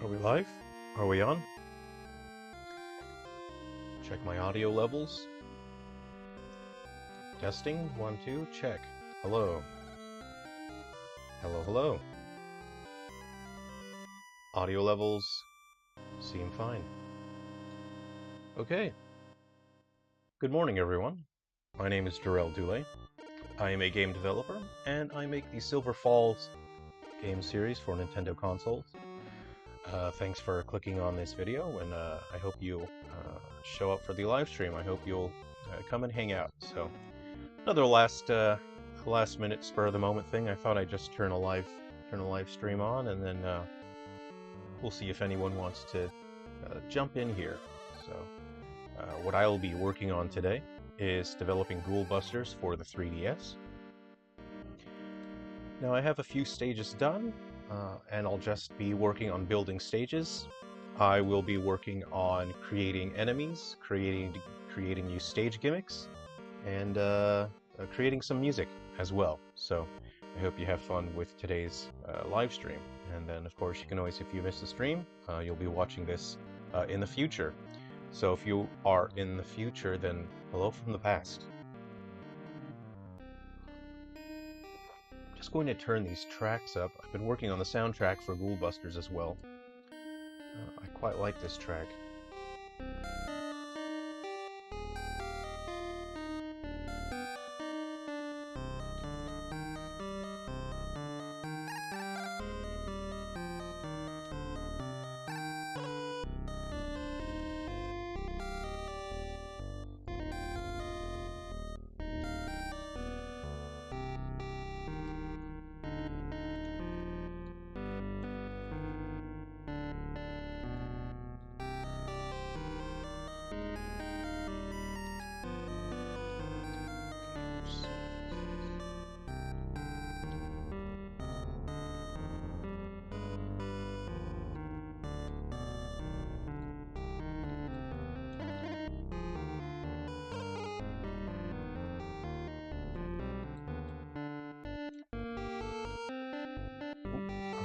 Are we live? Are we on? Check my audio levels. Testing, 1, 2, check. Hello. Hello, hello. Audio levels seem fine. Okay. Good morning, everyone. My name is Jerrel Dulay. I am a game developer, and I make the Silver Falls game series for Nintendo consoles. Thanks for clicking on this video, and I hope you'll show up for the live stream. I hope you'll come and hang out. So, another last minute spur of the moment thing. I thought I'd just turn a live stream on, and then we'll see if anyone wants to jump in here. So, what I'll be working on today is developing Ghoul Busters for the 3DS. Now I have a few stages done, and I'll just be working on building stages. I will be working on creating enemies, creating new stage gimmicks, and creating some music as well. So I hope you have fun with today's live stream. And then, of course, you can always, if you miss the stream, you'll be watching this in the future. So if you are in the future, then hello from the past. Just going to turn these tracks up. I've been working on the soundtrack for Ghoul Busters as well. I quite like this track.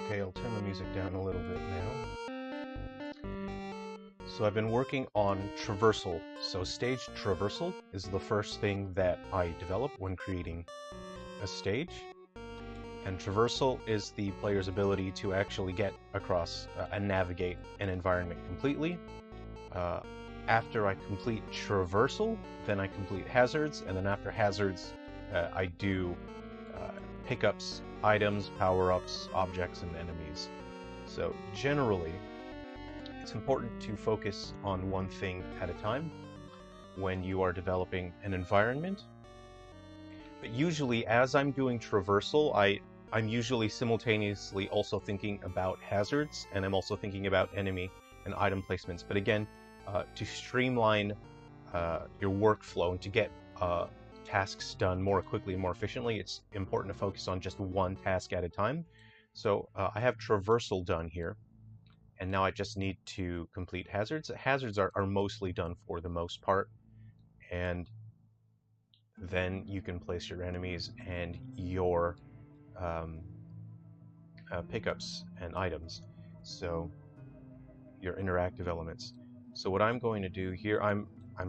Okay, I'll turn the music down a little bit now. So I've been working on traversal. So stage traversal is the first thing that I develop when creating a stage. And traversal is the player's ability to actually get across and navigate an environment completely. After I complete traversal, then I complete hazards, and then after hazards, I do pickups, items, power-ups, objects, and enemies. So generally, it's important to focus on one thing at a time when you are developing an environment. But usually, as I'm doing traversal, I'm usually simultaneously also thinking about hazards, and I'm also thinking about enemy and item placements. But again, to streamline your workflow and to get tasks done more quickly and more efficiently, it's important to focus on just one task at a time. So I have traversal done here, and now I just need to complete hazards. Hazards are mostly done for the most part, and then you can place your enemies and your pickups and items, so your interactive elements. So what I'm going to do here, I'm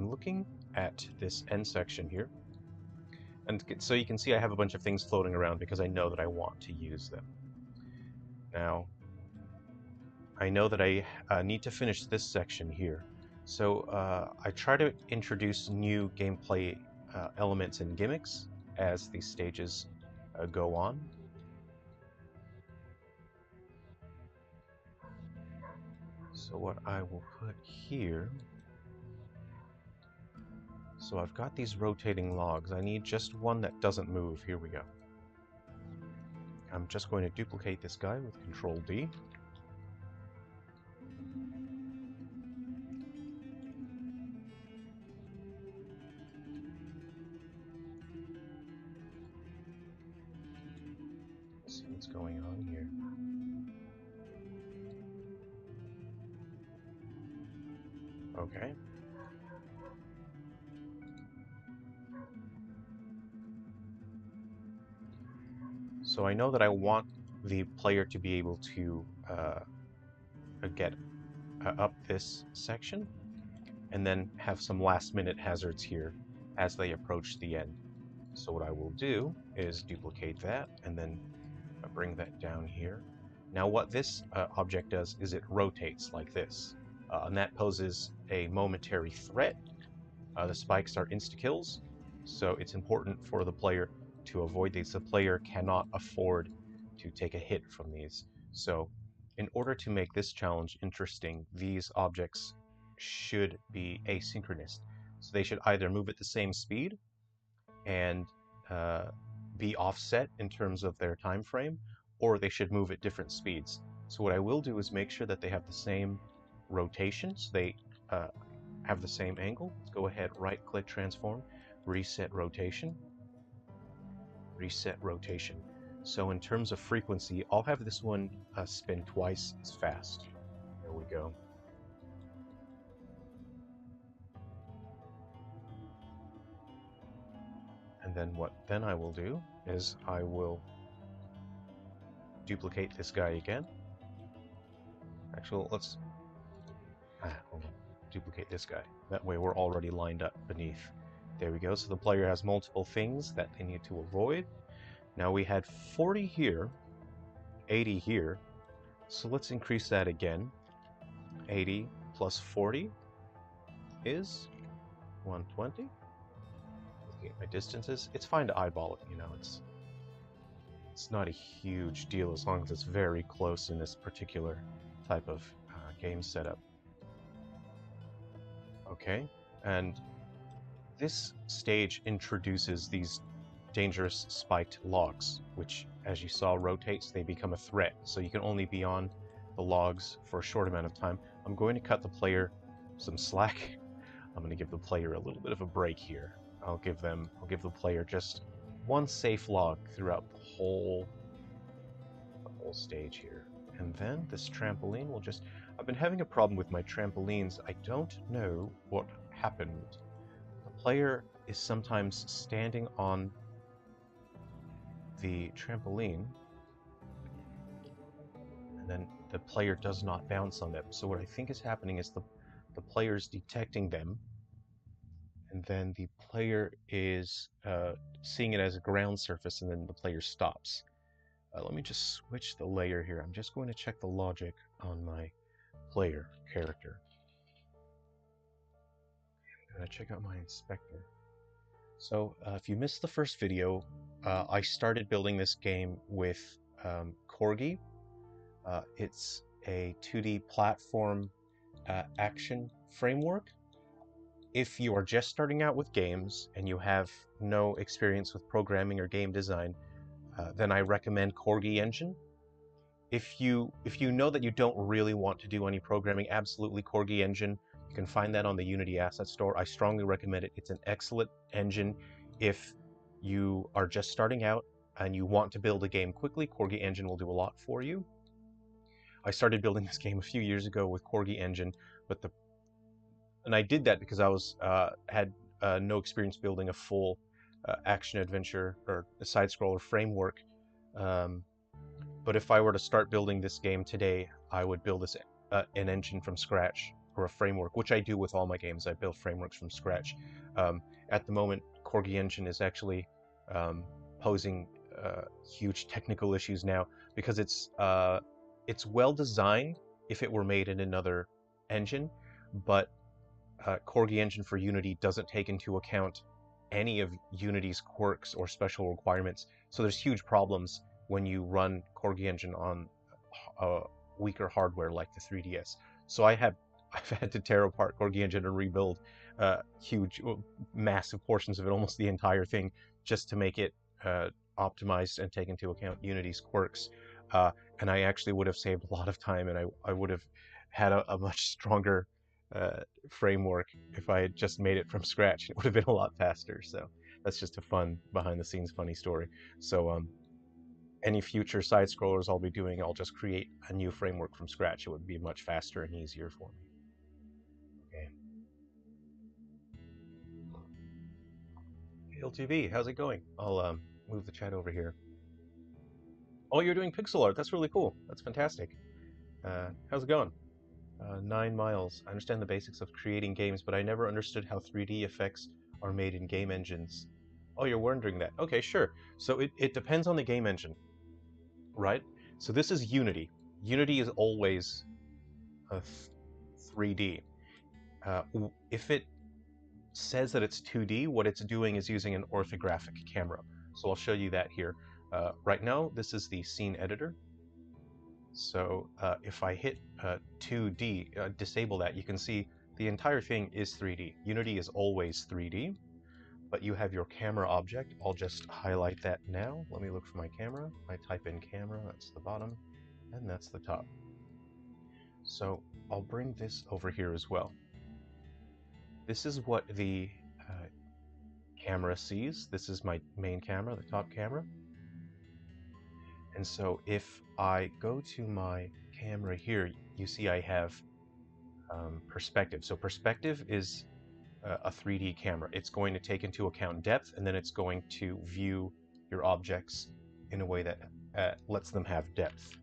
looking at this end section here, and so you can see I have a bunch of things floating around because I know that I want to use them. Now, I know that I need to finish this section here, so I try to introduce new gameplay elements and gimmicks as these stages go on. So what I will put here, so I've got these rotating logs. I need just one that doesn't move. Here we go. I'm just going to duplicate this guy with Control D. Let's see what's going on here. Okay. So I know that I want the player to be able to get up this section, and then have some last-minute hazards here as they approach the end. So what I will do is duplicate that, and then bring that down here. Now what this object does is it rotates like this, and that poses a momentary threat. The spikes are insta-kills, so it's important for the player to avoid these. The player cannot afford to take a hit from these. So in order to make this challenge interesting, these objects should be asynchronous. So they should either move at the same speed and be offset in terms of their time frame, or they should move at different speeds. So what I will do is make sure that they have the same rotation, so they have the same angle. Let's go ahead, right-click, transform, reset rotation, reset rotation. So in terms of frequency, I'll have this one spin twice as fast. There we go. And then what then I will do is I will duplicate this guy again. Actually, let's hold on. Duplicate this guy. That way we're already lined up beneath. There we go. So the player has multiple things that they need to avoid. Now we had 40 here, 80 here. So let's increase that again. 80 plus 40 is 120. Looking at my distances, it's fine to eyeball it, you know, it's not a huge deal as long as it's very close in this particular type of game setup. Okay, and this stage introduces these dangerous spiked logs, which, as you saw, rotates. They become a threat, so you can only be on the logs for a short amount of time. I'm going to cut the player some slack. I'm going to give the player a little bit of a break here. I'll give the player just one safe log throughout the whole stage here. And then this trampoline will just... I've been having a problem with my trampolines. I don't know what happened. The player is sometimes standing on the trampoline, and then the player does not bounce on them. So what I think is happening is the player's detecting them, and then the player is seeing it as a ground surface, and then the player stops. Let me just switch the layer here. I'm just going to check the logic on my player character. I'm going to check out my inspector. So if you missed the first video, I started building this game with Corgi. It's a 2D platform action framework. If you are just starting out with games and you have no experience with programming or game design, then I recommend Corgi Engine. If you know that you don't really want to do any programming, absolutely Corgi Engine. You can find that on the Unity Asset Store. I strongly recommend it. It's an excellent engine. If you are just starting out and you want to build a game quickly, Corgi Engine will do a lot for you. I started building this game a few years ago with Corgi Engine, and I did that because I had no experience building a full action adventure or a side-scroller framework. But if I were to start building this game today, I would build this an engine from scratch, or a framework, which I do with all my games. I build frameworks from scratch. At the moment, Corgi Engine is actually posing huge technical issues now because it's well designed if it were made in another engine, but Corgi Engine for Unity doesn't take into account any of Unity's quirks or special requirements. So there's huge problems when you run Corgi Engine on weaker hardware like the 3DS. So I've had to tear apart Corgi Engine and rebuild massive portions of it, almost the entire thing, just to make it optimized and take into account Unity's quirks. And I actually would have saved a lot of time, and I would have had a much stronger framework if I had just made it from scratch. It would have been a lot faster. So that's just a fun behind-the-scenes funny story. So any future side scrollers I'll be doing, I'll just create a new framework from scratch. It would be much faster and easier for me. Okay. LTV, how's it going? I'll move the chat over here. Oh, you're doing pixel art. That's really cool. That's fantastic. How's it going? 9 miles. I understand the basics of creating games, but I never understood how 3D effects are made in game engines. Oh, you're wondering that. Okay, sure. So it depends on the game engine, right? So this is Unity. Unity is always 3D. If it says that it's 2D, what it's doing is using an orthographic camera. So I'll show you that here. Right now, this is the scene editor. So if I hit 2D, disable that, you can see the entire thing is 3D. Unity is always 3D, but you have your camera object. I'll just highlight that now. Let me look for my camera. I type in camera, that's the bottom, and that's the top. So I'll bring this over here as well. This is what the camera sees. This is my main camera, the top camera. And so if I go to my camera here, you see I have perspective. So perspective is a 3D camera. It's going to take into account depth, and then it's going to view your objects in a way that lets them have depth.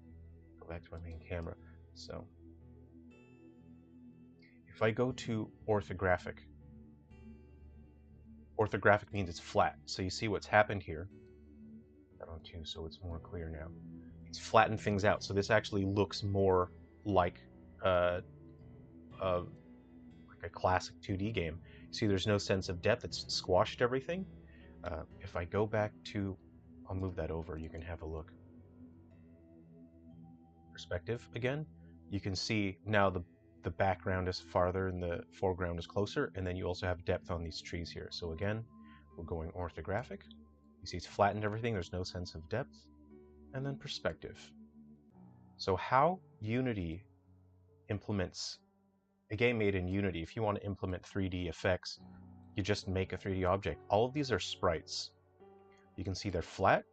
Go back to my main camera. So if I go to orthographic, orthographic means it's flat. So you see what's happened here. That on 2, so it's more clear now. It's flattened things out. So this actually looks more like a classic 2D game. See, there's no sense of depth. It's squashed everything. If I go back to, I'll move that over. You can have a look. Perspective again. You can see now the background is farther and the foreground is closer, and then you also have depth on these trees here. So again, we're going orthographic. You see it's flattened everything. There's no sense of depth. And then perspective. So how Unity implements a game made in Unity, if you want to implement 3D effects, you just make a 3D object. All of these are sprites. You can see they're flat,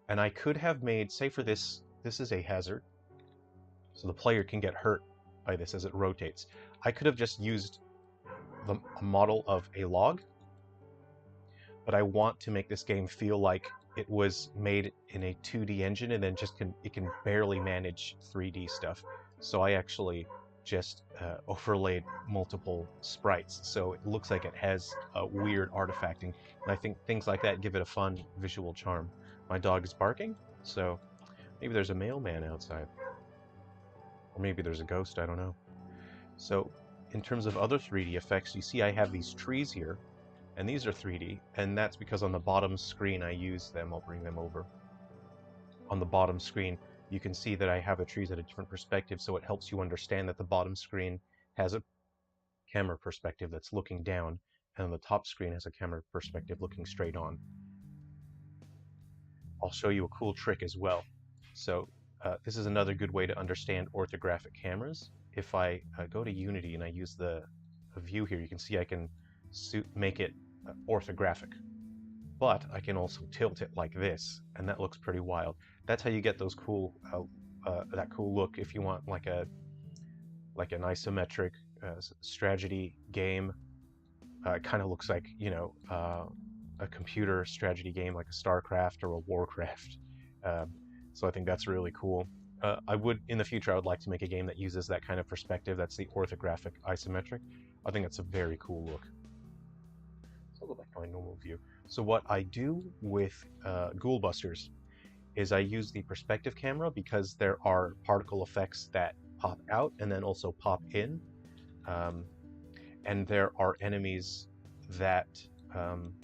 and I could have made, say for this is a hazard, so the player can get hurt by this as it rotates. I could have just used a model of a log, but I want to make this game feel like it was made in a 2D engine, and then it can barely manage 3D stuff. So I actually just overlaid multiple sprites, so it looks like it has a weird artifacting, and I think things like that give it a fun visual charm. My dog is barking, so maybe there's a mailman outside, or maybe there's a ghost, I don't know. So in terms of other 3D effects, you see I have these trees here, and these are 3D, and that's because on the bottom screen I use them. I'll bring them over. On the bottom screen, you can see that I have the trees at a different perspective, so it helps you understand that the bottom screen has a camera perspective that's looking down, and the top screen has a camera perspective looking straight on. I'll show you a cool trick as well. So this is another good way to understand orthographic cameras. If I go to Unity and I use the view here, you can see I can make it orthographic. But I can also tilt it like this, and that looks pretty wild. That's how you get those cool, that cool look if you want like an isometric strategy game. It kind of looks like, you know, a computer strategy game like a StarCraft or a Warcraft. So I think that's really cool. In the future, I would like to make a game that uses that kind of perspective. That's the orthographic isometric. I think that's a very cool look. So I'll go back to my normal view. So what I do with Ghoul Busters is I use the perspective camera because there are particle effects that pop out and then also pop in. And there are enemies that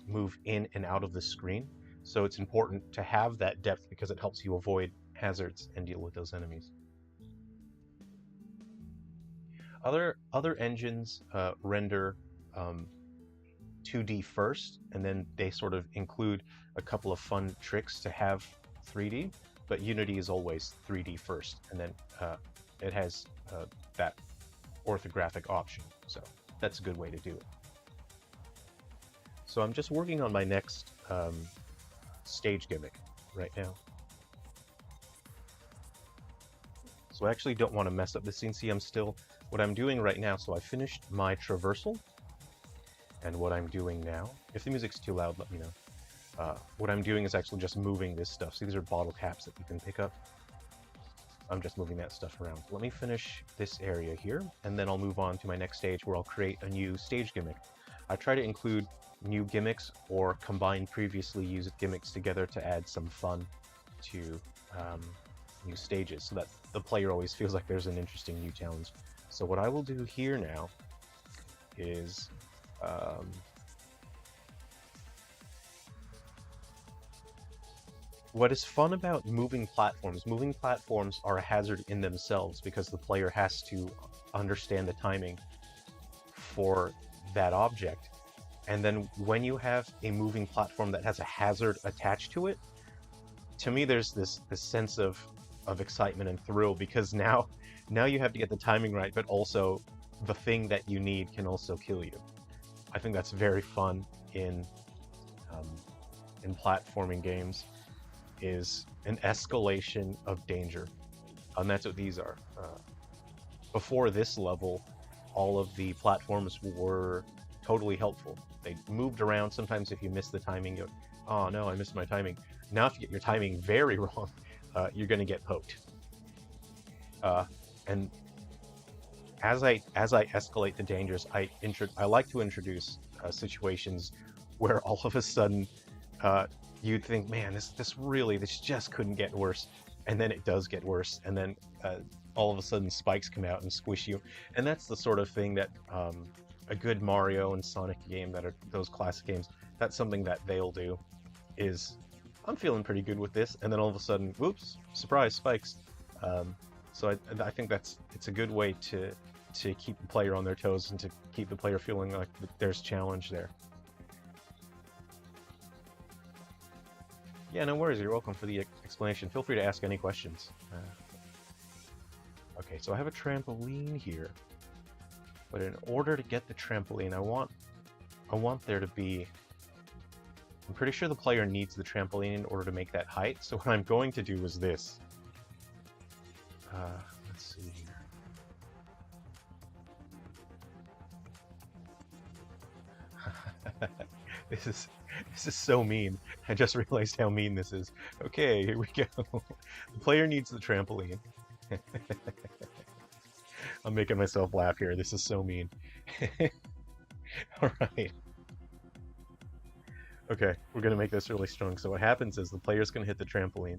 move in and out of the screen. So it's important to have that depth because it helps you avoid hazards and deal with those enemies. Other engines render 2D first, and then they sort of include a couple of fun tricks to have 3D, but Unity is always 3D first, and then it has that orthographic option, so that's a good way to do it. So I'm just working on my next stage gimmick right now. So I actually don't want to mess up the scene. See, what I'm doing right now, so I finished my traversal, and what I'm doing now, if the music's too loud, let me know. What I'm doing is actually just moving this stuff. See, these are bottle caps that you can pick up. I'm just moving that stuff around. Let me finish this area here, and then I'll move on to my next stage where I'll create a new stage gimmick. I try to include new gimmicks or combine previously used gimmicks together to add some fun to new stages, so that the player always feels like there's an interesting new challenge. So what I will do here now is what is fun about moving platforms are a hazard in themselves because the player has to understand the timing for that object. And then when you have a moving platform that has a hazard attached to it, to me there's this sense of excitement and thrill, because now you have to get the timing right, but also the thing that you need can also kill you. I think that's very fun in platforming games, is an escalation of danger, and that's what these are. Before this level, all of the platforms were totally helpful. They moved around. Sometimes if you miss the timing, you're, oh no, I missed my timing. Now if you get your timing very wrong, you're going to get poked. And as I escalate the dangers, I like to introduce situations where all of a sudden you'd think, man, this just couldn't get worse, and then it does get worse, and then all of a sudden spikes come out and squish you, and that's the sort of thing that a good Mario and Sonic game, that are those classic games, that's something that they'll do. Is I'm feeling pretty good with this, and then all of a sudden, whoops, surprise, spikes. So I think it's a good way to keep the player on their toes and to keep the player feeling like there's challenge there. Yeah, no worries. You're welcome for the explanation. Feel free to ask any questions. Okay, so I have a trampoline here, but in order to get the trampoline, I want there to be. I'm pretty sure the player needs the trampoline in order to make that height. So what I'm going to do is this. Let's see here. This is so mean. I just realized how mean this is. Okay, here we go. The player needs the trampoline. I'm making myself laugh here. This is so mean. Alright. Okay, we're going to make this really strong. So what happens is the player's going to hit the trampoline,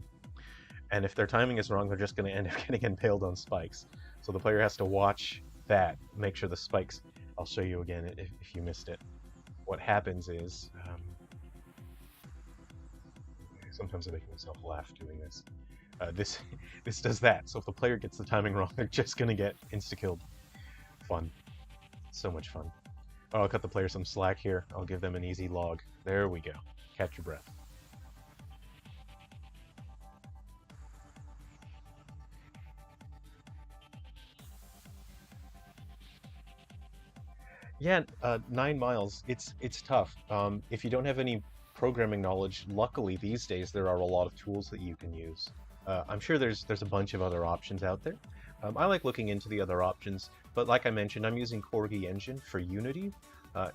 and if their timing is wrong, they're just going to end up getting impaled on spikes. So the player has to watch that, make sure the spikes... I'll show you again if you missed it. What happens is... sometimes I make myself laugh doing this. This does that. So if the player gets the timing wrong, they're just going to get insta-killed. Fun. So much fun. Oh, I'll cut the player some slack here. I'll give them an easy log. There we go. Catch your breath. Yeah, 9 miles. It's tough. If you don't have any programming knowledge, luckily these days there are a lot of tools that you can use. I'm sure there's a bunch of other options out there. I like looking into the other options, but like I mentioned, I'm using Corgi Engine for Unity.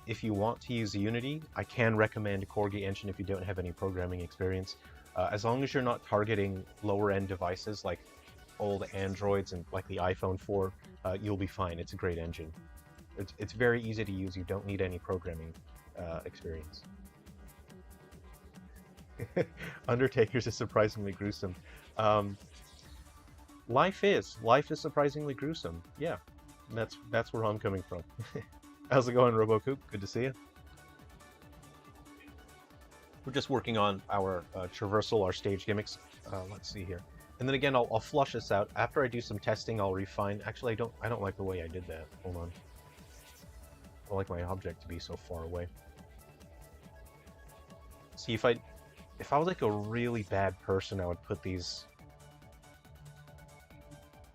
If you want to use Unity, I can recommend Corgi Engine if you don't have any programming experience. As long as you're not targeting lower-end devices like old Androids and like the iPhone 4, you'll be fine. It's a great engine. It's very easy to use. You don't need any programming experience. Undertakers is surprisingly gruesome. Life is surprisingly gruesome. Yeah, that's where I'm coming from. How's it going, RoboCoop? Good to see you. We're just working on our traversal, our stage gimmicks. Let's see here. And then again, I'll flush this out. After I do some testing, I'll refine. Actually, I don't like the way I did that. Hold on. I don't like my object to be so far away. See, if I was like a really bad person, I would put these...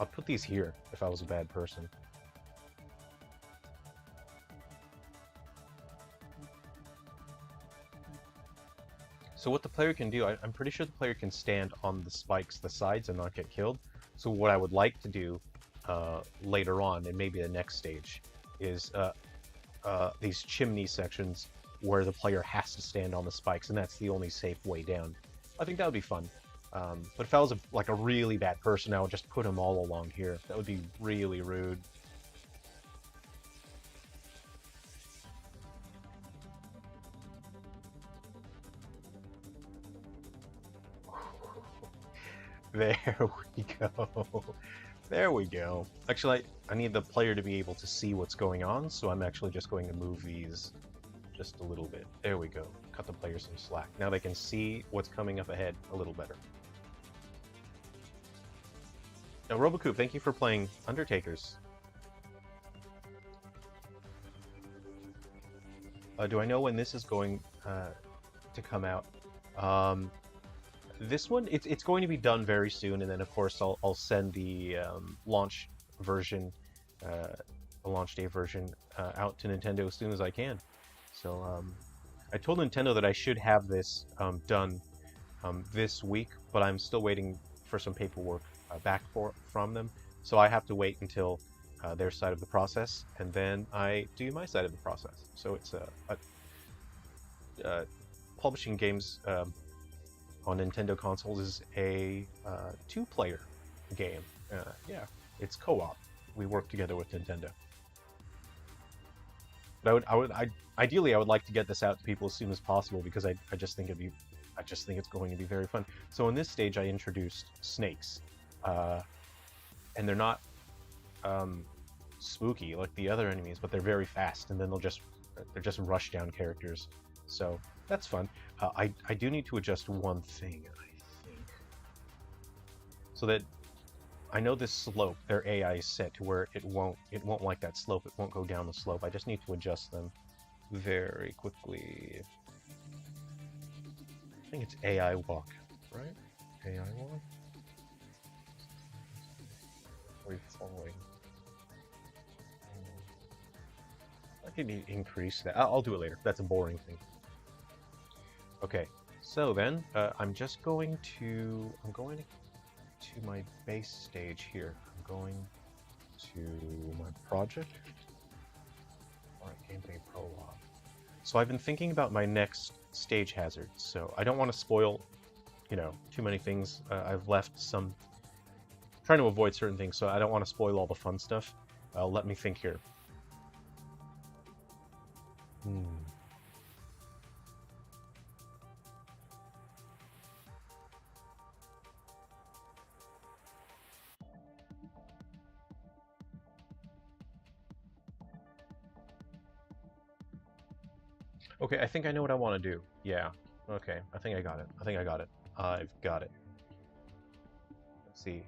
I'll put these here if I was a bad person. So what the player can do, I'm pretty sure the player can stand on the spikes, the sides, and not get killed. So what I would like to do later on, and maybe the next stage, is these chimney sections where the player has to stand on the spikes, and that's the only safe way down. I think that would be fun. But if I was like a really bad person, I would just put them all along here. That would be really rude. There we go. There we go. Actually, I need the player to be able to see what's going on, so I'm actually just going to move these just a little bit. There we go. Cut the player some slack. Now they can see what's coming up ahead a little better. Now, Robocoop, thank you for playing Undertakers. Do I know when this is going to come out? This one, it's going to be done very soon, and then of course I'll send the launch version, the launch day version, out to Nintendo as soon as I can. So I told Nintendo that I should have this done this week, but I'm still waiting for some paperwork back from them. So I have to wait until their side of the process, and then I do my side of the process. So it's publishing games on Nintendo consoles is a two-player game. Yeah, it's co-op. We work together with Nintendo. But ideally, I would like to get this out to people as soon as possible because I just think it's going to be very fun. So in this stage, I introduced snakes, and they're not spooky like the other enemies, but they're very fast, and then they're just rush down characters. So that's fun. I do need to adjust one thing, I think, so that I know this slope, their AI is set to where it won't like that slope. It won't go down the slope. I just need to adjust them very quickly. I think it's AI walk, right? AI walk. Are we following? I can increase that. I'll do it later. That's a boring thing. Okay, so then I'm going to my base stage here. I'm going to my project. Alright, gameplay prologue. So I've been thinking about my next stage hazard. So I don't want to spoil, too many things. I've left some, trying to avoid certain things, so I don't want to spoil all the fun stuff. Let me think here. Okay, I think I know what I want to do. Yeah. Okay, I think I got it. I've got it. Let's see.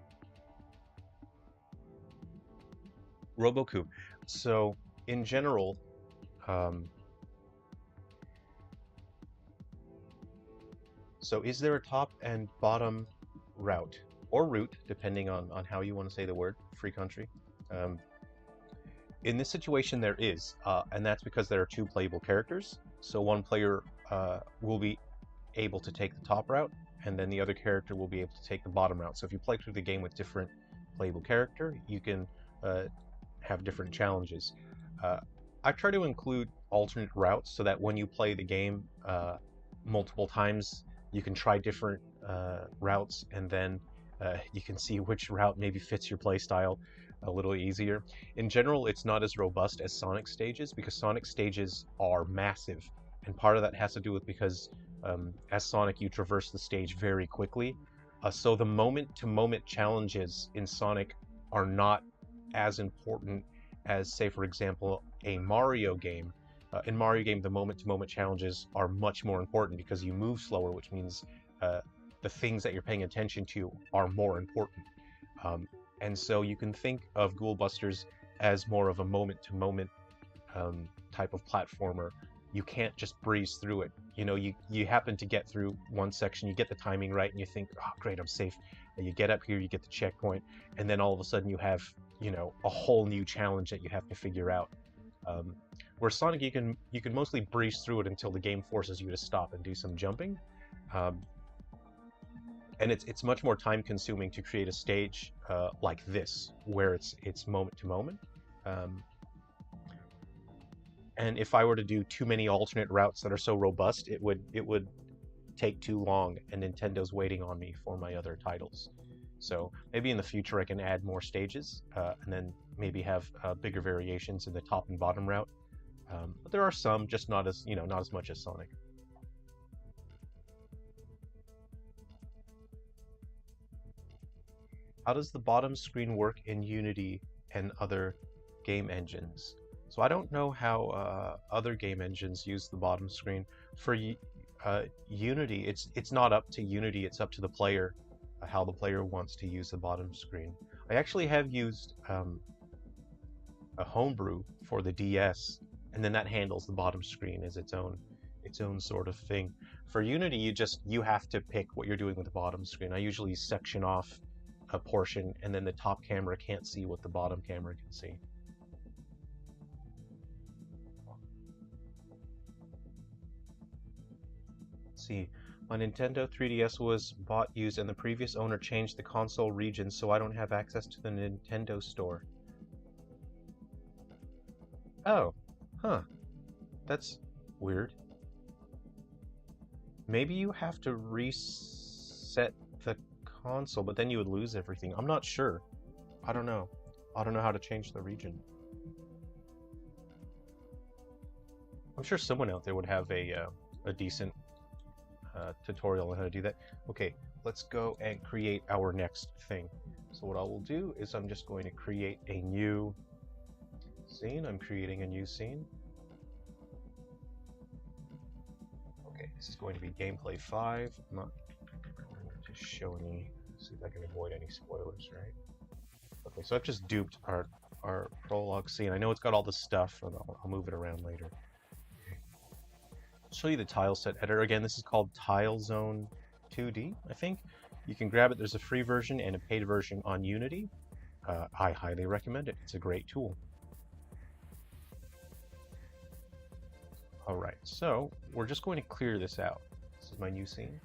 Robocoop. So, in general, so is there a top and bottom route? Or route, depending on how you want to say the word, free country. In this situation, there is, and that's because there are two playable characters. So one player will be able to take the top route, and then the other character will be able to take the bottom route. So if you play through the game with different playable character, you can have different challenges. I try to include alternate routes so that when you play the game multiple times, you can try different routes, and then you can see which route maybe fits your playstyle a little easier. In general, it's not as robust as Sonic stages because Sonic stages are massive, and part of that has to do with because as Sonic you traverse the stage very quickly, so the moment-to-moment challenges in Sonic are not as important as, say, for example, a Mario game. In Mario game, the moment-to-moment challenges are much more important because you move slower, which means the things that you're paying attention to are more important. And so you can think of Ghoul Busters as more of a moment-to-moment type of platformer. You can't just breeze through it. You happen to get through one section, you get the timing right, and you think, oh, great, I'm safe. And you get up here, you get the checkpoint, and then all of a sudden you have, a whole new challenge that you have to figure out. Where Sonic, you can mostly breeze through it until the game forces you to stop and do some jumping. And it's much more time consuming to create a stage like this, where it's moment to moment. And if I were to do too many alternate routes that are so robust, it would take too long, and Nintendo's waiting on me for my other titles. So maybe in the future I can add more stages, and then maybe have bigger variations in the top and bottom route. But there are some, just not as not as much as Sonic. How does the bottom screen work in Unity and other game engines? So I don't know how other game engines use the bottom screen. For Unity, it's not up to Unity, it's up to the player, how the player wants to use the bottom screen. I actually have used a homebrew for the DS, and then that handles the bottom screen as its own sort of thing. For Unity, you have to pick what you're doing with the bottom screen. I usually section off a portion, and then the top camera can't see what the bottom camera can see. Let's see, my Nintendo 3DS was bought used, and the previous owner changed the console region, so I don't have access to the Nintendo store. Oh, huh. That's weird. Maybe you have to reset the console, but then you would lose everything. I'm not sure. I don't know. I don't know how to change the region. I'm sure someone out there would have a decent tutorial on how to do that. Okay, let's go and create our next thing. So what I will do is I'm just going to create a new scene. I'm creating a new scene. Okay, this is going to be gameplay 5. I'm not going to show any, see if I can avoid any spoilers, right? Okay, so I've just duped our prologue scene. I know it's got all the stuff, and I'll move it around later. Okay. I'll show you the tile set editor. Again, this is called Tile Zone 2D, I think. You can grab it. There's a free version and a paid version on Unity. I highly recommend it. It's a great tool. Alright, so we're just going to clear this out. This is my new scene.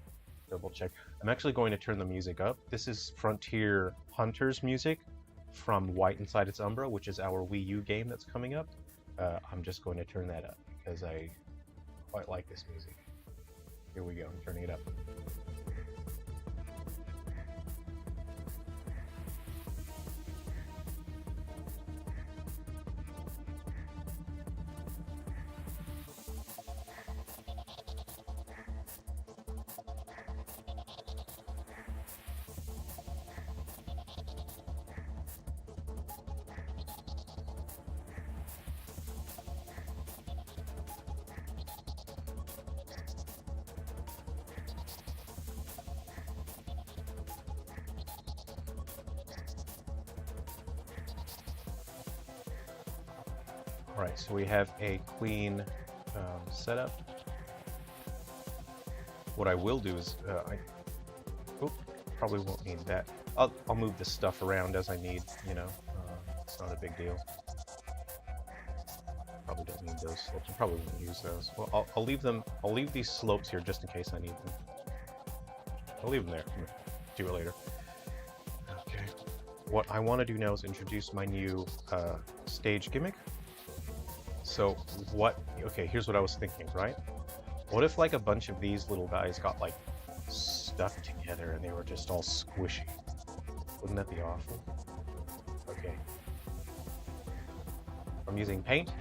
Double check. I'm actually going to turn the music up. This is Frontier Hunters music from White Inside Its Umbra, which is our Wii U game that's coming up. I'm just going to turn that up because I quite like this music. Here we go, I'm turning it up. Alright, so we have a clean setup. What I will do is, probably won't need that. I'll move this stuff around as I need, it's not a big deal. Probably don't need those slopes, I probably won't use those. Well, I'll leave these slopes here just in case I need them. I'll leave them there, do it later. Okay, what I want to do now is introduce my new stage gimmick. So okay, here's what I was thinking, right? What if like a bunch of these little guys got like stuck together and they were just all squishy? Wouldn't that be awful? Okay. I'm using paint.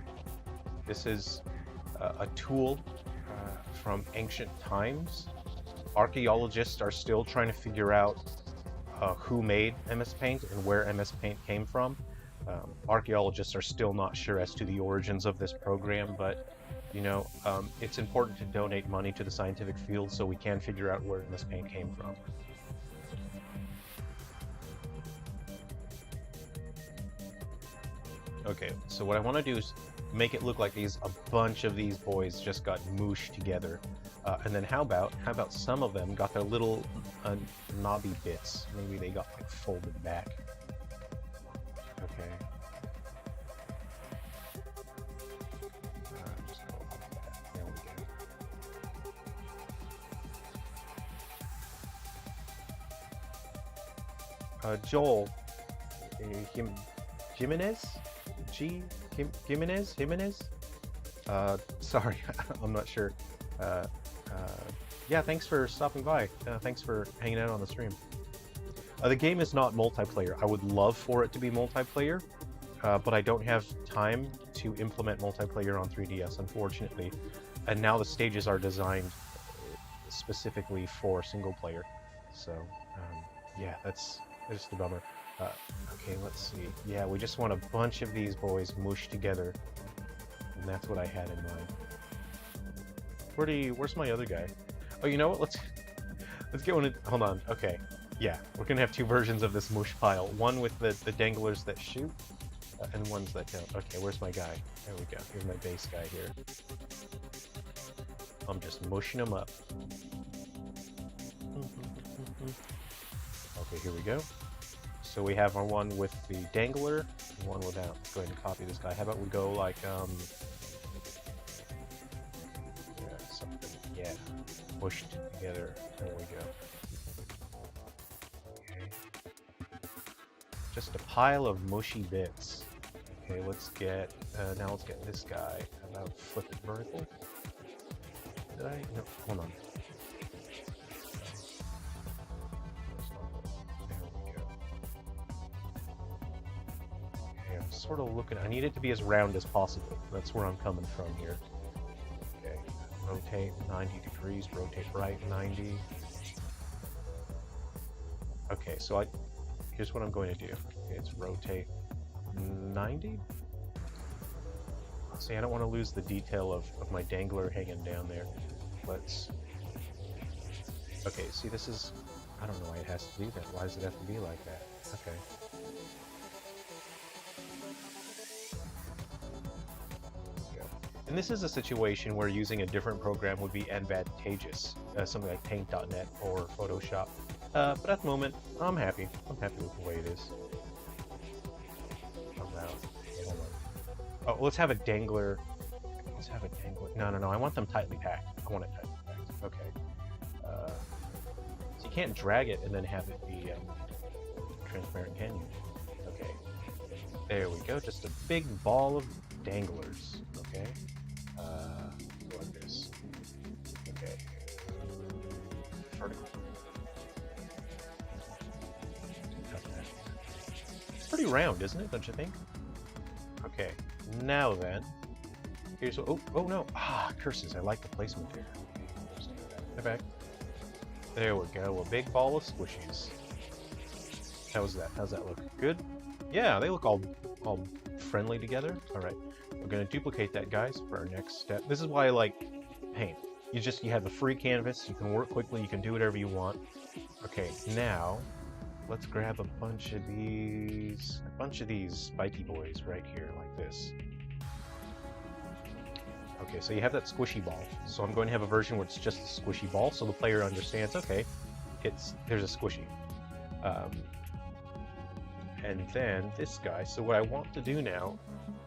This is a tool from ancient times. Archaeologists are still trying to figure out who made MS Paint and where MS Paint came from. Archaeologists are still not sure as to the origins of this program, but it's important to donate money to the scientific field so we can figure out where MS Paint came from. Okay, so what I want to do is make it look like a bunch of these boys just got mooshed together, and then how about some of them got their little knobby bits? Maybe they got like folded back. Okay. Just go like that. There we go. Joel Jimenez? Jimenez? Sorry, I'm not sure. Yeah, thanks for stopping by. Thanks for hanging out on the stream. The game is not multiplayer. I would love for it to be multiplayer, but I don't have time to implement multiplayer on 3DS, unfortunately. And now the stages are designed specifically for single player. So, yeah, that's just a bummer. Okay, let's see. Yeah, we just want a bunch of these boys mushed together, and that's what I had in mind. Where's my other guy? Oh, you know what? Let's get one. Hold on. Okay. Yeah, we're gonna have two versions of this mush pile. One with the danglers that shoot, and ones that don't. Okay, where's my guy? There we go. Here's my base guy here. I'm just mushing him up. Okay, here we go. So we have our one with the dangler, and one without. Let's go ahead and copy this guy. How about we go like, yeah, something, yeah, mushed together. There we go. Just a pile of mushy bits. Okay, let's get, now let's get this guy. How about flip it vertical? Did I? No, hold on. There we go. Okay, I'm sort of looking, I need it to be as round as possible. That's where I'm coming from here. Okay, rotate 90 degrees, rotate right 90. Okay, so here's what I'm going to do. Okay, it's rotate 90. See, I don't want to lose the detail of my dangler hanging down there. Let's... Okay, see, this is... I don't know why it has to do that. Why does it have to be like that? Okay. And this is a situation where using a different program would be advantageous. Something like Paint.net or Photoshop. But at the moment, I'm happy. I'm happy with the way it is. Oh, let's have a dangler. Let's have a dangler. No. I want them tightly packed. I want it tightly packed. Okay. So you can't drag it and then have it be transparent, can you? Okay. There we go. Just a big ball of danglers. Okay. Like this. Okay. Vertical. It's pretty round, isn't it? Don't you think? Okay. Now then, here's what, oh no, curses, I like the placement there. Go back. There we go, a big ball of squishies. How's that? How's that look? Good? Yeah, they look all friendly together. Alright, we're gonna duplicate that, guys, for our next step. This is why I like paint. You have a free canvas, you can work quickly, you can do whatever you want. Okay, now, let's grab a bunch of these spiky boys right here, like this. Okay, so you have that squishy ball. So I'm going to have a version where it's just a squishy ball, so the player understands, okay, there's a squishy. And then this guy, so what I want to do now,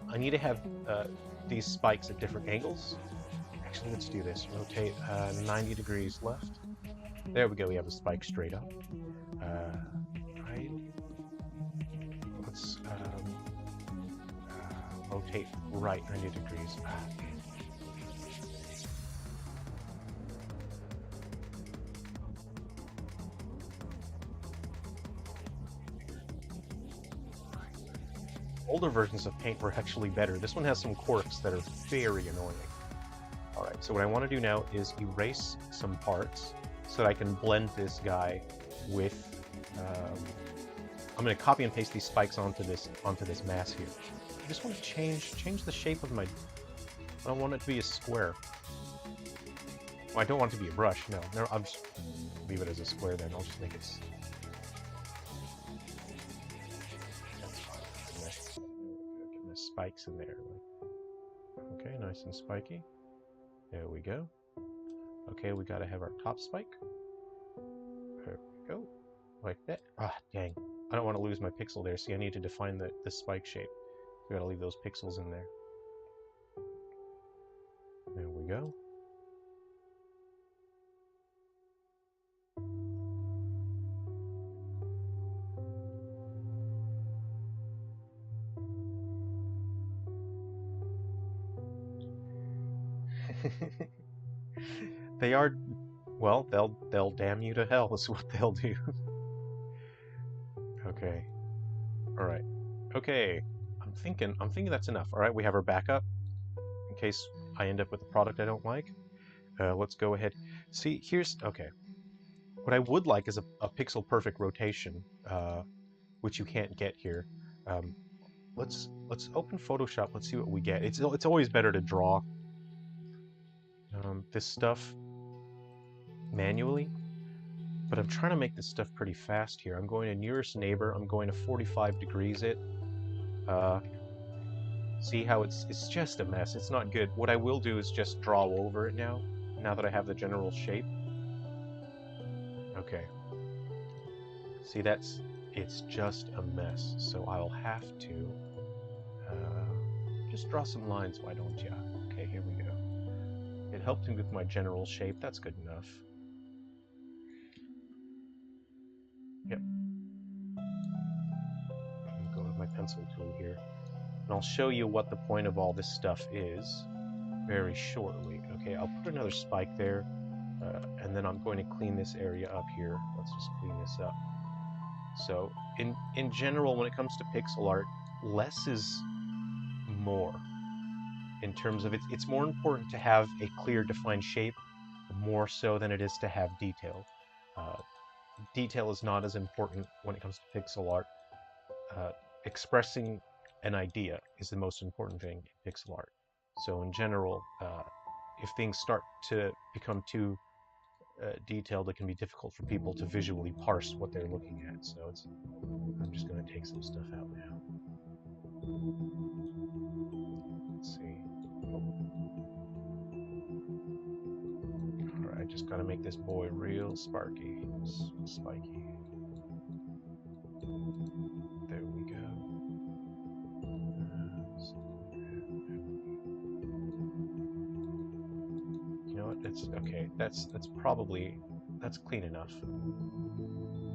I need to have these spikes at different angles. Actually, let's do this. Rotate 90 degrees left. There we go, we have a spike straight up. Right. Let's rotate right 90 degrees. Older versions of Paint were actually better. This one has some quirks that are very annoying. Alright, so what I want to do now is erase some parts so that I can blend this guy with... I'm going to copy and paste these spikes onto this mass here. I just want to change the shape of my... I don't want it to be a square. Well, I don't want it to be a brush, no. I'll just leave it as a square then. I'll just make it... Get the spikes in there. Okay, nice and spiky. There we go. Okay, we gotta have our top spike. There we go. Like that. Dang. I don't want to lose my pixel there. See, I need to define the spike shape. We gotta leave those pixels in there. There we go. They are Well, they'll damn you to hell is what they'll do. Okay. All right. Okay. I'm thinking that's enough. All right, we have our backup in case I end up with a product I don't like. Let's go ahead. See, here's okay. What I would like is a pixel perfect rotation, which you can't get here. Um, let's open Photoshop. Let's see what we get. It's always better to draw this stuff manually, but I'm trying to make this stuff pretty fast here. I'm going to nearest neighbor. I'm going to 45 degrees it. Uh, see how it's just a mess. It's not good. What I will do is just draw over it now. Now that I have the general shape. Okay. See, it's just a mess. So I'll have to just draw some lines, why don't ya? Okay, here we go. It helped him with my general shape. That's good enough. Yep. I'll go with my pencil tool here. And I'll show you what the point of all this stuff is very shortly. Okay, I'll put another spike there. And then I'm going to clean this area up here. Let's just clean this up. So, in general, when it comes to pixel art, less is more. In terms of it's more important to have a clear, defined shape, more so than it is to have detail. Uh, Detail is not as important when it comes to pixel art. Uh, Expressing an idea is the most important thing in pixel art. So in general, if things start to become too detailed, it can be difficult for people to visually parse what they're looking at. So I'm just going to take some stuff out now. Let's see. All right, just got to make this boy real spiky. There we go. You know what? That's okay. That's clean enough.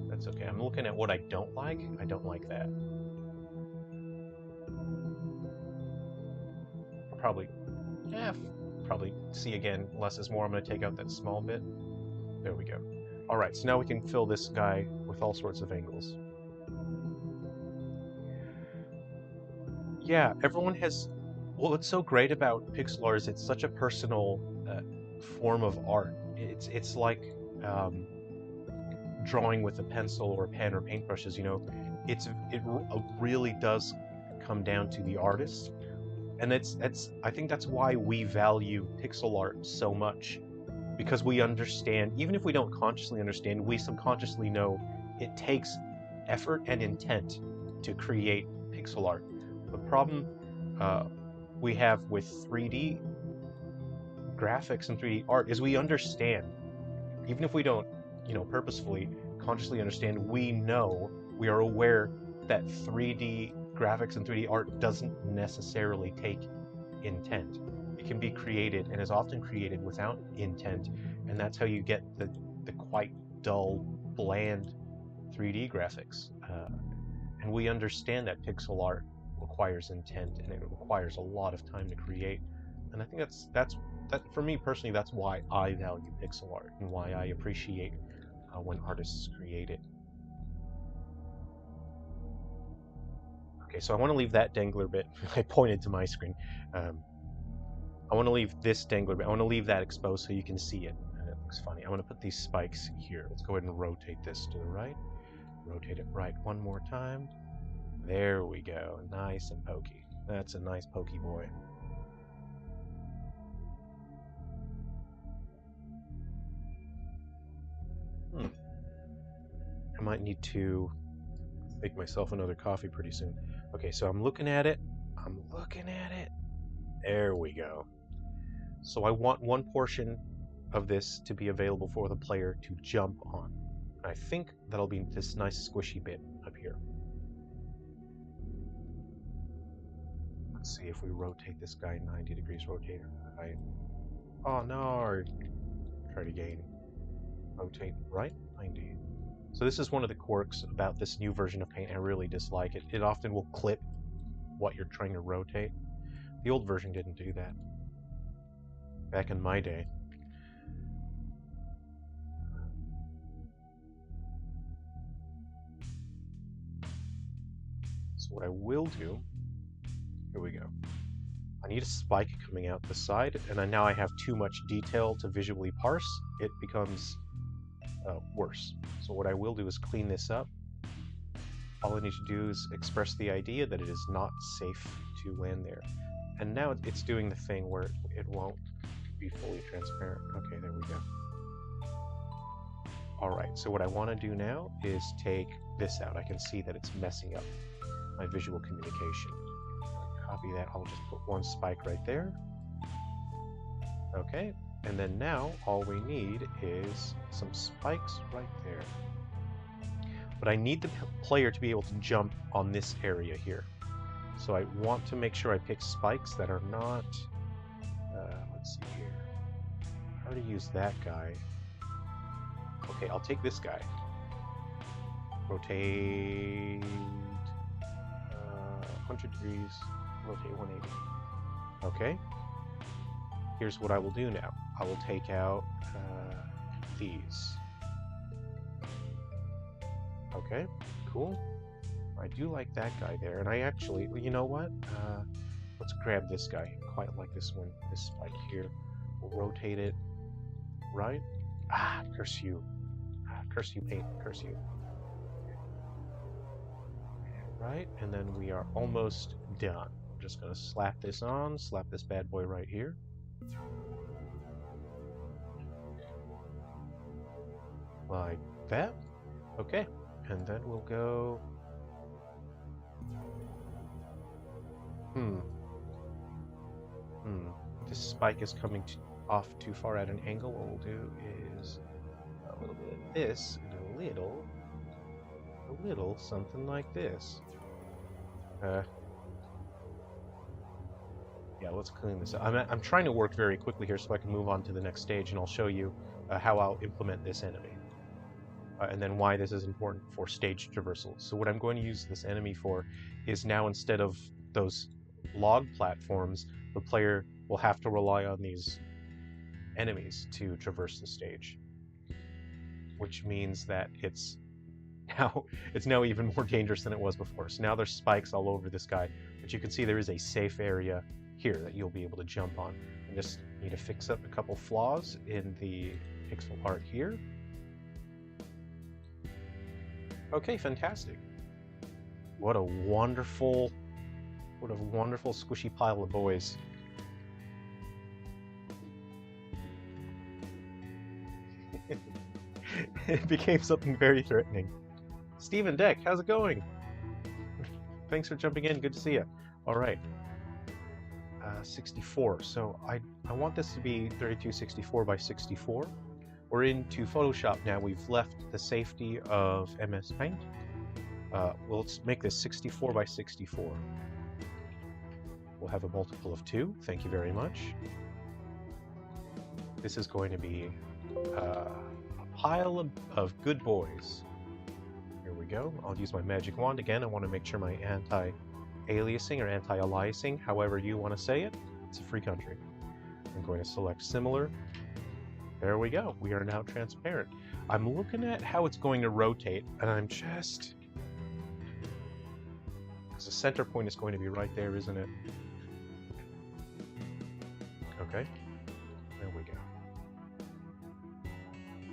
That's okay. I'm looking at what I don't like. I don't like that. Probably, yeah, probably see again. Less is more. I'm going to take out that small bit. There we go. All right, so now we can fill this guy with all sorts of angles. Yeah, everyone has. Well, what's so great about pixel art is it's such a personal form of art. It's like drawing with a pencil or a pen or paintbrushes. You know, it really does come down to the artist, and I think that's why we value pixel art so much, because we understand, even if we don't consciously understand, we subconsciously know it takes effort and intent to create pixel art. The problem uh, we have with 3D graphics and 3D art is we understand, even if we don't, purposefully, consciously understand, we are aware that 3D graphics and 3D art doesn't necessarily take intent. It can be created and is often created without intent, and that's how you get the quite dull, bland 3D graphics. And we understand that pixel art requires intent and it requires a lot of time to create. And I think that for me personally, that's why I value pixel art and why I appreciate when artists create it. Okay, so I want to leave that dangler bit. I pointed to my screen. I want to leave this dangler bit. I want to leave that exposed so you can see it. And it looks funny. I want to put these spikes here. Let's go ahead and rotate this to the right. Rotate it right one more time. There we go. Nice and pokey. That's a nice pokey boy. I might need to make myself another coffee pretty soon. Okay, so I'm looking at it. There we go. So I want one portion of this to be available for the player to jump on. And I think that'll be this nice squishy bit up here. Let's see if we rotate this guy 90 degrees rotator. Right. Oh no! Try to gain. Rotate right 90. So this is one of the quirks about this new version of Paint. I really dislike it. It often will clip what you're trying to rotate. The old version didn't do that. Back in my day. So what I will do, here we go. I need a spike coming out the side, and now I have too much detail to visually parse. It becomes worse. So what I will do is clean this up. All I need to do is express the idea that it is not safe to land there. And now it's doing the thing where it won't be fully transparent. Okay, there we go. Alright, so what I want to do now is take this out. I can see that it's messing up my visual communication. Copy that, I'll just put one spike right there. Okay, and then now all we need is some spikes right there. But I need the player to be able to jump on this area here. So I want to make sure I pick spikes that are not... let's see here. How to use that guy? Okay, I'll take this guy. Rotate... 100 degrees. Rotate 180. Okay. Here's what I will do now. I will take out these. Okay, cool. I do like that guy there, and I actually, you know what? Let's grab this guy. Quite like this one, this spike here. We'll rotate it. Right? Ah, curse you. Ah, curse you, paint. Curse you. Right, and then we are almost done. I'm just gonna slap this on, slap this bad boy right here. Like that. Okay, and then we'll go... This spike is coming off too far at an angle. What we'll do is a little bit of this, and a little something like this. Yeah, let's clean this up. I'm trying to work very quickly here so I can move on to the next stage, and I'll show you how I'll implement this enemy. And then why this is important for stage traversal. So what I'm going to use this enemy for is now, instead of those log platforms, the player will have to rely on these enemies to traverse the stage. Which means that it's now even more dangerous than it was before. So now there's spikes all over this guy, but you can see there is a safe area here that you'll be able to jump on. You just need to fix up a couple flaws in the pixel art here. Okay, fantastic. What a wonderful squishy pile of boys. It became something very threatening. Stephen Deck, how's it going? Thanks for jumping in, good to see you. Alright. 64. So I want this to be 3264 by 64. We're into Photoshop now. We've left the safety of MS Paint. Well, let's make this 64 by 64. We'll have a multiple of 2. Thank you very much. This is going to be a pile of good boys. Here we go. I'll use my magic wand again. I want to make sure my anti-aliasing or anti-aliasing, however you want to say it, it's a free country. I'm going to select similar. There we go. We are now transparent. I'm looking at how it's going to rotate, and I'm just... because the center point is going to be right there, isn't it? Okay. There we go.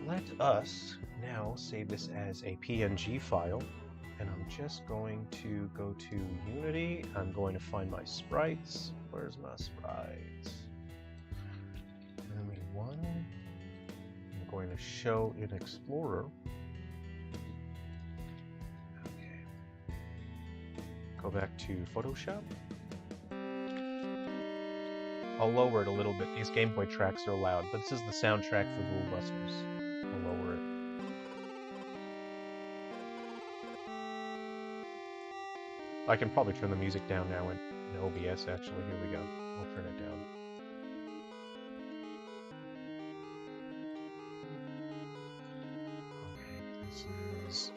Let us now save this as a PNG file, and I'm just going to go to Unity. I'm going to find my sprites. Where's my sprites? Enemy 1. I'm going to show in Explorer. Okay. Go back to Photoshop. I'll lower it a little bit. These Game Boy tracks are loud, but this is the soundtrack for Ghoul Busters. I'll lower it. I can probably turn the music down now in OBS, actually. Here we go. I'll turn it down. Okay, this is...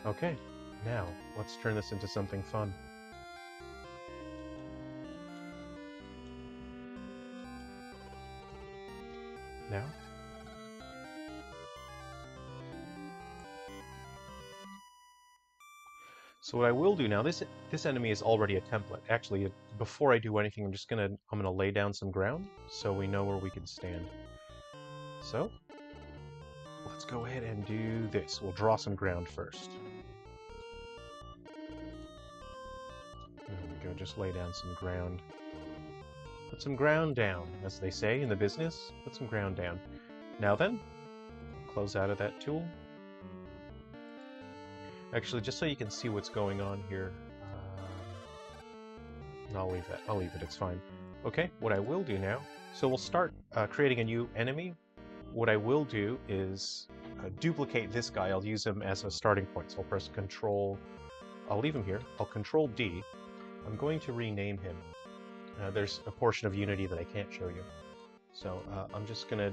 Okay, now, let's turn this into something fun. Now, So what I will do now, this enemy is already a template. Actually, before I do anything, I'm gonna lay down some ground so we know where we can stand. So let's go ahead and do this. We'll draw some ground first. There we go, just lay down some ground. Put some ground down, as they say in the business. Put some ground down. Now then, close out of that tool. Actually, just so you can see what's going on here, I'll leave that. I'll leave it, it's fine. Okay, what I will do now, so we'll start creating a new enemy. What I will do is duplicate this guy. I'll use him as a starting point. So I'll press Control, I'll leave him here. I'll Control D. I'm going to rename him. There's a portion of Unity that I can't show you. So I'm just gonna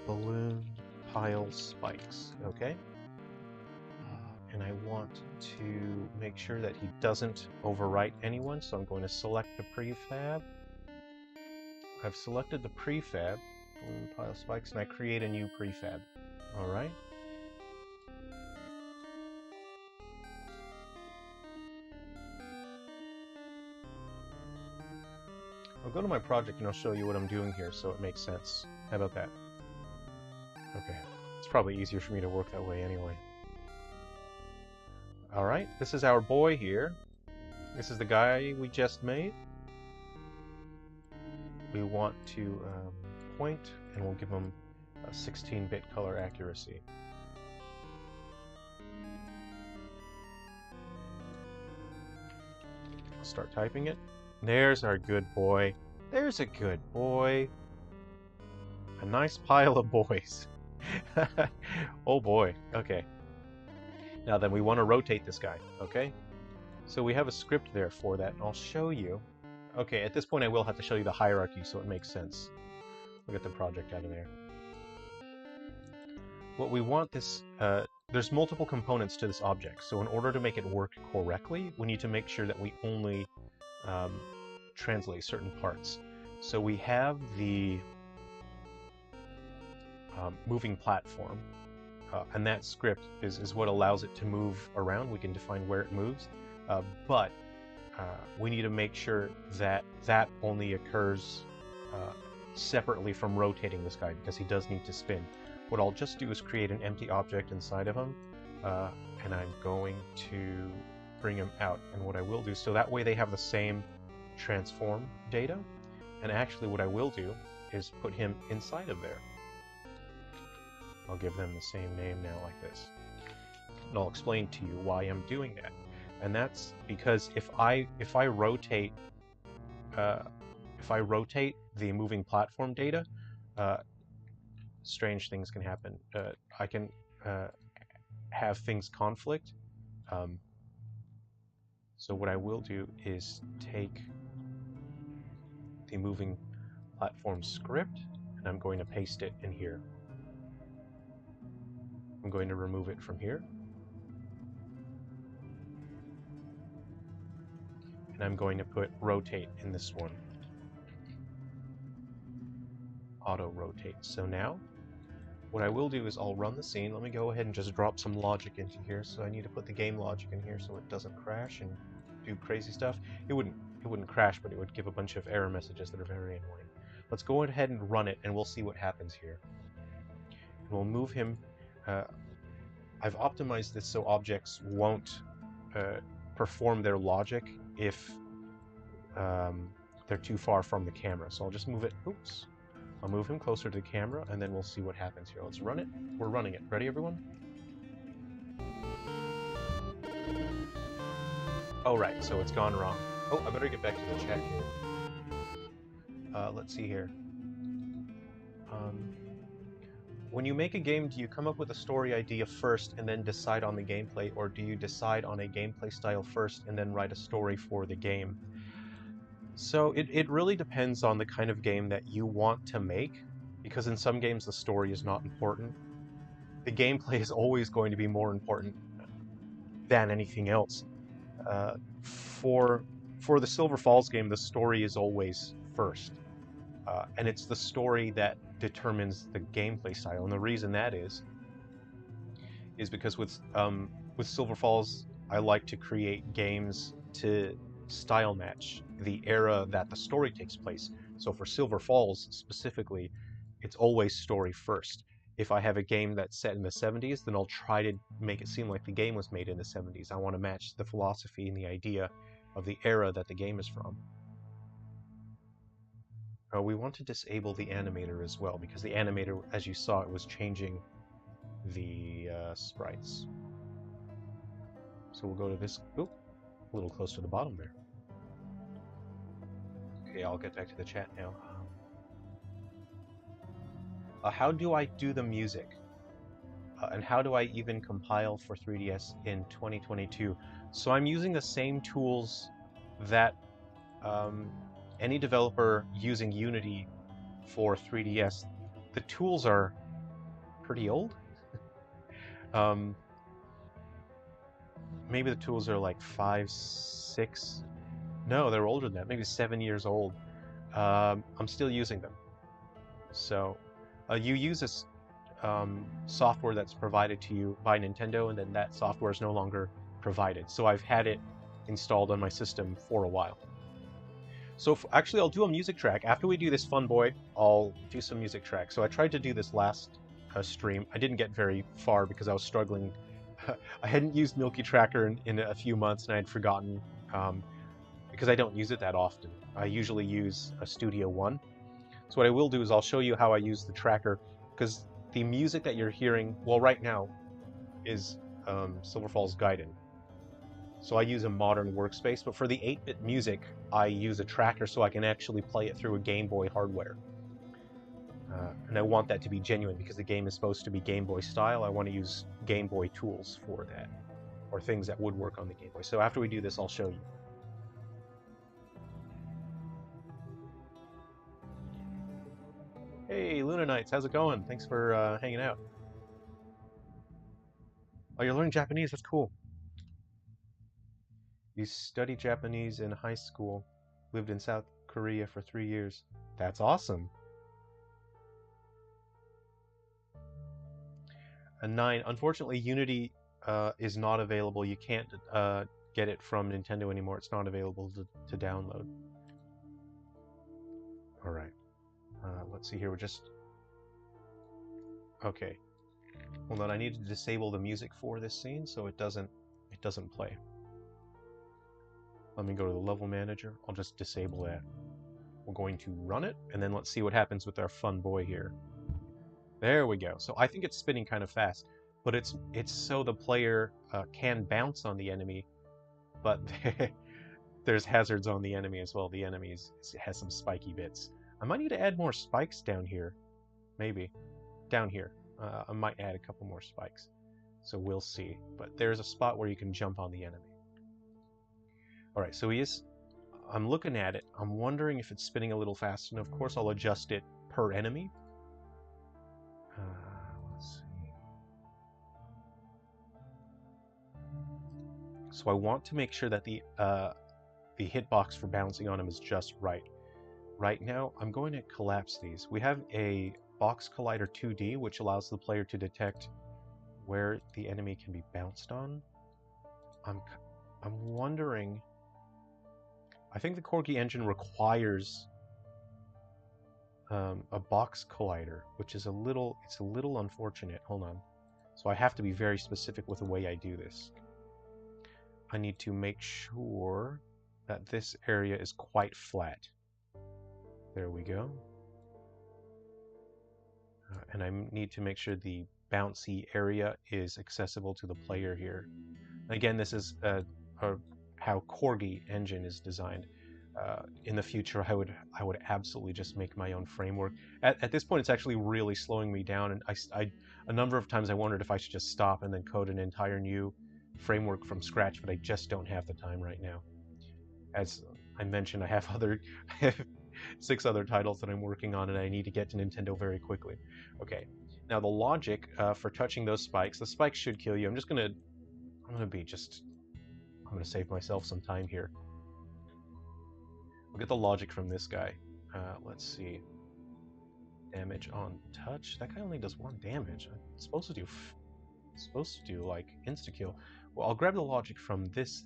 balloon pile spikes, okay? And I want to make sure that he doesn't overwrite anyone, so I'm going to select the prefab. I've selected the prefab, balloon pile spikes, and I create a new prefab. Alright? I'll go to my project and I'll show you what I'm doing here so it makes sense. How about that? Okay, it's probably easier for me to work that way anyway. Alright, this is our boy here. This is the guy we just made. We want to point, and we'll give him a 16-bit color accuracy. I'll start typing it. There's our good boy. There's a good boy. A nice pile of boys. Oh boy, okay. Now then, we want to rotate this guy, okay? So we have a script there for that, and I'll show you. Okay, at this point I will have to show you the hierarchy so it makes sense. We'll get the project out of there. What we want this, there's multiple components to this object, so in order to make it work correctly, we need to make sure that we only translate certain parts. So we have the moving platform, and that script is what allows it to move around. We can define where it moves, but we need to make sure that that only occurs separately from rotating this guy, because he does need to spin. What I'll just do is create an empty object inside of him, and I'm going to bring him out. And what I will do, so that way they have the same transform data, and actually what I will do is put him inside of there. I'll give them the same name now, like this. And I'll explain to you why I'm doing that. And that's because if I rotate the moving platform data, strange things can happen. I can have things conflict. So what I will do is take the moving platform script, and I'm going to paste it in here. I'm going to remove it from here. And I'm going to put rotate in this one. Auto rotate. So now, what I will do is I'll run the scene. Let me go ahead and just drop some logic into here. So I need to put the game logic in here so it doesn't crash and do crazy stuff. It wouldn't crash, but it would give a bunch of error messages that are very annoying. Let's go ahead and run it, and we'll see what happens here. And we'll move him. I've optimized this so objects won't perform their logic if they're too far from the camera. So I'll just move it. Oops. I'll move him closer to the camera, and then we'll see what happens here. Let's run it. We're running it. Ready, everyone? Oh, right. So it's gone wrong. Oh, I better get back to the chat here. Let's see here. When you make a game, do you come up with a story idea first and then decide on the gameplay, or do you decide on a gameplay style first and then write a story for the game? So it really depends on the kind of game that you want to make, because in some games the story is not important. The gameplay is always going to be more important than anything else. For the Silver Falls game, the story is always first. And it's the story that determines the gameplay style. And the reason that is because with Silver Falls, I like to create games to style match the era that the story takes place. So for Silver Falls specifically, it's always story first. If I have a game that's set in the 70s, then I'll try to make it seem like the game was made in the 70s. I want to match the philosophy and the idea of the era that the game is from. We want to disable the animator as well, because the animator, as you saw, it was changing the sprites. So we'll go to this, oop, a little close to the bottom there. Okay, I'll get back to the chat now. How do I do the music? And how do I even compile for 3DS in 2022? So I'm using the same tools that any developer using Unity for 3DS. The tools are pretty old. Maybe the tools are like 5, 6. No, they're older than that. Maybe 7 years old. I'm still using them. So you use this software that's provided to you by Nintendo, and then that software is no longer provided. So I've had it installed on my system for a while. So actually, I'll do a music track. After we do this Fun Boy, I'll do some music track. So I tried to do this last stream. I didn't get very far because I was struggling. I hadn't used Milky Tracker in a few months, and I had forgotten because I don't use it that often. I usually use a Studio One. So what I will do is I'll show you how I use the tracker, because the music that you're hearing, well, right now, is Silver Falls Gaiden. So I use a modern workspace, but for the 8-bit music, I use a tracker so I can actually play it through a Game Boy hardware. And I want that to be genuine because the game is supposed to be Game Boy style. I want to use Game Boy tools for that, or things that would work on the Game Boy. So after we do this, I'll show you. Hey, Luna Knights, how's it going? Thanks for hanging out. Oh, you're learning Japanese? That's cool. You studied Japanese in high school, lived in South Korea for 3 years. That's awesome. And 9, unfortunately, Unity is not available. You can't get it from Nintendo anymore. It's not available to download. All right. Let's see here. We're just... Okay. Hold on. I need to disable the music for this scene so it doesn't play. Let me go to the level manager. I'll just disable that. We're going to run it, and then let's see what happens with our fun boy here. There we go. So I think it's spinning kind of fast, but it's so the player can bounce on the enemy, but there's hazards on the enemy as well. The enemy has some spiky bits. I might need to add more spikes down here. Maybe. Down here. I might add a couple more spikes. So we'll see. But there's a spot where you can jump on the enemy. Alright, so I'm looking at it. I'm wondering if it's spinning a little fast, and of course I'll adjust it per enemy. Let's see. So I want to make sure that the hitbox for bouncing on him is just right. Right now, I'm going to collapse these. We have a Box Collider 2D, which allows the player to detect where the enemy can be bounced on. I'm wondering... I think the Corgi engine requires a Box Collider, which is a little unfortunate. Hold on. So I have to be very specific with the way I do this. I need to make sure that this area is quite flat. There we go. And I need to make sure the bouncy area is accessible to the player here. Again, this is how Corgi engine is designed. In the future, I would absolutely just make my own framework. At this point, it's actually really slowing me down, and a number of times I wondered if I should just stop and then code an entire new framework from scratch, but I just don't have the time right now. As I mentioned, I have 6 other titles that I'm working on, and I need to get to Nintendo very quickly. Okay, now the logic for touching those spikes, the spikes should kill you. I'm gonna save myself some time here. We'll get the logic from this guy. Let's see. Damage on touch. That guy only does 1 damage. It's supposed to do like insta kill. Well, I'll grab the logic from this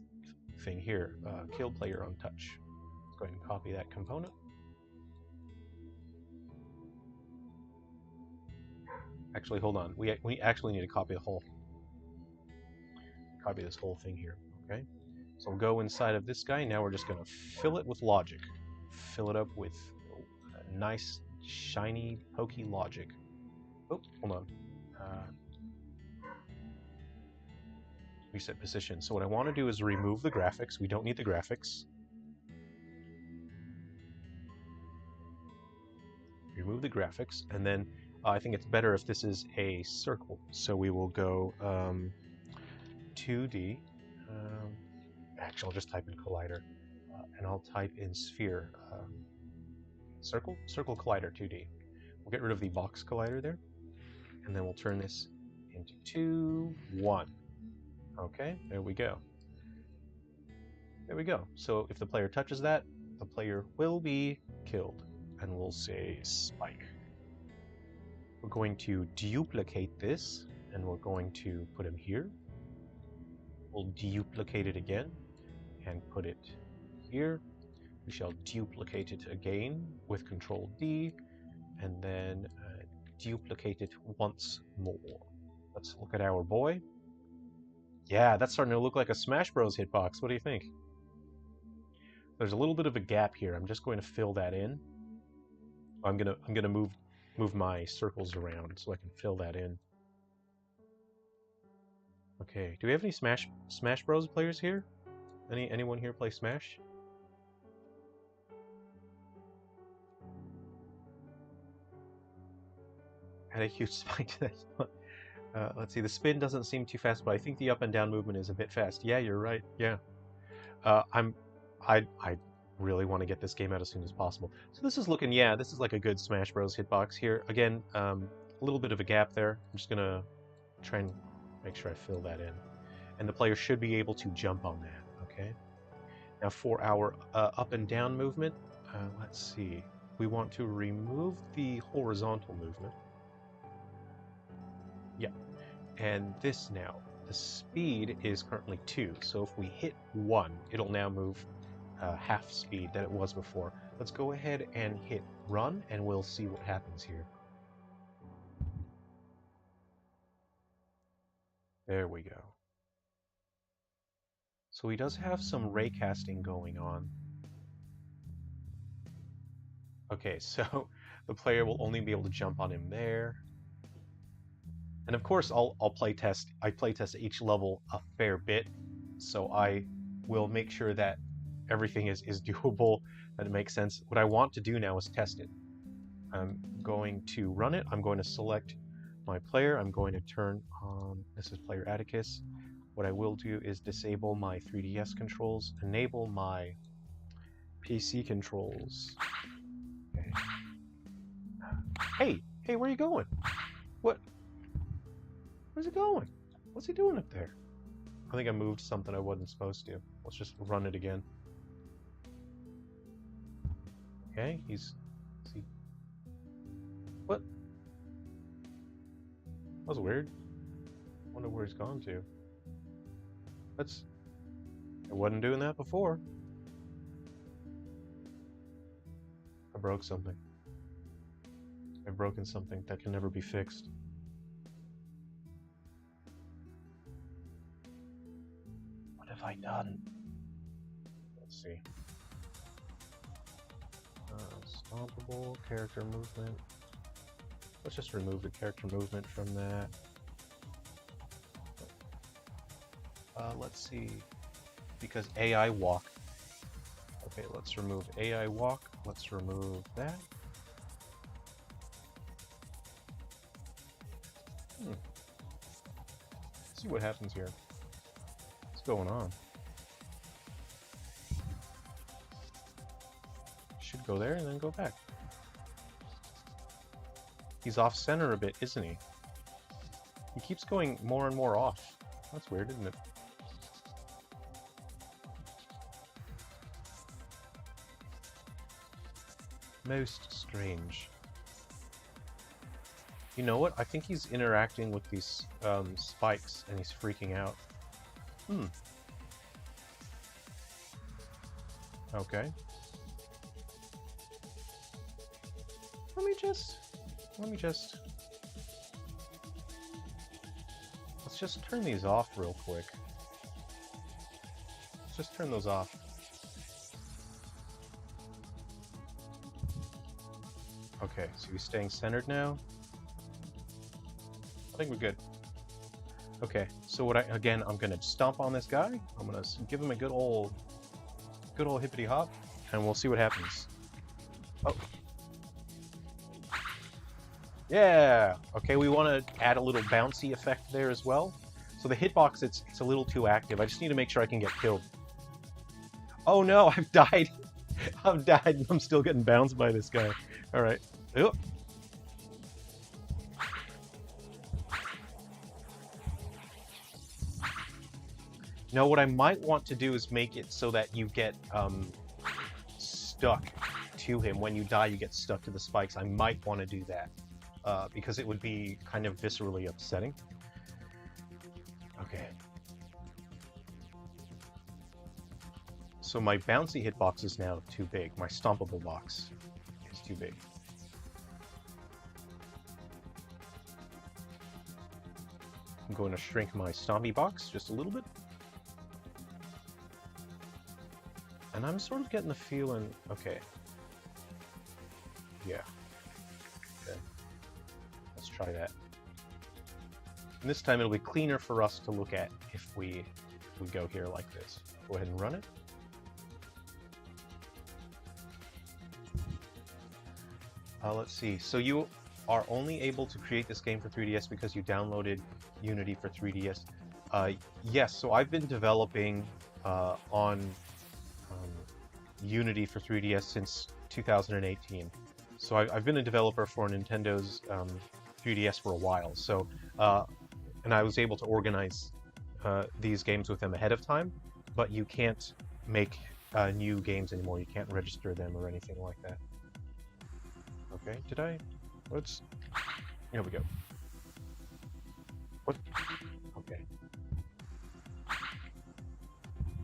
thing here. Kill player on touch. Let's go ahead and copy that component. Actually, hold on. We actually need to copy this whole thing here. Okay. So we'll go inside of this guy. Now we're just going to fill it with logic. Fill it up with nice, shiny, pokey logic. Oh, hold on. Reset position. So what I want to do is remove the graphics. We don't need the graphics. Remove the graphics, and then I think it's better if this is a circle. So we will go 2D. Actually, I'll just type in collider, and I'll type in sphere. Circle collider 2D. We'll get rid of the box collider there, and then we'll turn this into 2, 1. Okay, there we go. There we go. So if the player touches that, the player will be killed, and we'll say spike. We're going to duplicate this, and we're going to put him here. We'll duplicate it again, and put it here. We shall duplicate it again with Control D, and then duplicate it once more. Let's look at our boy. Yeah, that's starting to look like a Smash Bros. Hitbox. What do you think? There's a little bit of a gap here. I'm just going to fill that in. I'm gonna move my circles around so I can fill that in. Okay. Do we have any Smash Bros. Players here? Anyone here play Smash? Had a huge spike to that. Let's see, the spin doesn't seem too fast, but I think the up and down movement is a bit fast. Yeah, you're right. Yeah. I really want to get this game out as soon as possible. So this is looking, yeah, this is like a good Smash Bros. Hitbox here. Again, a little bit of a gap there. I'm just gonna try and make sure I fill that in. And the player should be able to jump on that, okay? Now for our up and down movement, let's see. We want to remove the horizontal movement. Yeah. And this now, the speed is currently 2, so if we hit 1, it'll now move half speed that it was before. Let's go ahead and hit run, and we'll see what happens here. There we go. So he does have some raycasting going on. Okay, so the player will only be able to jump on him there. And of course, I'll playtest. I playtest each level a fair bit, so I will make sure that everything is doable, that it makes sense. What I want to do now is test it. I'm going to run it. I'm going to select my player. I'm going to turn on, this is player Atticus. What I will do is disable my 3DS controls, enable my PC controls. Okay. Hey, where are you going? What? Where's he going? What's he doing up there? I think I moved something I wasn't supposed to. Let's just run it again. Okay, what? That was weird. Wonder where he's gone to. I wasn't doing that before. I broke something. I've broken something that can never be fixed. What have I done? Let's see. Stompable, character movement. Let's just remove the character movement from that. Let's see. Because AI walk. Okay, let's remove AI walk. Let's remove that. Let's see what happens here. What's going on? Should go there and then go back. He's off center a bit, isn't he? He keeps going more and more off. That's weird, isn't it? Most strange. You know what? I think he's interacting with these spikes and he's freaking out. Okay. Let's just turn these off real quick. Let's just turn those off. Okay, so he's staying centered now. I think we're good. Okay, so I'm gonna stomp on this guy. I'm gonna give him a good old hippity hop, and we'll see what happens. Oh. Yeah! Okay, we want to add a little bouncy effect there as well. So the hitbox, it's a little too active. I just need to make sure I can get killed. Oh no, I've died. I've died and I'm still getting bounced by this guy. Alright. Now what I might want to do is make it so that you get stuck to him. When you die, you get stuck to the spikes. I might want to do that because it would be kind of viscerally upsetting. Okay. So my bouncy hitbox is now too big. My stompable box is too big. I'm going to shrink my stompy box just a little bit. And I'm sort of getting the feeling, okay. Yeah. Okay. Let's try that. And this time it'll be cleaner for us to look at if we go here like this. Go ahead and run it. Let's see. So you are only able to create this game for 3DS because you downloaded Unity for 3DS. Yes, so I've been developing on Unity for 3DS since 2018. So I've been a developer for Nintendo's 3DS for a while. So, and I was able to organize these games with them ahead of time, but you can't make new games anymore. You can't register them or anything like that. Okay, here we go. What? Okay.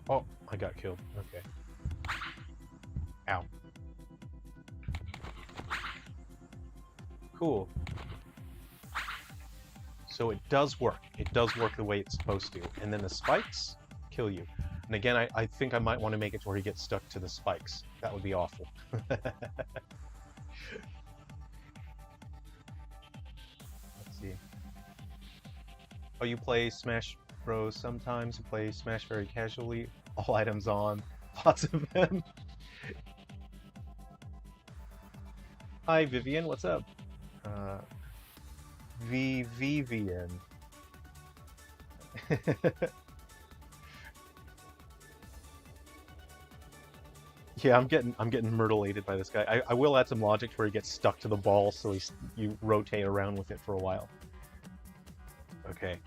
Oh, I got killed. Okay. Ow. Cool. So it does work. It does work the way it's supposed to. And then the spikes kill you. And again, I think I might want to make it to where he gets stuck to the spikes. That would be awful. Let's see. Oh, you play Smash Bros. Sometimes. You play Smash very casually. All items on. Lots of them. Hi, Vivian. What's up? Vivian. Yeah, I'm getting myrtleated by this guy. I will add some logic where he gets stuck to the ball, so you rotate around with it for a while. Okay.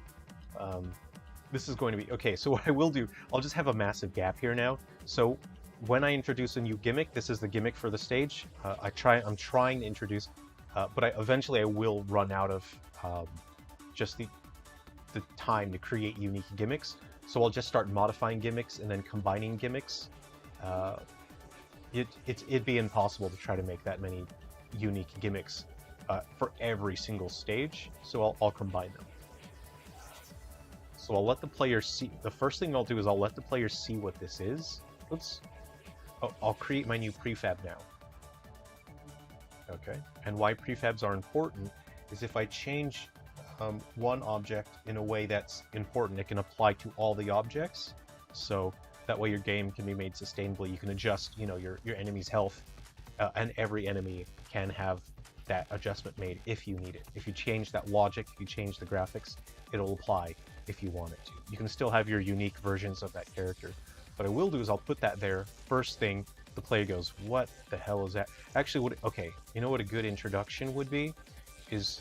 This is going to be okay. So what I will do, I'll just have a massive gap here now. So when I introduce a new gimmick, this is the gimmick for the stage. I'm trying to introduce, but eventually I will run out of just the time to create unique gimmicks. So I'll just start modifying gimmicks and then combining gimmicks. It'd be impossible to try to make that many unique gimmicks for every single stage. So I'll combine them. So I'll let the player see. The first thing I'll do is I'll let the player see what this is. Oops. Oh, I'll create my new prefab now. Okay. And why prefabs are important is if I change one object in a way that's important, it can apply to all the objects. So that way your game can be made sustainably. You can adjust, your enemy's health, and every enemy can have that adjustment made if you need it. If you change that logic, if you change the graphics, it'll apply if you want it to. You can still have your unique versions of that character. What I will do is I'll put that there. First thing, the player goes, what the hell is that? Actually, okay, you know what a good introduction would be? Is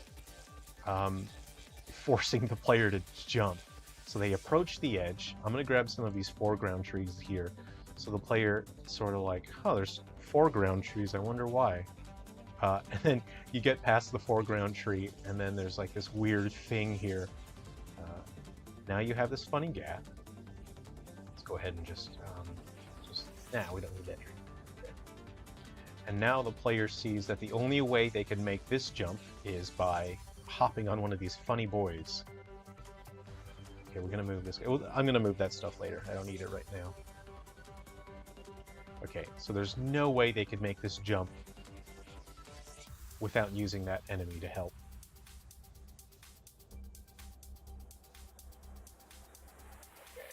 forcing the player to jump. So they approach the edge. I'm going to grab some of these foreground trees here. So the player sort of like, oh, there's foreground trees. I wonder why. And then you get past the foreground tree, and then there's like this weird thing here. Now you have this funny gap. Let's go ahead and just we don't need that tree. Okay. And now the player sees that the only way they can make this jump is by hopping on one of these funny boys. Okay, we're gonna move this. Well, I'm gonna move that stuff later. I don't need it right now. Okay, so there's no way they could make this jump without using that enemy to help. Okay.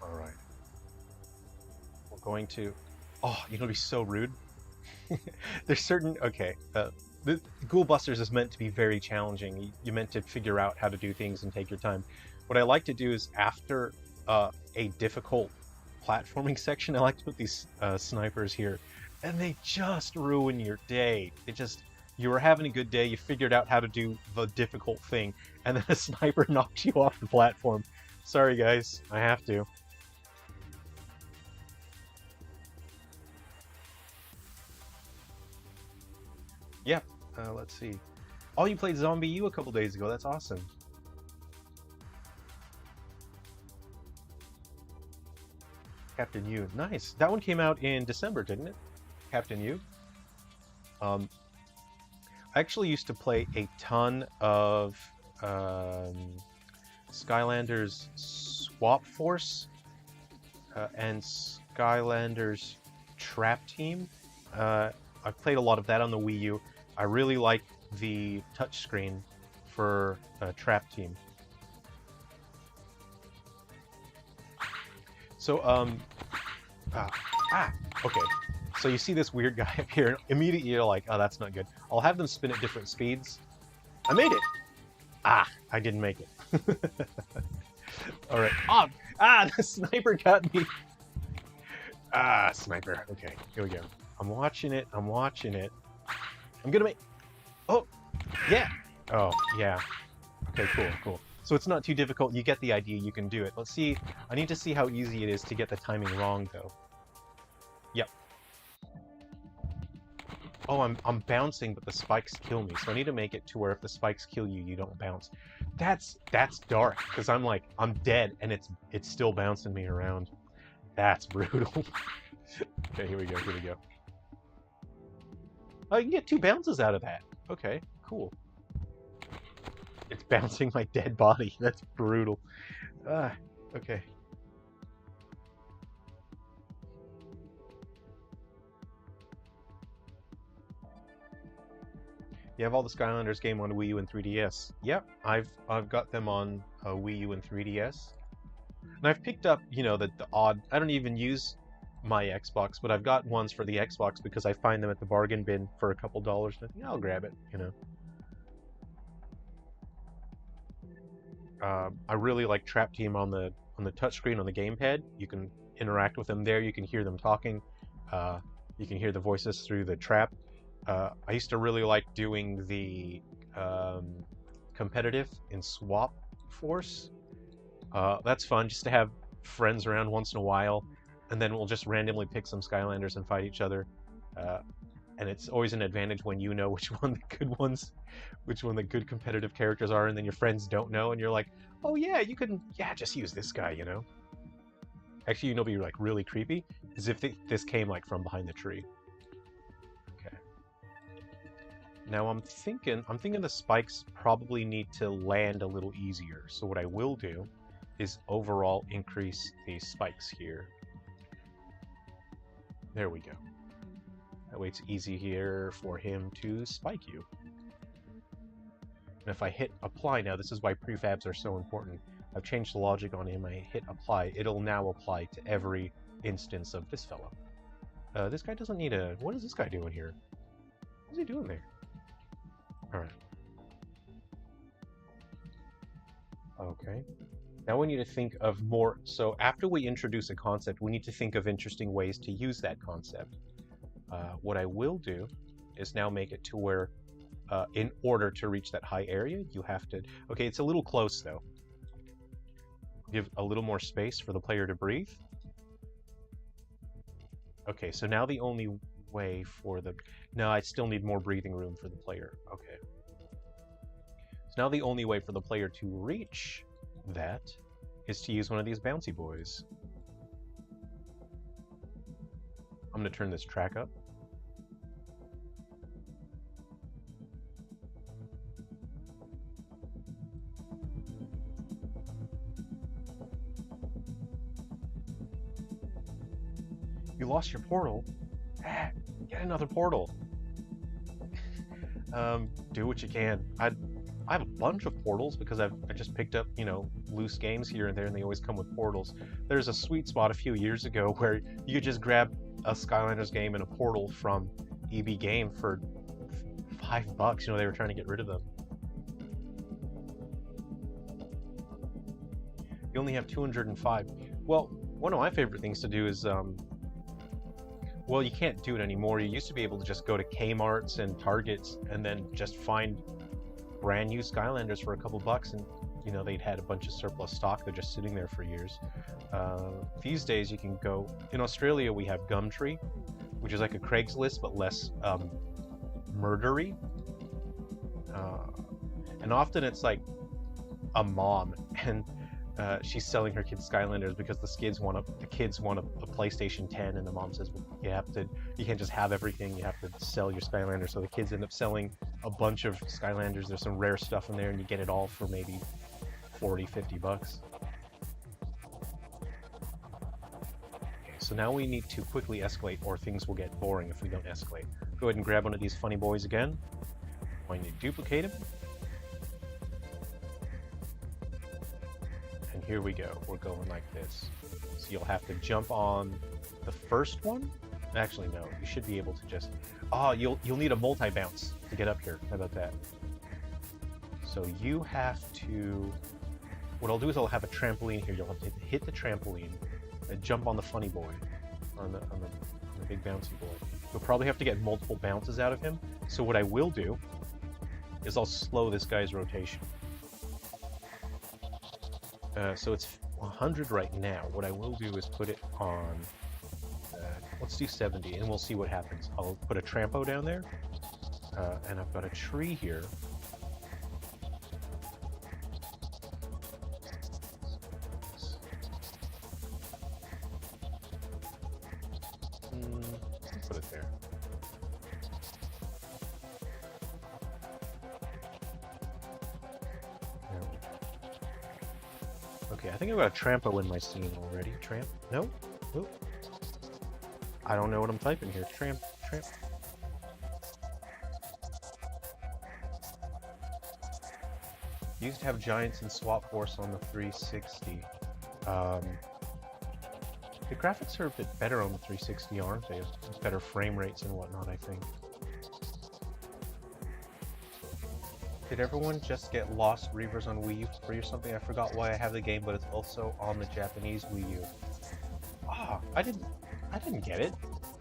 All right. We're going to... Oh, you know, it'd be so rude. There's certain... Okay, the Ghoul Busters is meant to be very challenging. You're meant to figure out how to do things and take your time. What I like to do is after a difficult platforming section, I like to put these snipers here, and they just ruin your day. You were having a good day, you figured out how to do the difficult thing, and then a sniper knocks you off the platform. Sorry guys, I have to. Yep, let's see. Oh, you played Zombie U a couple days ago, that's awesome. Captain U, nice. That one came out in December, didn't it? Captain U. I actually used to play a ton of Skylanders Swap Force and Skylanders Trap Team. I've played a lot of that on the Wii U. I really like the touchscreen for Trap Team. So, okay. So you see this weird guy up here, and immediately you're like, oh, that's not good. I'll have them spin at different speeds. I made it! Ah, I didn't make it. Alright. The sniper got me! Sniper. Okay, here we go. I'm watching it. I'm gonna make... Oh! Yeah! Oh, yeah. Okay, cool. So it's not too difficult. You get the idea. You can do it. Let's see. I need to see how easy it is to get the timing wrong, though. Yep. Oh, I'm bouncing, but the spikes kill me. So I need to make it to where if the spikes kill you, you don't bounce. That's dark, because I'm dead, and it's still bouncing me around. That's brutal. Okay, here we go. Oh, you can get 2 bounces out of that. Okay, cool. It's bouncing my dead body. That's brutal. Okay. You have all the Skylanders game on Wii U and 3DS. Yep, I've got them on Wii U and 3DS. And I've picked up, you know, the odd... I don't even use my Xbox, but I've got ones for the Xbox because I find them at the bargain bin for a couple dollars. And I'll grab it, you know. I really like Trap Team on the touchscreen on the gamepad. You can interact with them there. You can hear them talking. You can hear the voices through the trap. I used to really like doing the competitive in Swap Force. That's fun, just to have friends around once in a while, and then we'll just randomly pick some Skylanders and fight each other. And it's always an advantage when you know which one the good competitive characters are, and then your friends don't know, and you're like, oh yeah, you can, just use this guy, you know? Actually, you know, be like really creepy, as if this came like from behind the tree. Okay. Now I'm thinking the spikes probably need to land a little easier. So what I will do is overall increase the spikes here. There we go. That way it's easy here for him to spike you. And if I hit apply now, this is why prefabs are so important. I've changed the logic on him. I hit apply. It'll now apply to every instance of this fellow. This guy doesn't need a... What is this guy doing here? What's he doing there? Alright. Okay. Now we need to think of more... So after we introduce a concept, we need to think of interesting ways to use that concept. What I will do is now make it to where, in order to reach that high area, you have to... Okay, it's a little close, though. Give a little more space for the player to breathe. Okay, so now the only way for the... No, I still need more breathing room for the player. Okay. So now the only way for the player to reach that is to use one of these bouncy boys. I'm going to turn this track up. You lost your portal? Get another portal. Do what you can. I have a bunch of portals because I just picked up, you know, loose games here and there, and they always come with portals. There's a sweet spot a few years ago where you could just grab a Skylanders game and a portal from EB Game for $5. You know, they were trying to get rid of them. You only have 205. Well, one of my favorite things to do is, well, you can't do it anymore. You used to be able to just go to Kmart's and Target's and then just find brand new Skylanders for a couple bucks, and you know, they'd had a bunch of surplus stock. They're just sitting there for years. These days you can go... In Australia we have Gumtree, which is like a Craigslist but less murdery. And often it's like a mom, and she's selling her kids Skylanders because the kids want a PlayStation 10, and the mom says, well, you can't just have everything, you have to sell your Skylanders. So the kids end up selling a bunch of Skylanders. There's some rare stuff in there, and you get it all for maybe $40-50. Okay, so now we need to quickly escalate, or things will get boring if we don't escalate. Go ahead and grab one of these funny boys again. I need to duplicate him. And here we go. We're going like this. So you'll have to jump on the first one. Actually, no. You should be able to just... Oh, you'll need a multi-bounce to get up here. How about that? So you have to... What I'll do is I'll have a trampoline here. You'll have to hit the trampoline and jump on the funny boy, on the big bouncy boy. You'll probably have to get multiple bounces out of him. So what I will do is I'll slow this guy's rotation. So it's 100 right now. What I will do is put it on, let's do 70, and we'll see what happens. I'll put a trampo down there, and I've got a tree here. Put it there. Okay, I think I've got a trampo in my scene already. Tramp? No? Nope. I don't know what I'm typing here. Tramp. Used to have Giants and Swap Force on the 360. The graphics are a bit better on the 360, aren't they? With better frame rates and whatnot, I think. Did everyone just get Lost Reavers on Wii U free or something? I forgot why I have the game, but it's also on the Japanese Wii U. Ah, I didn't get it.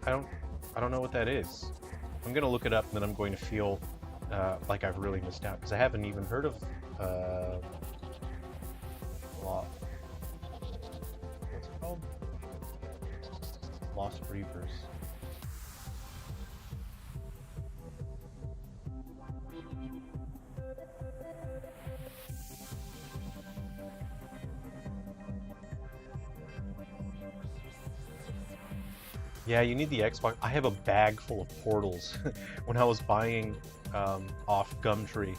I don't know what that is. I'm gonna look it up, and then I'm going to feel like I've really missed out, because I haven't even heard of what's it called? Lost Reavers. Yeah, you need the Xbox. I have a bag full of portals when I was buying off Gumtree,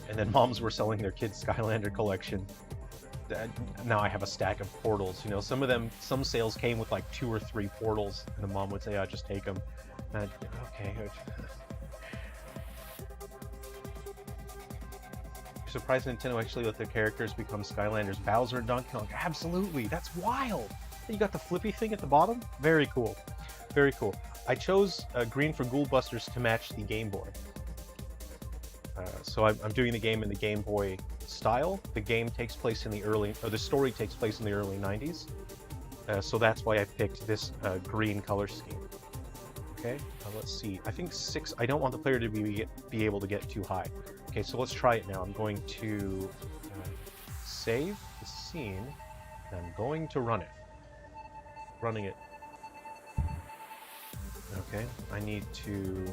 and then moms were selling their kids' Skylander collection. Now I have a stack of portals. You know, some sales came with like 2 or 3 portals, and the mom would say, "I just take them." And okay. Surprised Nintendo actually let their characters become Skylanders. Bowser and Donkey Kong. Absolutely, that's wild. You got the flippy thing at the bottom? Very cool. Very cool. I chose green for Ghoul Busters to match the Game Boy. So I'm doing the game in the Game Boy style. The game takes place in the story takes place in the early 90s. So that's why I picked this green color scheme. Okay, let's see. I think 6, I don't want the player to be able to get too high. Okay, so let's try it now. I'm going to save the scene, and I'm going to run it. Running it. Okay, I need to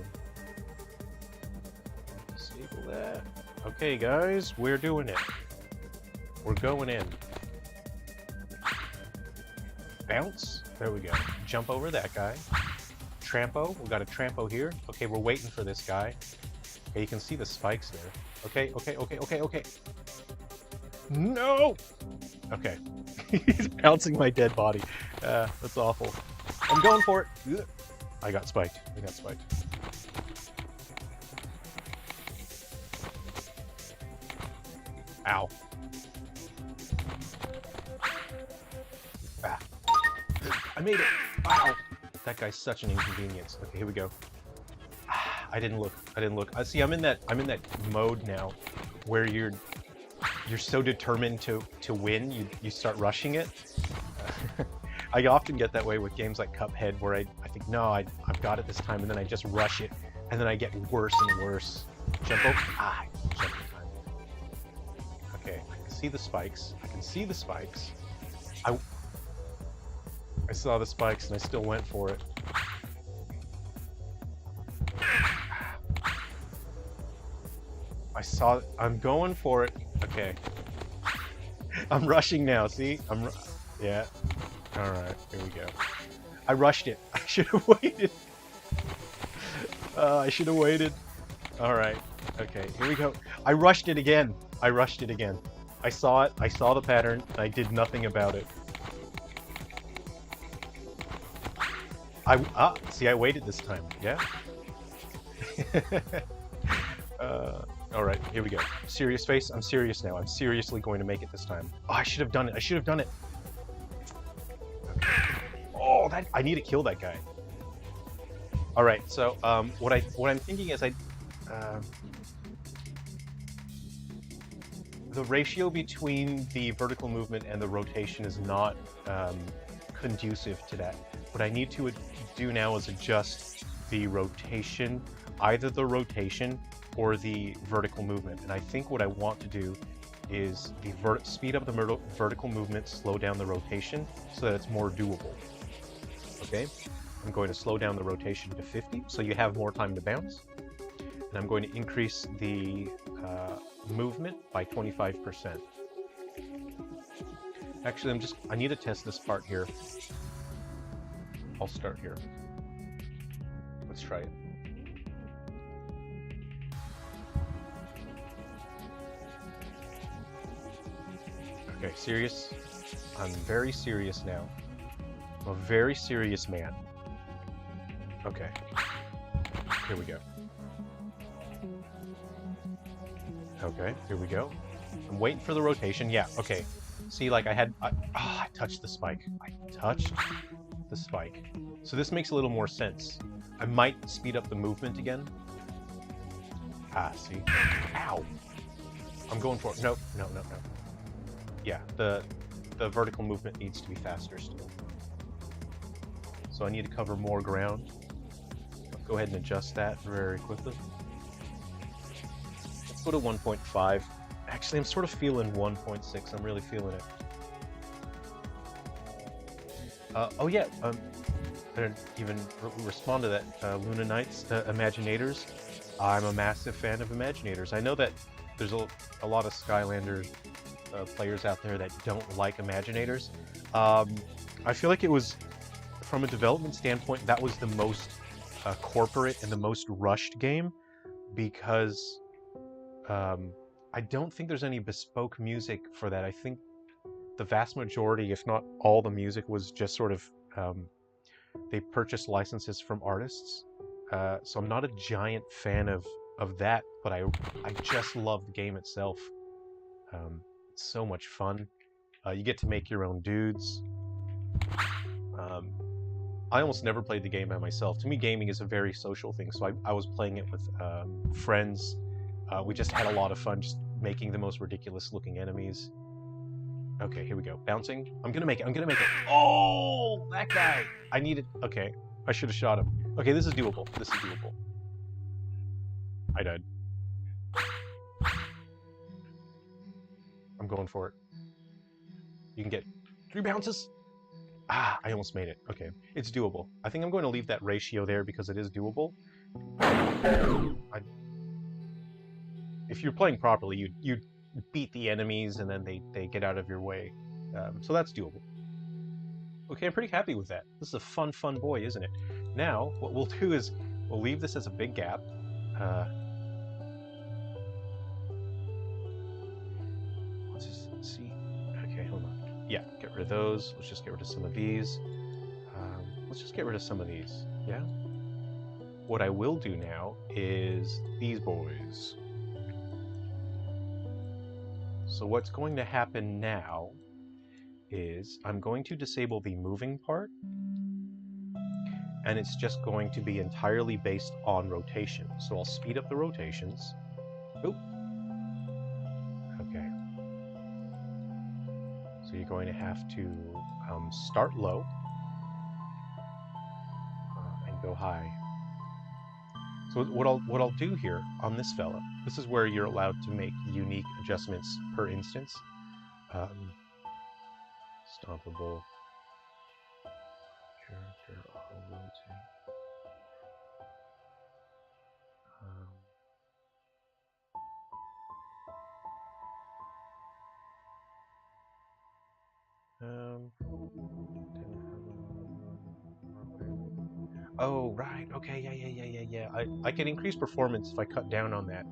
disable that. Okay, guys, we're doing it. We're going in. Bounce. There we go. Jump over that guy. Trampo. We got a trampo here. Okay, we're waiting for this guy. Okay, you can see the spikes there. Okay, okay, okay, okay, okay. No! Okay. He's bouncing my dead body. That's awful. I'm going for it. Ugh. I got spiked. I got spiked. Ow. Ah. I made it. Ow. That guy's such an inconvenience. Okay, here we go. I didn't look. I didn't look. See, I'm in that mode now where you're so determined to win, you start rushing it. I often get that way with games like Cuphead, where I think, no, I've got it this time, and then I just rush it, and then I get worse and worse. Jump over. Ah, jump in time. Okay, I can see the spikes. I can see the spikes. I saw the spikes, and I still went for it. I'm going for it. Okay. I'm rushing now, see? Yeah. Alright, here we go. I rushed it. I should have waited. I should have waited. Alright. Okay, here we go. I rushed it again. I rushed it again. I saw it. I saw the pattern. And I did nothing about it. See, I waited this time. Yeah? Alright, here we go. Serious face. I'm serious now. I'm seriously going to make it this time. Oh, I should have done it. I should have done it. Okay. Oh, I need to kill that guy. Alright, so what I'm thinking is the ratio between the vertical movement and the rotation is not conducive to that. What I need to do now is adjust the rotation, either the rotation or the vertical movement. And I think what I want to do is speed up the vertical movement, slow down the rotation so that it's more doable. Okay, I'm going to slow down the rotation to 50 so you have more time to bounce. And I'm going to increase the movement by 25%. Actually, I need to test this part here. I'll start here. Let's try it. Okay, serious. I'm very serious now. I'm a very serious man. Okay. Here we go. Okay, here we go. I'm waiting for the rotation. Yeah, okay. See, like I touched the spike. I touched the spike. So this makes a little more sense. I might speed up the movement again. Ah, see? Ow! I'm going for it. No, no, no, no. Yeah, the vertical movement needs to be faster still. So I need to cover more ground. I'll go ahead and adjust that very quickly. Let's go to 1.5. Actually, I'm sort of feeling 1.6. I'm really feeling it. Oh yeah, I didn't even respond to that. Luna Knights, Imaginators. I'm a massive fan of Imaginators. I know that there's a lot of Skylander players out there that don't like Imaginators. I feel like it was, from a development standpoint, that was the most corporate and the most rushed game, because I don't think there's any bespoke music for that. I think the vast majority, if not all the music, was just sort of, they purchased licenses from artists. So I'm not a giant fan of that, but I just love the game itself. It's so much fun. You get to make your own dudes. I almost never played the game by myself. To me, gaming is a very social thing, so I was playing it with friends. We just had a lot of fun just making the most ridiculous looking enemies. Okay, here we go. Bouncing. I'm gonna make it. I'm gonna make it. Oh, that guy! I needed... Okay, I should have shot him. Okay, this is doable. This is doable. I died. I'm going for it. You can get 3 bounces. Ah, I almost made it. Okay, it's doable. I think I'm going to leave that ratio there because it is doable. If you're playing properly, you beat the enemies and then they get out of your way. So that's doable. Okay, I'm pretty happy with that. This is a fun boy, isn't it? Now, what we'll do is we'll leave this as a big gap. Let's just see. Okay, hold on. Yeah, get rid of those. Let's just get rid of some of these. Let's just get rid of some of these. Yeah? What I will do now is these boys. So what's going to happen now is I'm going to disable the moving part, and it's just going to be entirely based on rotation. So I'll speed up the rotations. Oop. Okay. So you're going to have to start low and go high. So what I'll do here on this fella, this is where you're allowed to make unique adjustments per instance. Stompable character auto rotate. Oh, right. Okay, yeah. I can increase performance if I cut down on that.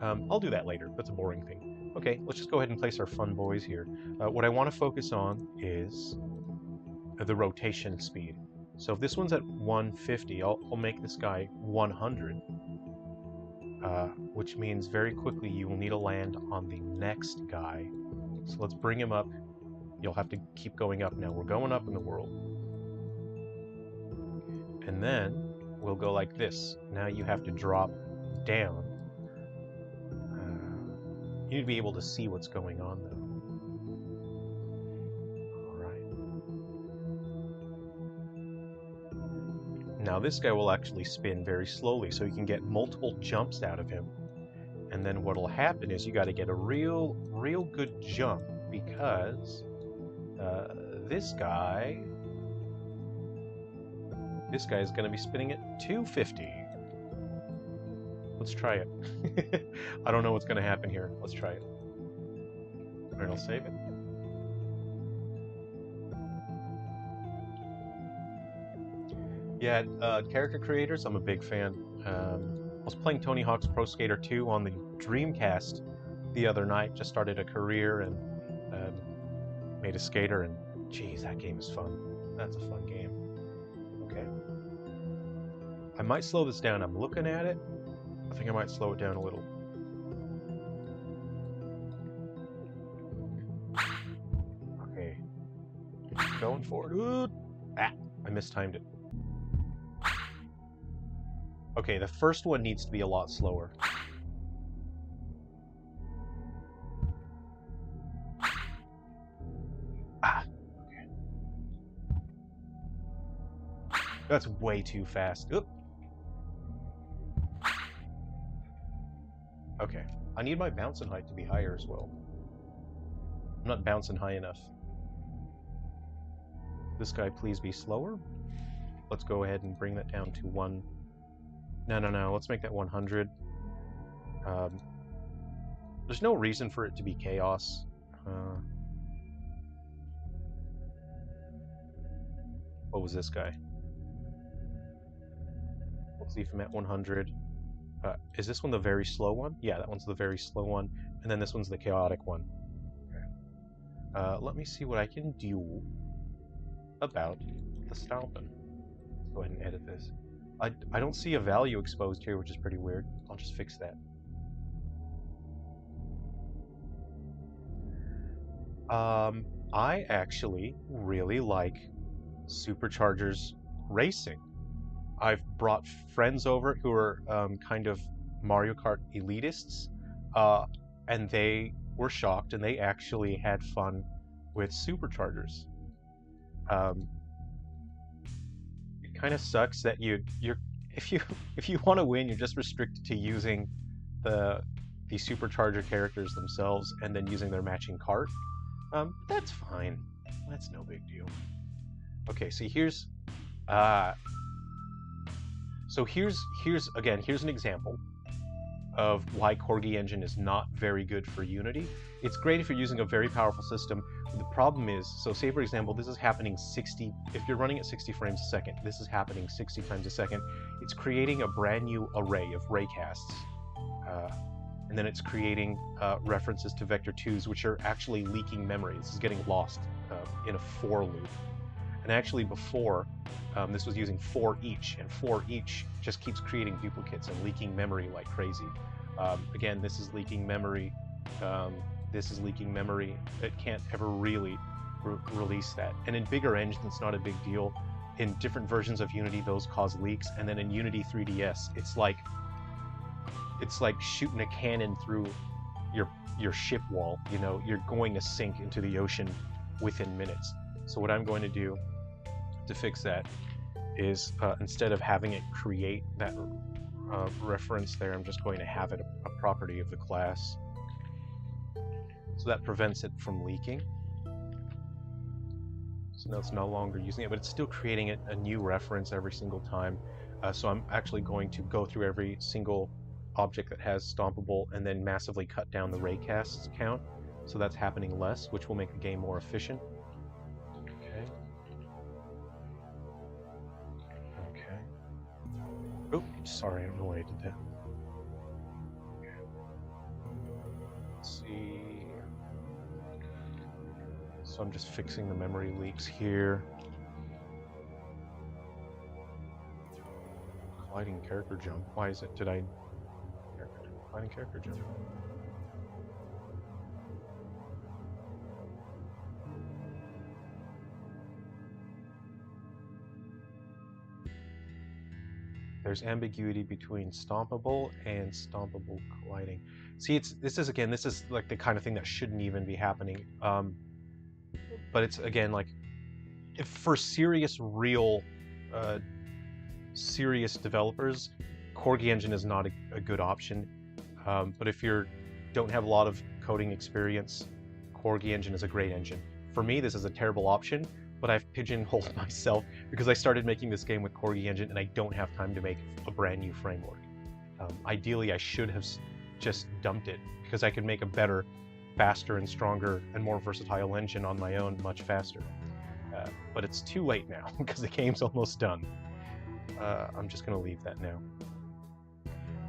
I'll do that later. That's a boring thing. Okay, let's just go ahead and place our fun boys here. What I want to focus on is the rotation speed. So if this one's at 150, I'll make this guy 100, which means very quickly you will need to land on the next guy. So let's bring him up. You'll have to keep going up now. We're going up in the world. And then we'll go like this. Now you have to drop down. You need to be able to see what's going on, though. All right. Now this guy will actually spin very slowly, so you can get multiple jumps out of him. And then what'll happen is you got to get a real good jump, because this guy is going to be spinning at 250. Let's try it. I don't know what's going to happen here. Let's try it. All right, I'll save it. Yeah, character creators, I'm a big fan. I was playing Tony Hawk's Pro Skater 2 on the Dreamcast the other night. Just started a career and made a skater, and geez, that game is fun. That's a fun game. Okay. I might slow this down. I'm looking at it. I think I might slow it down a little. Okay. Going forward. Ooh. Ah, I mistimed it. Okay, the first one needs to be a lot slower. Ah, okay. That's way too fast. Oop. Okay, I need my bouncing height to be higher as well. I'm not bouncing high enough. This guy, please be slower. Let's go ahead and bring that down to 1. No. Let's make that 100. There's no reason for it to be chaos. What was this guy? Let's leave him at 100. Is this one the very slow one? Yeah, that one's the very slow one. And then this one's the chaotic one. Okay. Let me see what I can do about the stomping. Let's go ahead and edit this. I don't see a value exposed here, which is pretty weird. I'll just fix that. I actually really like Superchargers racing. I've brought friends over who are kind of Mario Kart elitists, and they were shocked, and they actually had fun with Superchargers. It kind of sucks that if you want to win, you're just restricted to using the Supercharger characters themselves and then using their matching cart. That's fine. That's no big deal. Okay, see here's here's an example of why Corgi Engine is not very good for Unity. It's great if you're using a very powerful system. The problem is, so say for example, this is happening 60, if you're running at 60 frames a second, this is happening 60 times a second. It's creating a brand new array of raycasts. And then it's creating references to vector 2s, which are actually leaking memory. This is getting lost in a for loop. And actually before, this was using for each, and for each just keeps creating duplicates and leaking memory like crazy. Again, this is leaking memory. This is leaking memory. It can't ever really release that. And in bigger engines, it's not a big deal. In different versions of Unity, those cause leaks. And then in Unity 3DS, it's like shooting a cannon through your ship wall. You know, you're going to sink into the ocean within minutes. So what I'm going to do to fix that is instead of having it create that reference there, I'm just going to have it a property of the class. So that prevents it from leaking. So now it's no longer using it, but it's still creating a new reference every single time. So I'm actually going to go through every single object that has stompable and then massively cut down the raycasts count. So that's happening less, which will make the game more efficient. Okay. Oh, sorry, I don't know why I did that. Okay. Let's see. So I'm just fixing the memory leaks here. Colliding character jump. Why is it? Did I... Colliding character jump. There's ambiguity between stompable and stompable colliding. See, this is like the kind of thing that shouldn't even be happening. But it's again like, if for serious, real, serious developers, Corgi Engine is not a good option. But if you don't have a lot of coding experience, Corgi Engine is a great engine. For me, this is a terrible option, but I've pigeonholed myself because I started making this game with Corgi Engine and I don't have time to make a brand new framework. Ideally, I should have just dumped it because I could make a better, faster and stronger and more versatile engine on my own much faster. But it's too late now because the game's almost done. I'm just gonna leave that now.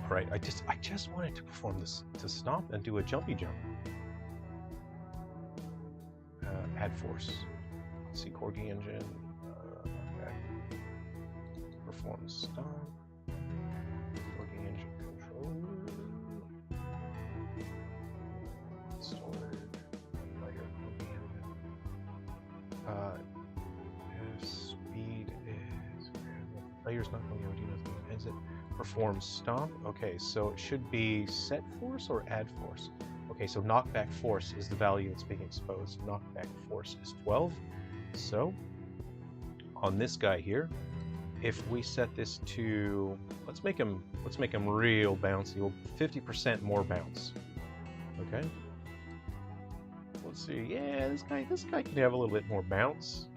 All right, I just wanted to perform this, to stomp and do a jumpy jump. Add force. Let's see, Corgi Engine. Okay. Perform stomp. Corgi Engine controller. Stored. Lighter Corgi Engine. If speed is player's not going to do nothing. Exit. Perform stomp. Okay, so it should be set force or add force. Okay, so knockback force is the value that's being exposed. Knockback force is 12. So on this guy here, if we set this to, let's make him real bouncy. Well, 50% more bounce. Okay. Let's see. Yeah, this guy can have a little bit more bounce.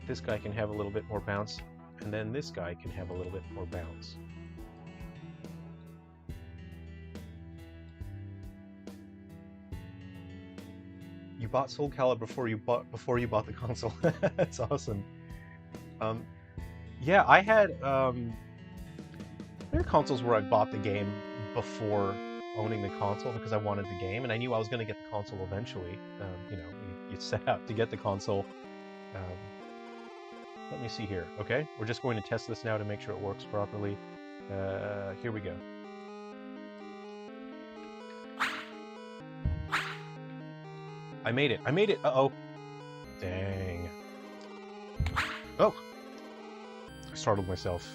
This guy can have a little bit more bounce, and then this guy can have a little bit more bounce. You bought Soul Calibur before you bought the console. That's awesome. Yeah, I had there are consoles where I bought the game before owning the console because I wanted the game, and I knew I was going to get the console eventually. You know, you set out to get the console. Let me see here. Okay, we're just going to test this now to make sure it works properly. Here we go. I made it. I made it. Uh-oh. Dang. Oh. I startled myself.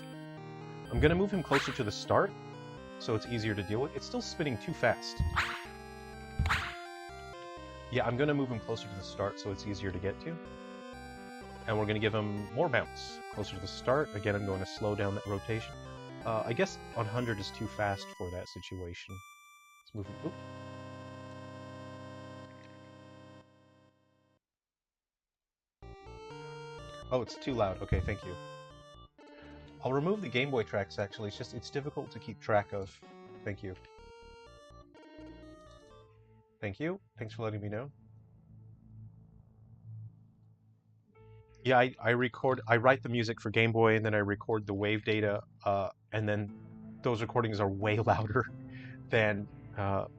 I'm going to move him closer to the start so it's easier to deal with. It's still spinning too fast. Yeah, I'm going to move him closer to the start so it's easier to get to. And we're going to give him more bounce. Closer to the start. Again, I'm going to slow down that rotation. I guess 100 is too fast for that situation. Let's move him. Oop. Oh, it's too loud. Okay, thank you. I'll remove the Game Boy tracks, actually. It's just, it's difficult to keep track of. Thank you. Thank you. Thanks for letting me know. Yeah, I write the music for Game Boy, and then I record the wave data, and then those recordings are way louder than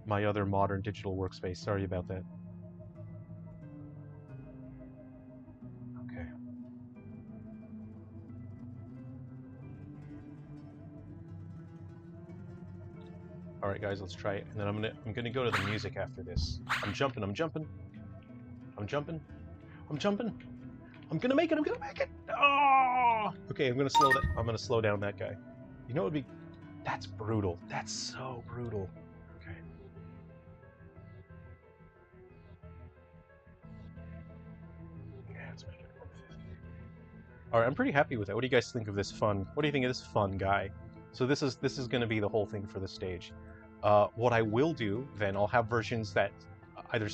my other modern digital workspace. Sorry about that. Okay. All right, guys, let's try it. And then I'm gonna go to the music after this. I'm jumping. I'm jumping. I'm jumping. I'm jumping. I'm gonna make it. I'm gonna make it. Oh! Okay, I'm gonna slow down that guy. You know what would be? That's brutal. That's so brutal. Okay. Yeah, it's better than 150. All right, I'm pretty happy with that. What do you guys think of this fun? What do you think of this fun guy? So this is going to be the whole thing for the stage. What I will do then, I'll have versions that either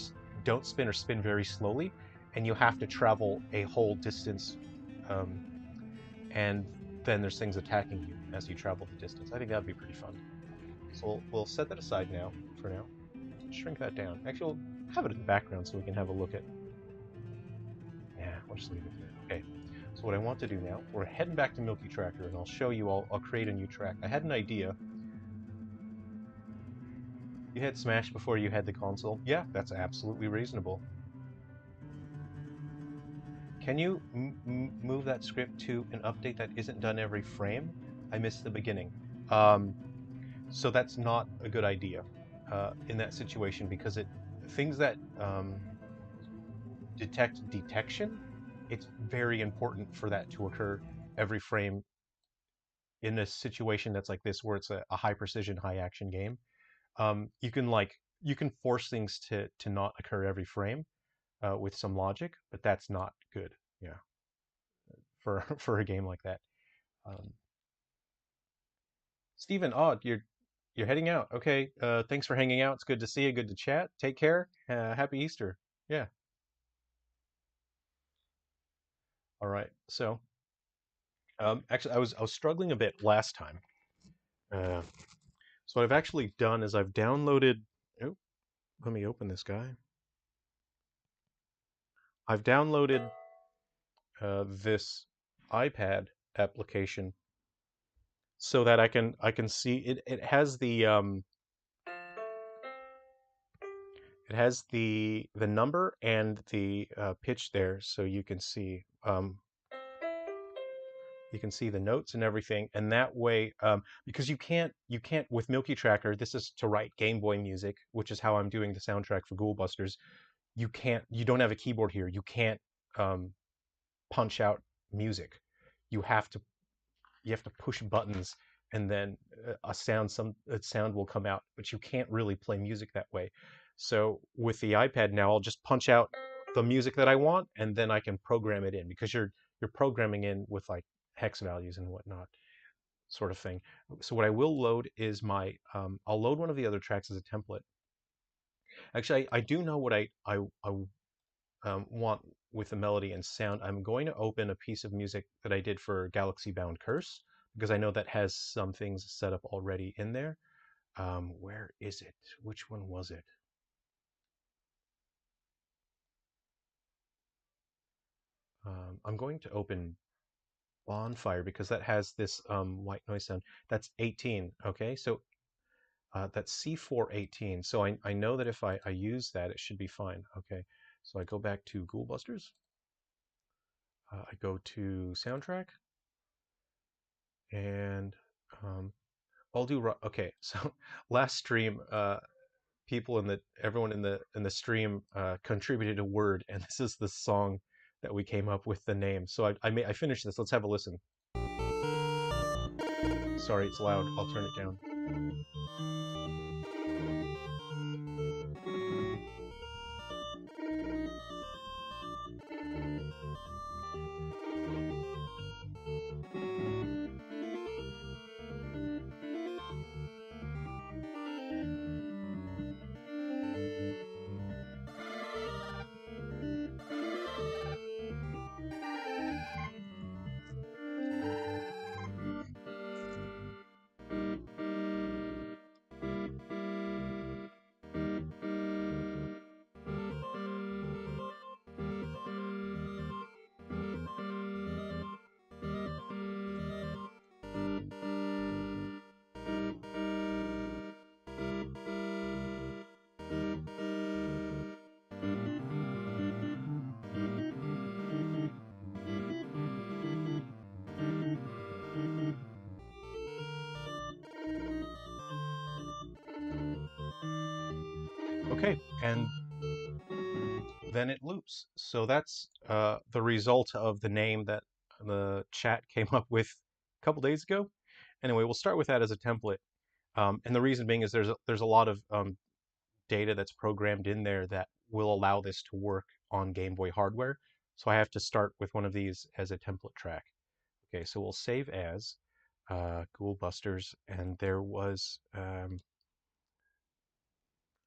don't spin or spin very slowly, and you have to travel a whole distance, um, and then there's things attacking you as you travel the distance. I think that'd be pretty fun. So we'll set that aside now, for now. Shrink that down. Actually, we'll have it in the background so we can have a look at. Yeah, we'll just leave it there. Okay. So what I want to do now, we're heading back to Milky Tracker, and I'll show you. I'll create a new track. I had an idea. You had Smash before you had the console. Yeah, that's absolutely reasonable. Can you move that script to an update that isn't done every frame? I missed the beginning. Um, so that's not a good idea in that situation because things that detect detection, it's very important for that to occur every frame in a situation that's like this where it's a high precision, high action game. You can force things to not occur every frame with some logic, but that's not good. Yeah, for for a game like that. Um, Stephen, oh, you're heading out. Okay, thanks for hanging out. It's good to see you. Good to chat. Take care. Happy Easter. Yeah. All right. So, actually, I was struggling a bit last time. Uh, so what I've actually done is I've downloaded. Oh, let me open this guy. I've downloaded this iPad application so that I can see it. It has the number and the pitch there, so you can see the notes and everything. And that way, because you can't with Milky Tracker. This is to write Game Boy music, which is how I'm doing the soundtrack for Ghoul Busters. You don't have a keyboard here. You can't um, punch out music. You have to you have to push buttons and then a sound will come out, but you can't really play music that way. So with the iPad now, I'll just punch out the music that I want and then I can program it in because you're programming in with like hex values and whatnot sort of thing. So what I will load is I'll load one of the other tracks as a template. Actually, I do know what I want with the melody and sound. I'm going to open a piece of music that I did for Galaxy Bound Curse because I know that has some things set up already in there. Where is it? Which one was it? I'm going to open Bonfire because that has this white noise sound. That's 18. Okay, so that's C418. So I know that if I use that, it should be fine. Okay, so I go back to Ghoul Busters. I go to soundtrack and I'll do okay. So last stream, people everyone in the stream contributed a word, and this is the song that we came up with the name. So I finished this. Let's have a listen. Sorry, it's loud. I'll turn it down. Okay, and then it loops. So that's the result of the name that the chat came up with a couple days ago. Anyway, we'll start with that as a template. And the reason being is there's a lot of data that's programmed in there that will allow this to work on Game Boy hardware. So I have to start with one of these as a template track. Okay, so we'll save as Ghoul Busters, and there was a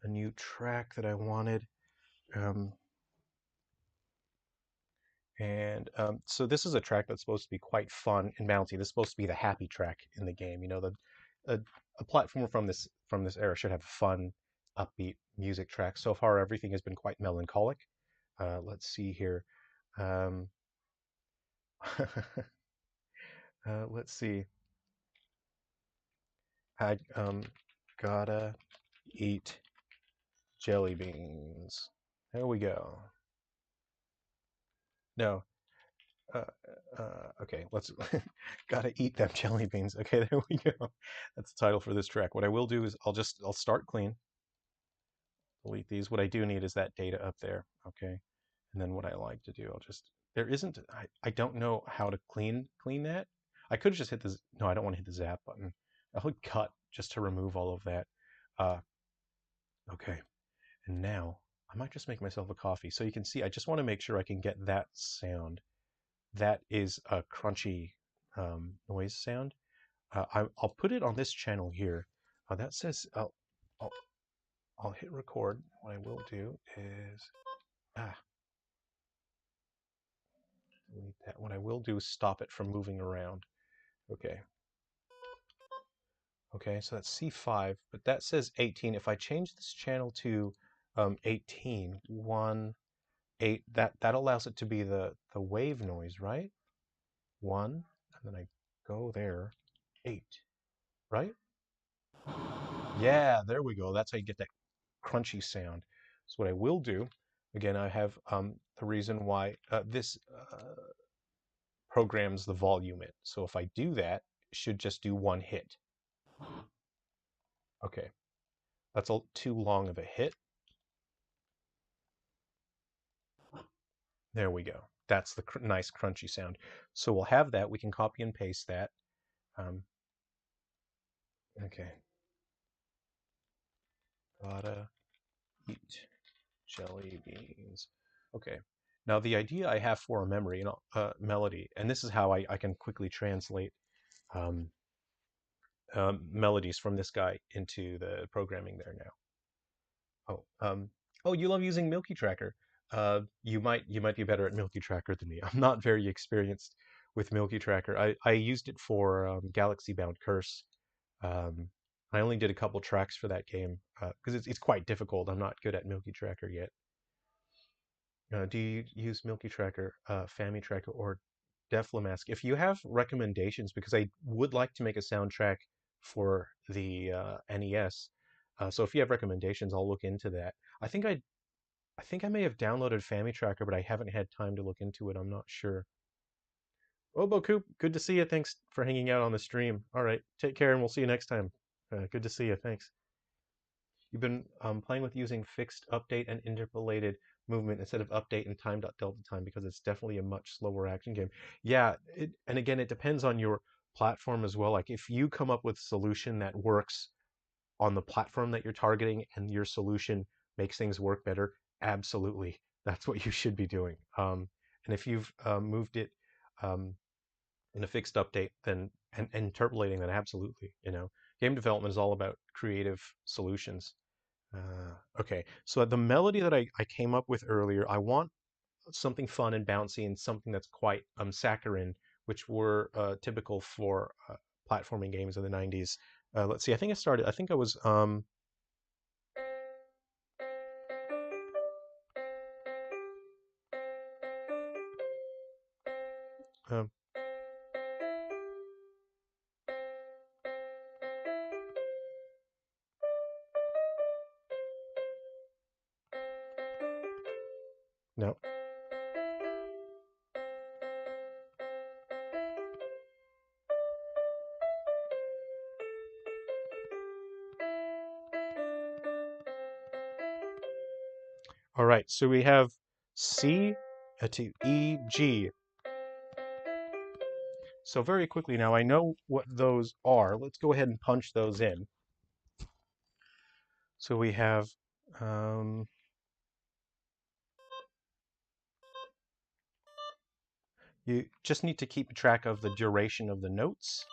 new track that I wanted. Um, so this is a track that's supposed to be quite fun and bouncy. This is supposed to be the happy track in the game. You know, a, a platformer from this era should have a fun, upbeat music track. So far, everything has been quite melancholic. Let's see here. Um, let's see. I gotta eat jelly beans. There we go. No. Uh, okay, let's gotta eat them jelly beans. Okay, there we go. That's the title for this track. What I will do is I'll start clean, delete these. What I do need is that data up there. Okay, and then what I like to do, there isn't. I don't know how to clean that. I could have just hit the no. I don't want to hit the zap button. I'll hit cut just to remove all of that. Uh, okay, and now I might just make myself a coffee so you can see. I just want to make sure I can get that sound. That is a crunchy noise sound. I'll put it on this channel here. That says I'll, I'll hit record. What I will do is ah delete that. What I will do is stop it from moving around. Okay. Okay, so that's C5, but that says 18. If I change this channel to 18, 1, 8, that allows it to be the wave noise, right? 1, and then I go there, 8, right? Yeah, there we go. That's how you get that crunchy sound. So what I will do, again, I have the reason why this programs the volume in. So if I do that, it should just do one hit. Okay, that's too long of a hit. There we go. That's the nice crunchy sound. So we'll have that. We can copy and paste that. Um, okay. Gotta eat jelly beans. Okay. Now the idea I have for a memory, melody, and this is how I can quickly translate um, melodies from this guy into the programming there now. Oh, you love using Milky Tracker. You might be better at Milky Tracker than me. I'm not very experienced with Milky Tracker. I used it for Galaxy Bound Curse. Um, I only did a couple tracks for that game because it's quite difficult. I'm not good at Milky Tracker yet. Do you use Milky Tracker, Family Tracker, or Deflamask? If you have recommendations, because I would like to make a soundtrack for the NES, so if you have recommendations, I'll look into that. I think I may have downloaded Family Tracker, but I haven't had time to look into it. I'm not sure. Obo Coop, good to see you. Thanks for hanging out on the stream. All right, take care, and we'll see you next time. Good to see you. Thanks. You've been playing with using fixed update and interpolated movement instead of update and time.delta time because it's definitely a much slower action game. Yeah, and again, it depends on your platform as well. Like if you come up with a solution that works on the platform that you're targeting and your solution makes things work better, absolutely, that's what you should be doing. And if you've moved it um, in a fixed update, then and interpolating that, absolutely. Game development is all about creative solutions. Okay, so the melody that I came up with earlier, I want something fun and bouncy and something that's quite saccharine, which were typical for platforming games in the 90s. Let's see, I think I was, um, no. All right, so we have C to E, G. So very quickly now, I know what those are. Let's go ahead and punch those in. So we have, um, you just need to keep track of the duration of the notes.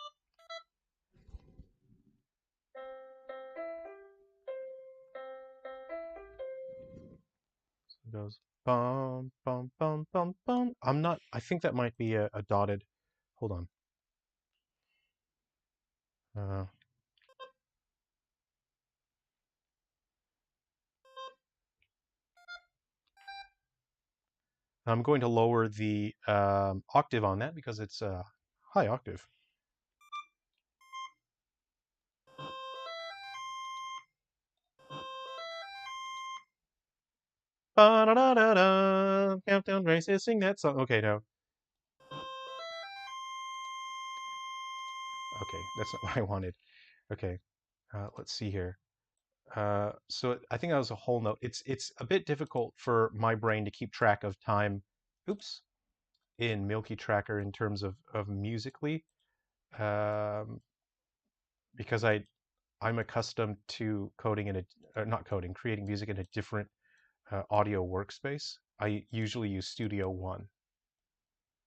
So it goes bum, bum, bum, bum, bum. I think that might be a dotted, hold on. Uh, I'm going to lower the octave on that because it's a high octave. Ba-da-da-da-da, Countdown Races, sing that song. Okay, no. Okay, that's not what I wanted. Okay, let's see here. So I think that was a whole note. It's a bit difficult for my brain to keep track of time. Oops, in Milky Tracker in terms of musically, um, because I'm accustomed to coding in a not coding, creating music in a different audio workspace. I usually use Studio One,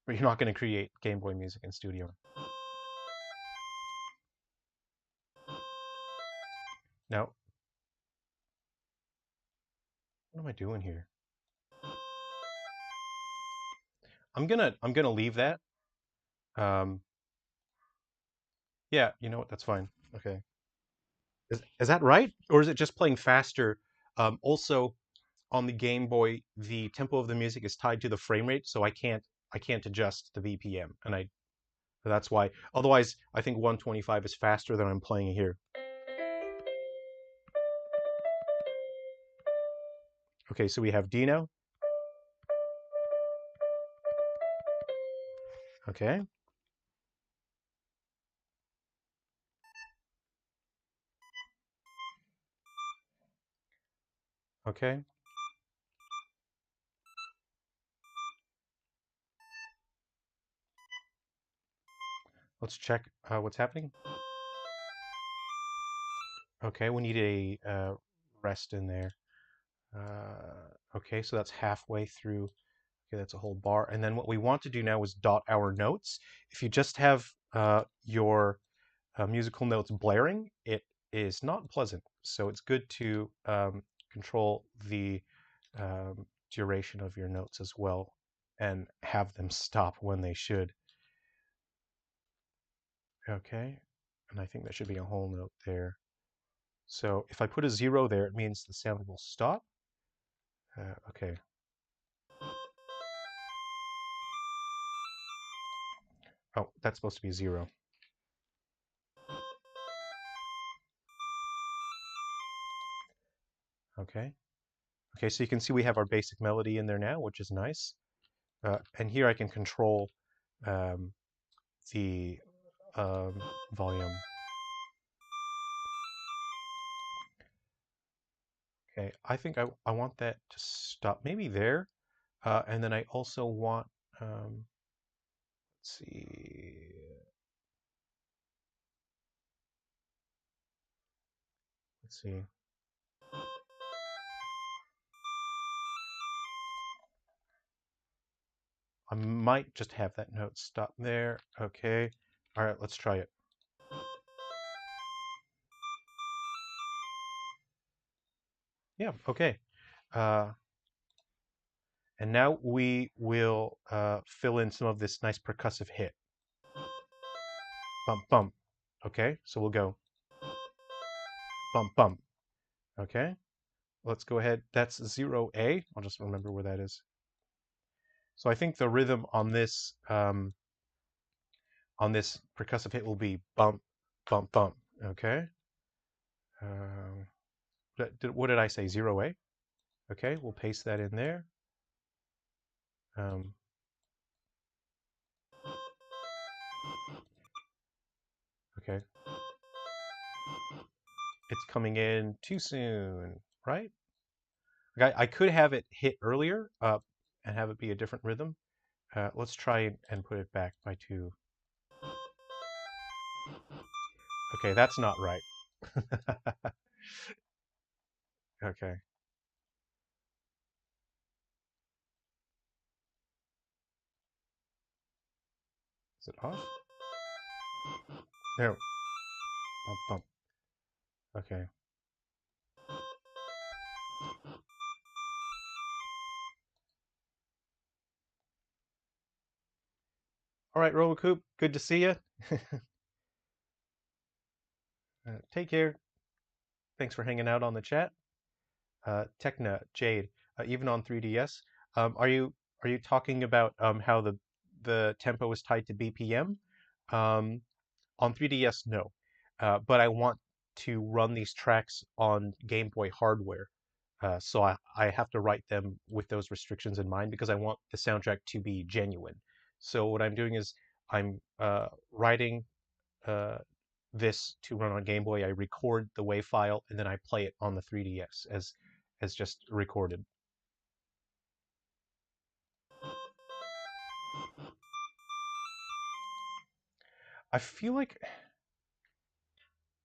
but you're not going to create Game Boy music in Studio. Now, what am I doing here? I'm gonna leave that. Um, yeah, you know what? That's fine. Okay. Is that right? Or is it just playing faster? Also, on the Game Boy, the tempo of the music is tied to the frame rate, so I can't adjust the BPM, and that's why. Otherwise, I think 125 is faster than I'm playing here. Okay, so we have Dino. Okay. Okay. Let's check what's happening. Okay, we need a rest in there. Okay, so that's halfway through. Okay, that's a whole bar. And then what we want to do now is dot our notes. If you just have your musical notes blaring, it is not pleasant. So it's good to control the duration of your notes as well and have them stop when they should. Okay, and I think there should be a whole note there. So if I put a 0 there, it means the sound will stop. Okay. Oh, that's supposed to be 0. Okay. Okay, so you can see we have our basic melody in there now, which is nice. And here I can control um, the volume. Okay, I think I want that to stop maybe there. And then I also want, let's see, let's see. I might just have that note stop there. Okay. All right, let's try it. Yeah, okay. Uh, and now we will fill in some of this nice percussive hit. Bump, bump. Okay, so we'll go bump, bump. Okay, let's go ahead. That's 0A. I'll just remember where that is. So I think the rhythm on this percussive hit will be bump, bump, bump. Okay. Um, what did I say? 0A. Okay, we'll paste that in there. Um, okay. It's coming in too soon, right? Like I could have it hit earlier and have it be a different rhythm. Let's try and put it back by 2. Okay, that's not right. Okay. Is it off? There. Bump, bump. Okay. All right, Robocoop, good to see you. Take care. Thanks for hanging out on the chat. Techna, Jade, even on 3DS. Are you talking about how the tempo is tied to BPM? Um, on 3DS, no. But I want to run these tracks on Game Boy hardware. So I have to write them with those restrictions in mind because I want the soundtrack to be genuine. So what I'm doing is I'm writing uh, this to run on Game Boy. I record the WAV file and then I play it on the 3DS as just recorded. I feel like,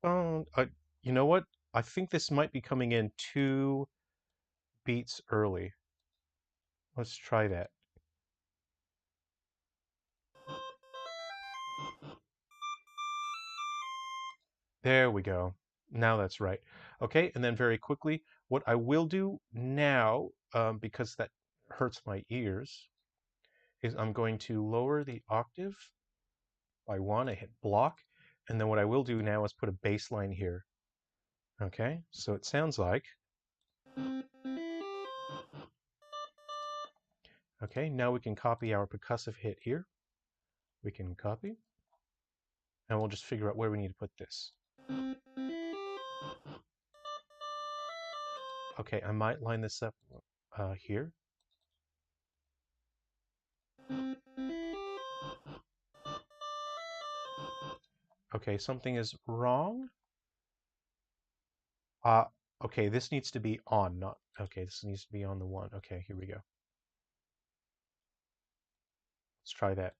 um, I, you know what? I think this might be coming in 2 beats early. Let's try that. There we go. Now that's right. Okay, and then very quickly, what I will do now, because that hurts my ears, is I'm going to lower the octave by 1. I hit block, and then what I will do now is put a bass line here. Okay, so it sounds like. Okay, now we can copy our percussive hit here. We can copy, and we'll just figure out where we need to put this. Okay, I might line this up here. Okay, something is wrong. Uh, okay, this needs to be on, not, okay, this needs to be on the 1. Okay, here we go. Let's try that.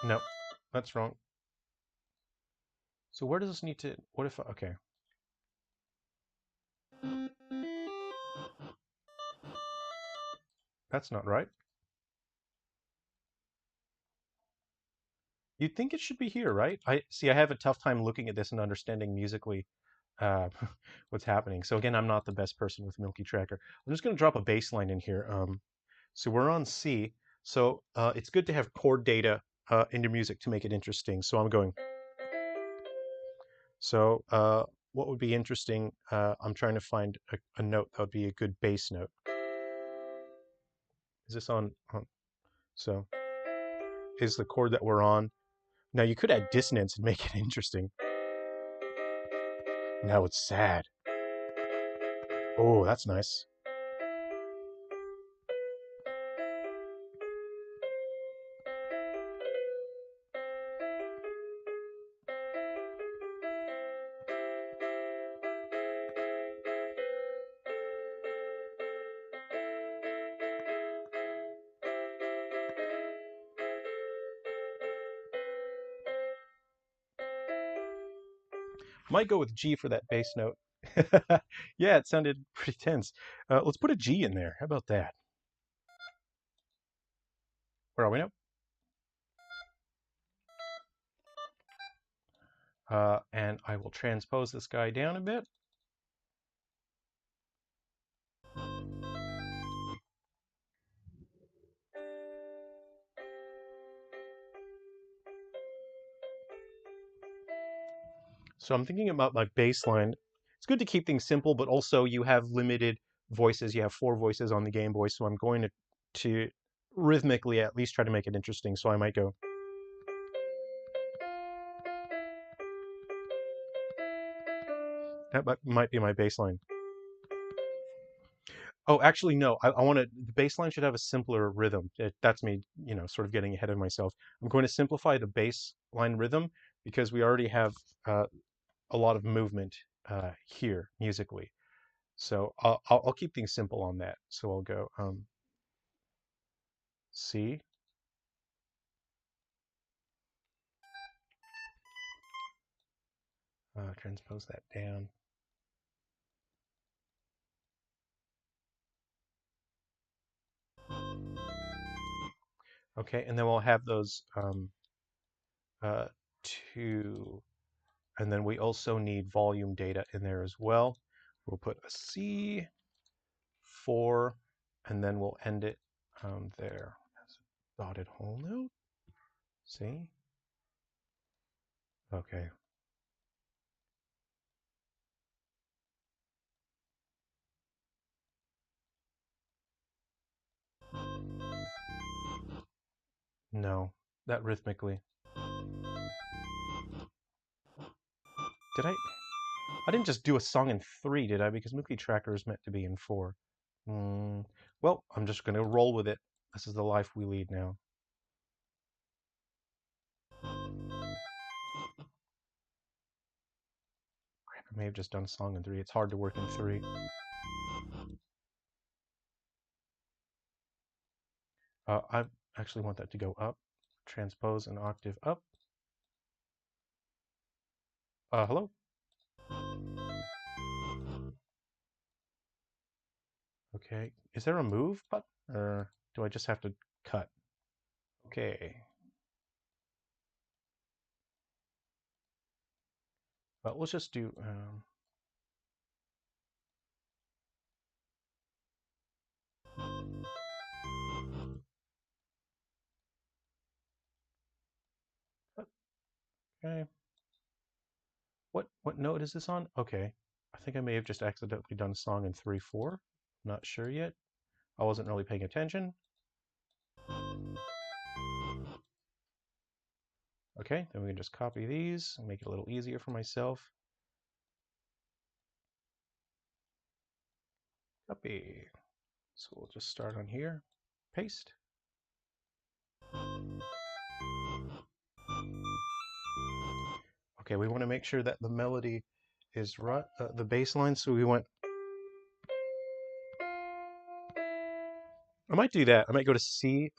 No, that's wrong. So where does this need to, what if, okay. That's not right. You'd think it should be here, right? I see, I have a tough time looking at this and understanding musically uh, what's happening. So again, I'm not the best person with Milky Tracker. I'm just going to drop a bass line in here. So we're on C. So it's good to have chord data in your music to make it interesting. So I'm going. So what would be interesting? I'm trying to find a note that would be a good bass note. Is this on? So is the chord that we're on. Now you could add dissonance and make it interesting. Now it's sad. Oh, that's nice. Might go with G for that bass note. Yeah, it sounded pretty tense. Let's put a G in there. How about that? Where are we now? And I will transpose this guy down a bit. So I'm thinking about my bass line. It's good to keep things simple, but also you have limited voices. You have 4 voices on the Game Boy, so I'm going to rhythmically at least try to make it interesting. So I might go. That might be my bass line. Oh, actually, no. I want to. The bass line should have a simpler rhythm. That's me, sort of getting ahead of myself. I'm going to simplify the bass line rhythm because we already have a lot of movement here musically. So I'll keep things simple on that. So I'll go C, transpose that down. Okay, and then we'll have those uh, two, and then we also need volume data in there as well. We'll put a C, 4, and then we'll end it there as a dotted hole note. See? Okay. No, that rhythmically. Did I? I didn't just do a song in 3, did I? Because Mookie Tracker is meant to be in 4. Well, I'm just going to roll with it. This is the life we lead now. Crap, I may have just done a song in 3. It's hard to work in 3. I actually want that to go up. Transpose an octave up. Hello? Okay. Is there a move button? Or do I just have to cut? Okay. Well, let's just do... okay. What note is this on? Okay. I think I may have just accidentally done a song in 3/4. Not sure yet. I wasn't really paying attention. Okay, then we can just copy these and make it a little easier for myself. Copy. So we'll just start on here. Paste. Okay, we want to make sure that the melody is right, the bass line, so we want... I might do that. I might go to C,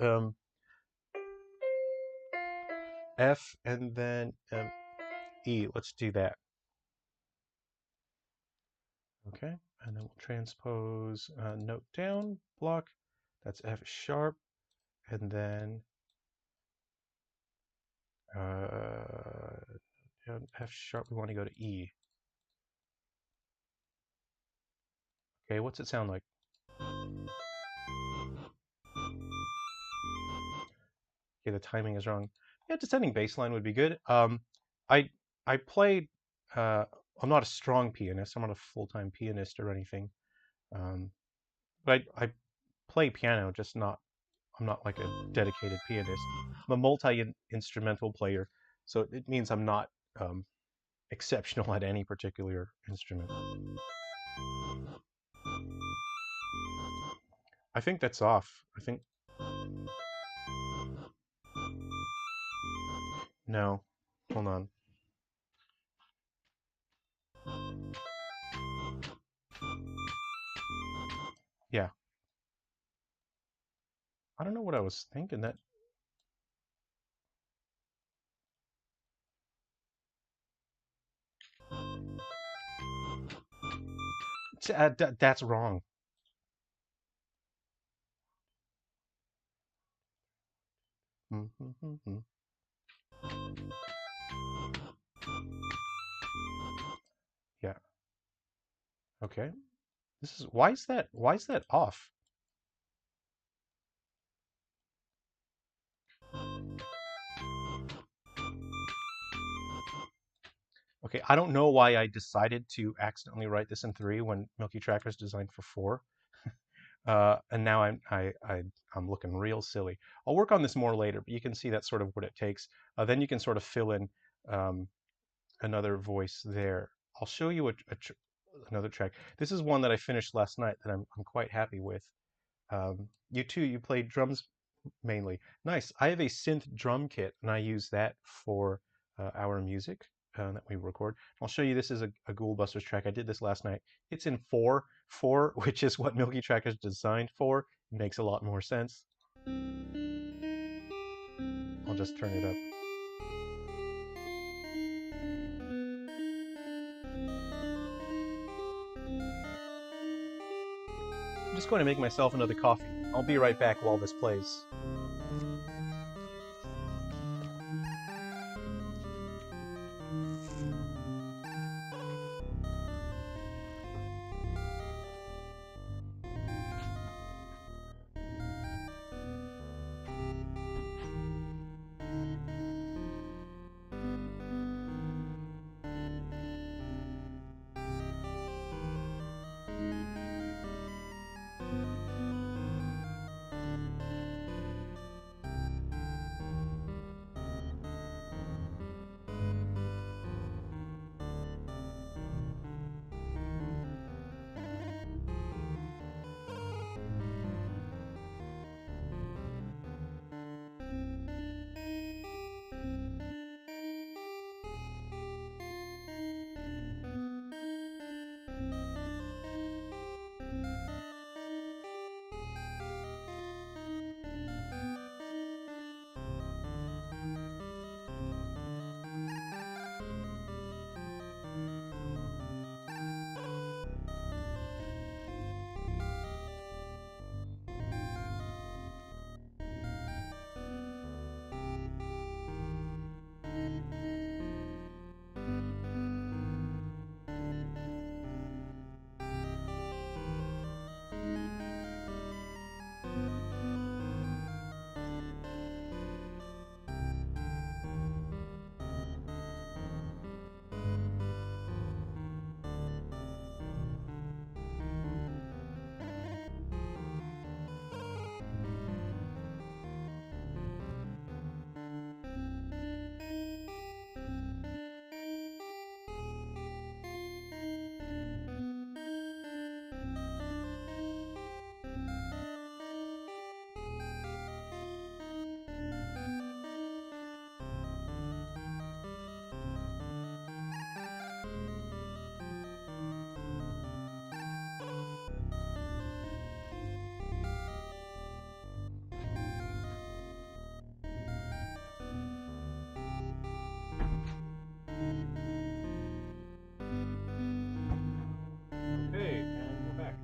F, and then E. Let's do that. Okay, and then we'll transpose note down, block. That's F sharp, and then down F sharp, we want to go to E. Okay, what's it sound like? Okay, the timing is wrong. Yeah, descending bass line would be good. I I played. I'm not a strong pianist. I'm not a full-time pianist or anything. Um, but I play piano, just not. I'm not like a dedicated pianist. I'm a multi-instrumental player, so it means I'm not exceptional at any particular instrument. I think that's off. I think no. Hold on. Yeah. I don't know what I was thinking. That that's wrong. Yeah. Okay. This is why is that off? Okay, I don't know why I decided to accidentally write this in 3 when Milky Tracker is designed for 4. And now I'm looking real silly. I'll work on this more later, but you can see that's sort of what it takes. Then you can sort of fill in um, another voice there. I'll show you another track. This is one that I finished last night that I'm quite happy with. You too, you played drums mainly. Nice. I have a synth drum kit, and I use that for our music. that we record. I'll show you this is a Ghoul Busters track. I did this last night. It's in 4/4, which is what Milky Track is designed for. It makes a lot more sense. I'll just turn it up. I'm just going to make myself another coffee. I'll be right back while this plays. Okay, and we're back.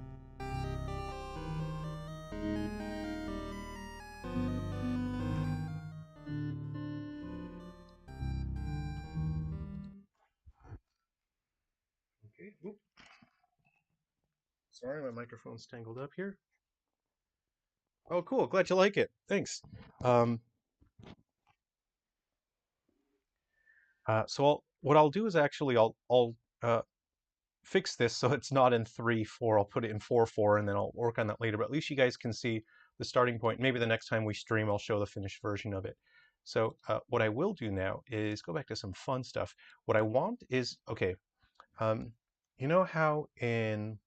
Okay, oop. Sorry, my microphone's tangled up here. Oh, cool. Glad you like it. Thanks. Um, what I'll do is actually I'll fix this so it's not in 3/4. I'll put it in 4/4, and then I'll work on that later. But at least you guys can see the starting point. Maybe the next time we stream, I'll show the finished version of it. So what I will do now is go back to some fun stuff. What I want is, okay, um, you know how in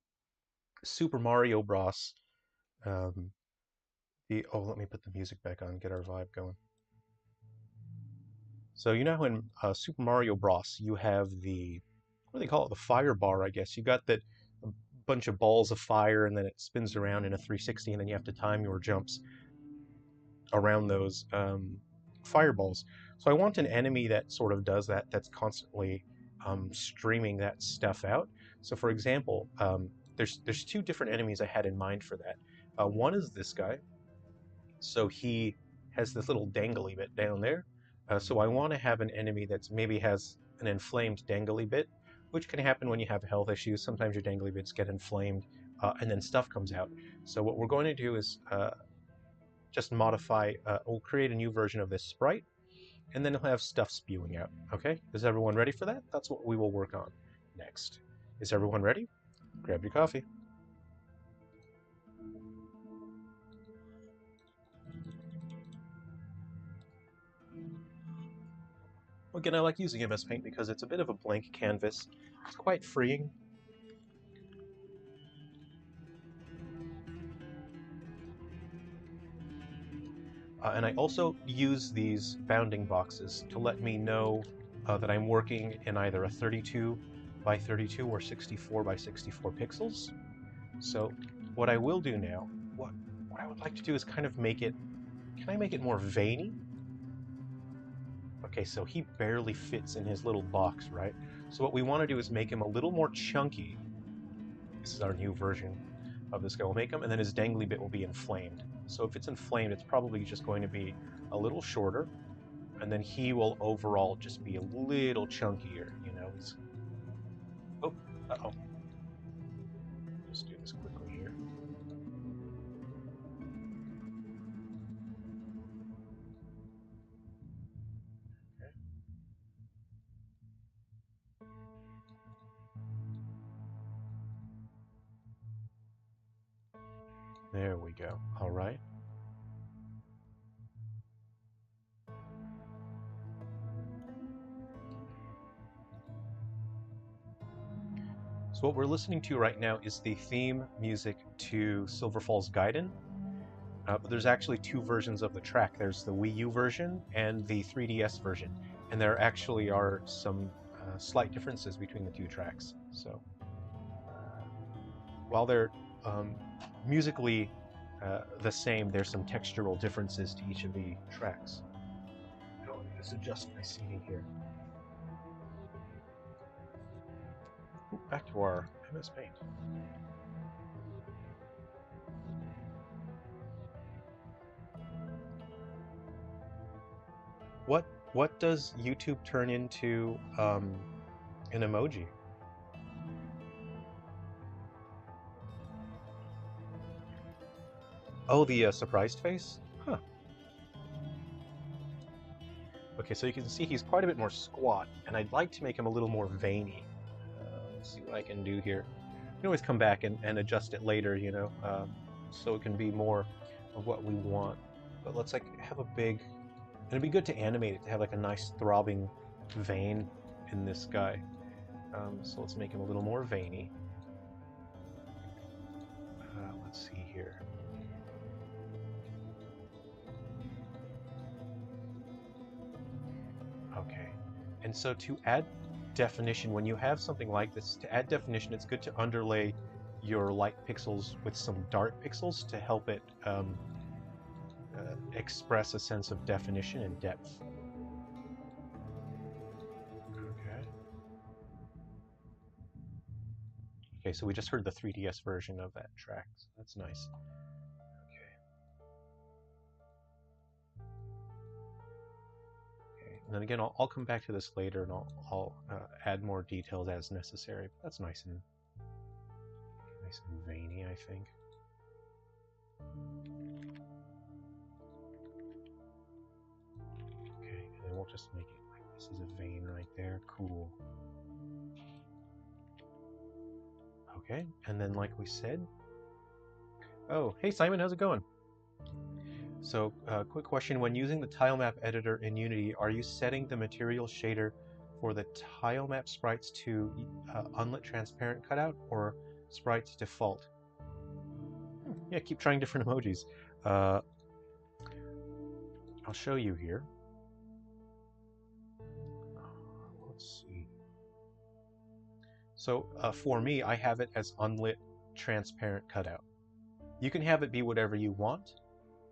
Super Mario Bros. Um, let me put the music back on, get our vibe going. So you know how in Super Mario Bros. You have what do they call it? The fire bar, I guess. You got that a bunch of balls of fire, and then it spins around in a 360, and then you have to time your jumps around those fireballs. So I want an enemy that sort of does that, that's constantly streaming that stuff out. So for example, there's two different enemies I had in mind for that. One is this guy. So he has this little dangly bit down there. So I want to have an enemy that's maybe has an inflamed dangly bit, which can happen when you have health issues. Sometimes your dangly bits get inflamed, and then stuff comes out. So what we're going to do is just modify, we'll create a new version of this sprite, and then it'll have stuff spewing out. Okay, is everyone ready for that? That's what we will work on next. Is everyone ready? Grab your coffee. Again, I like using MS Paint because it's a bit of a blank canvas. It's quite freeing. And I also use these bounding boxes to let me know that I'm working in either a 32 by 32 or 64 by 64 pixels. So what I will do now, what I would like to do is kind of make it, can I make it more veiny? Okay, so he barely fits in his little box, right? So what we want to do is make him a little more chunky. This is our new version of this guy. We'll make him, and then his dangly bit will be inflamed. So if it's inflamed, it's probably just going to be a little shorter, and then he will overall just be a little chunkier, you know? He's... Oh, uh-oh. Just do this quickly here. Okay. There we go. All right. So what we're listening to right now is the theme music to Silver Falls Gaiden. But there's actually two versions of the track. There's the Wii U version and the 3DS version. And there actually are some slight differences between the two tracks. So while they're musically the same, there's some textural differences to each of the tracks. Oh, let me just adjust my seating here. Ooh, back to our MS Paint. What does YouTube turn into an emoji? Oh, the surprised face? Huh. Okay, so you can see he's quite a bit more squat, and I'd like to make him a little more veiny. Let's see what I can do here. You can always come back and adjust it later, you know, so it can be more of what we want. But let's like have a big, and it'd be good to animate it to have like a nice throbbing vein in this guy. So let's make him a little more veiny. Let's see here. Okay, and so to add definition, when you have something like this, to add definition, it's good to underlay your light pixels with some dark pixels to help it express a sense of definition and depth. Okay. Okay, so we just heard the 3DS version of that track, so that's nice. Okay, and then again, I'll come back to this later, and I'll add more details as necessary. But that's nice and veiny, I think. Okay, and then we'll just make it like this is a vein right there. Cool. Okay, and then like we said, oh, hey Simon, how's it going? So, quick question, when using the tilemap editor in Unity, are you setting the material shader for the tilemap sprites to unlit transparent cutout or sprites default? Yeah, keep trying different emojis. I'll show you here. Let's see. So for me, I have it as unlit transparent cutout. You can have it be whatever you want.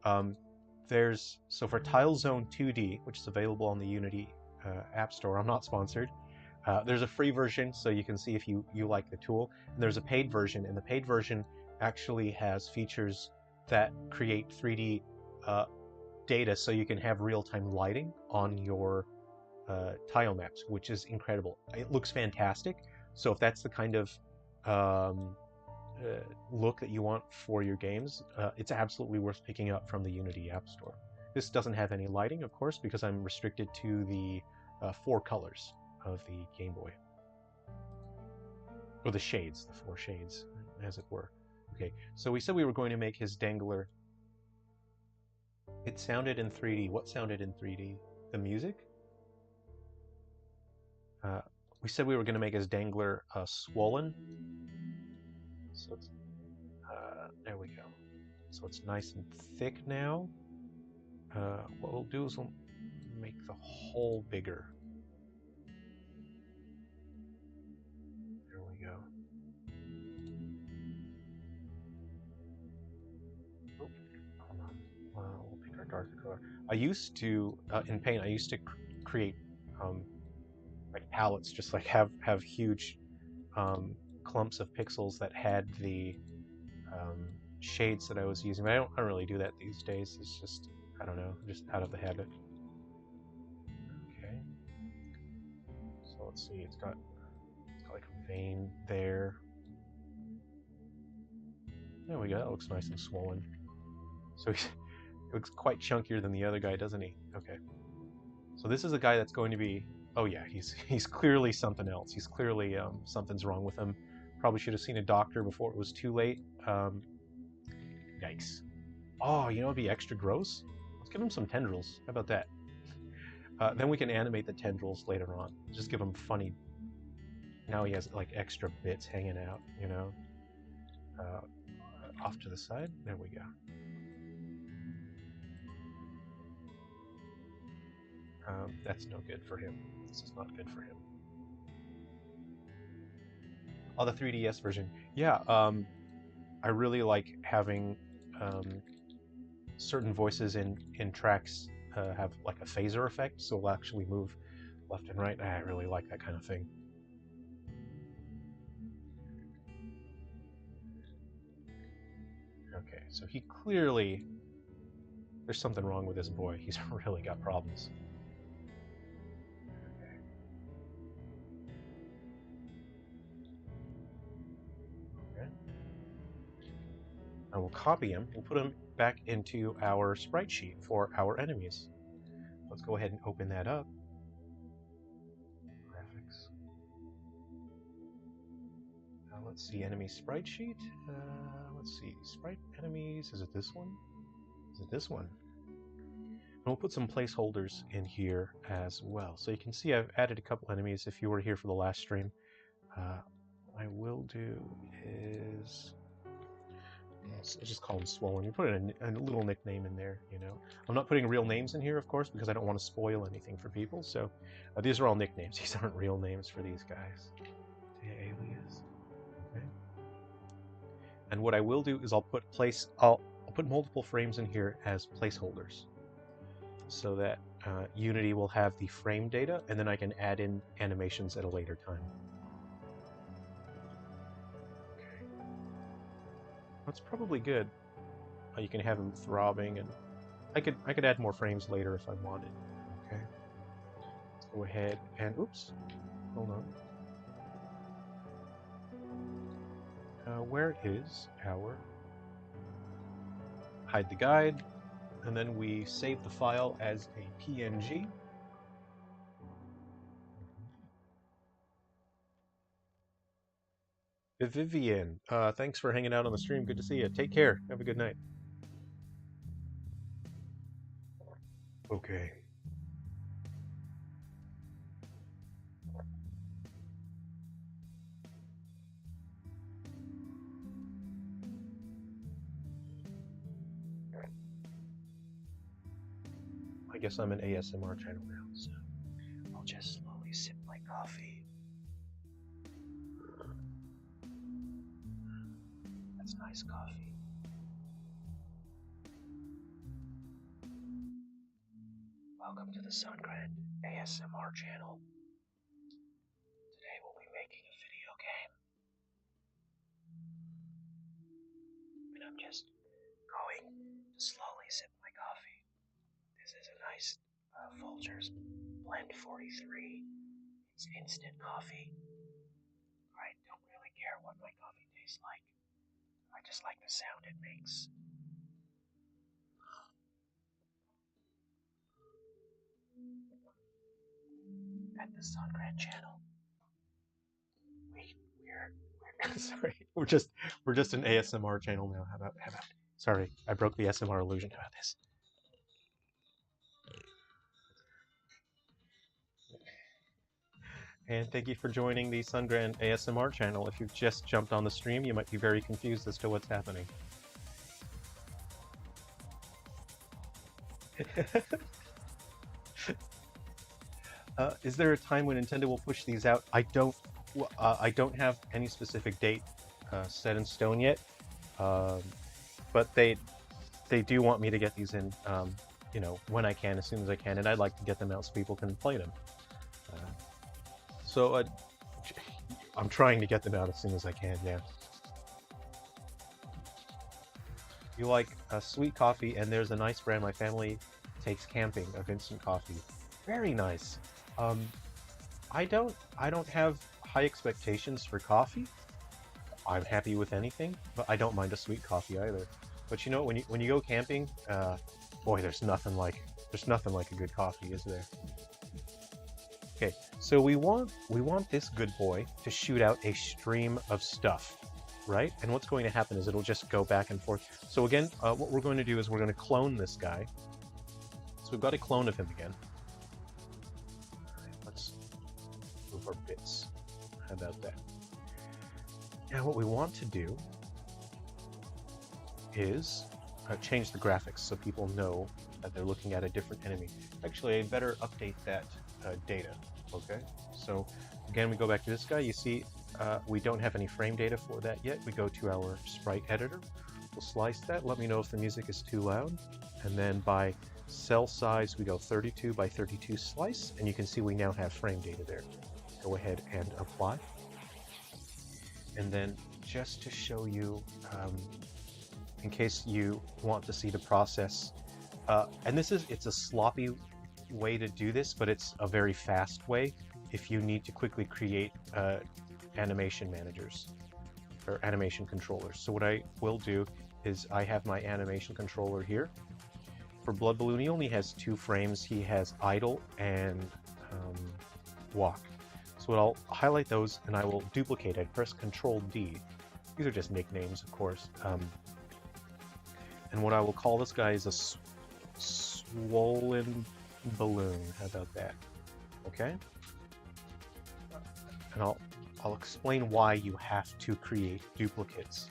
So for TileZone 2D, which is available on the Unity App Store, I'm not sponsored. There's a free version, so you can see if you like the tool. And there's a paid version, and the paid version actually has features that create 3D data, so you can have real-time lighting on your tile maps, which is incredible. It looks fantastic. So if that's the kind of look that you want for your games, it's absolutely worth picking up from the Unity App Store. This doesn't have any lighting, of course, because I'm restricted to the 4 colors of the Game Boy. Or the shades, the 4 shades, as it were. Okay, so we said we were going to make his dangler. It sounded in 3D. What sounded in 3D? The music? We said we were going to make his dangler swollen. So it's, there we go. So it's nice and thick now. What we'll do is we'll make the hole bigger. darker color. I used to, in Paint, I used to create like palettes, just like have huge clumps of pixels that had the shades that I was using. But I don't really do that these days. It's just, I don't know, just out of the habit. Okay. So let's see, it's got like a vein there. There we go, that looks nice and swollen. So he looks quite chunkier than the other guy, doesn't he? Okay. So this is a guy that's going to be, oh yeah, he's clearly something else. He's clearly, something's wrong with him. Probably should have seen a doctor before it was too late. Yikes. Oh, you know what'd be extra gross? Let's give him some tendrils. How about that? Then we can animate the tendrils later on. Just give him funny. Now he has like extra bits hanging out, you know? Off to the side. There we go. That's no good for him. This is not good for him. Oh, the 3DS version. Yeah, I really like having certain voices in tracks have like a phaser effect, so it'll actually move left and right. I really like that kind of thing. Okay, so he clearly, there's something wrong with this boy. He's really got problems. Okay. And we'll copy him. We'll put him back into our sprite sheet for our enemies. Let's go ahead and open that up. Graphics. Let's see, enemy sprite sheet. Let's see, sprite enemies. Is it this one? Is it this one? And we'll put some placeholders in here as well. So you can see I've added a couple enemies if you were here for the last stream. What I will do is, I'll just call them Swollen. You put a little nickname in there, you know. I'm not putting real names in here, of course, because I don't want to spoil anything for people. So these are all nicknames. These aren't real names for these guys. Alias. Okay. And what I will do is I'll put multiple frames in here as placeholders, so that Unity will have the frame data, and then I can add in animations at a later time. Okay. That's probably good. You can have him throbbing, and I could add more frames later if I wanted. Okay. Let's go ahead and oops, hold on. Where is our hide the guide, and then we save the file as a PNG. Vivian, thanks for hanging out on the stream. Good to see you. Take care. Have a good night. Okay. I guess I'm an ASMR channel now, so I'll just slowly sip my coffee. That's nice coffee. Welcome to the Sungrand ASMR channel. Today we'll be making a video game. And I'm just going to slowly sip my coffee. This is a nice Folgers Blend 43. It's instant coffee. I don't really care what my coffee tastes like. I just like the sound it makes. At the Sungrand channel, we're sorry, we're just an ASMR channel now. How about sorry, I broke the ASMR illusion. How about this? And thank you for joining the Sungrand ASMR channel. If you've just jumped on the stream, you might be very confused as to what's happening. Is there a time when Nintendo will push these out? I don't have any specific date set in stone yet, but they do want me to get these in you know, when I can, as soon as I can, and I'd like to get them out so people can play them. So I'm trying to get them out as soon as I can, yeah. You like sweet coffee, and there's a nice brand my family takes camping of instant coffee. Very nice. I don't have high expectations for coffee. I'm happy with anything, but I don't mind a sweet coffee either. But you know, when you go camping, boy, there's nothing like a good coffee, is there? Okay, so we want this good boy to shoot out a stream of stuff, right? And what's going to happen is it'll just go back and forth. So again, what we're going to do is we're going to clone this guy. So we've got a clone of him again. Let's move our bits. How about that? Now what we want to do is change the graphics so people know that they're looking at a different enemy. Actually, I better update that data, okay? So again, we go back to this guy. You see, we don't have any frame data for that yet. We go to our sprite editor. We'll slice that. Let me know if the music is too loud. And then by cell size, we go 32 by 32 slice, and you can see we now have frame data there. Go ahead and apply. And then just to show you, in case you want to see the process, and it's a sloppy way to do this, but it's a very fast way if you need to quickly create animation managers or animation controllers. So what I will do is I have my animation controller here. For Blood Balloon, he only has 2 frames. He has idle and walk. So I'll highlight those and I will duplicate. I press Control D. These are just nicknames, of course. And what I will call this guy is a swollen balloon. How about that? Okay. And I'll explain why you have to create duplicates.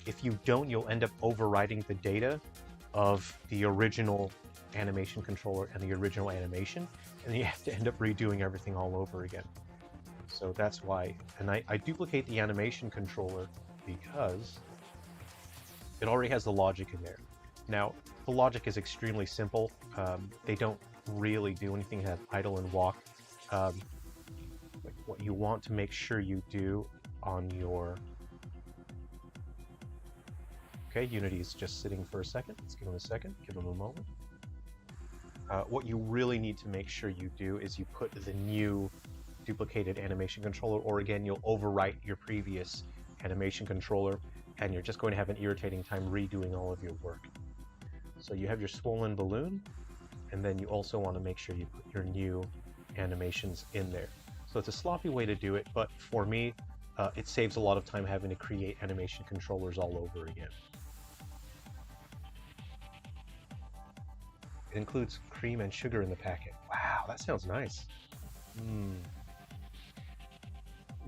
If you don't, you'll end up overwriting the data of the original animation controller and the original animation, and you have to end up redoing everything all over again. So that's why. And I duplicate the animation controller because it already has the logic in there. Now, the logic is extremely simple. They don't really do anything to have idle and walk. What you want to make sure you do on your... Okay, Unity's just sitting for a second. Let's give him a second, give him a moment. What you really need to make sure you do is you put the new duplicated animation controller, or again, you'll overwrite your previous animation controller, and you're just going to have an irritating time redoing all of your work. So you have your swollen balloon, and then you also want to make sure you put your new animations in there. So it's a sloppy way to do it, but for me, it saves a lot of time having to create animation controllers all over again. It includes cream and sugar in the packet. Wow, that sounds nice.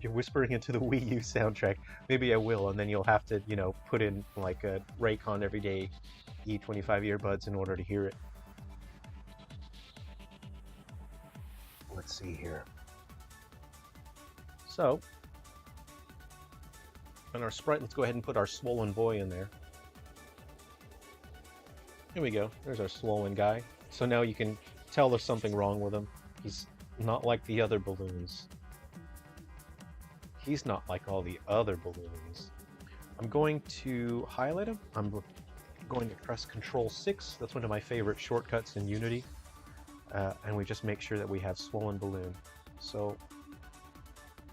You're whispering into the Wii U soundtrack. Maybe I will, and then you'll have to, you know, put in like a Raycon Everyday E25 earbuds in order to hear it. Let's see here. So, on our sprite, let's go ahead and put our swollen boy in there. Here we go. There's our swollen guy. So now you can tell there's something wrong with him. He's not like the other balloons. He's not like all the other balloons. I'm going to highlight him. I'm going to press Control 6. That's one of my favorite shortcuts in Unity. And we just make sure that we have swollen balloon. So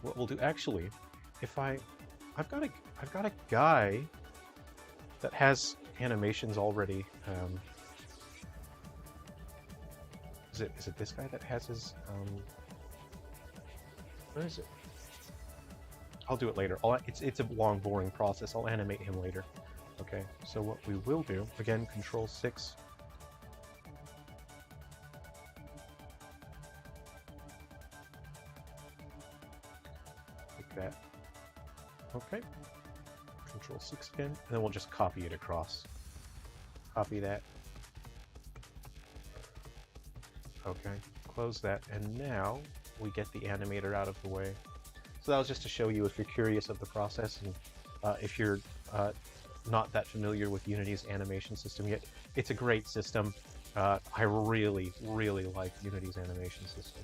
what we'll do, actually, if I've got a guy that has animations already. Is it this guy that has his? What is it? I'll do it later. It's a long, boring process. I'll animate him later. Okay. So what we will do, again, Control 6. Like that. Okay. Control 6 again, and then we'll just copy it across. Copy that. Okay, close that, and now we get the animator out of the way. So that was just to show you, if you're curious of the process, and if you're not that familiar with Unity's animation system yet, it's a great system. I really, really like Unity's animation system.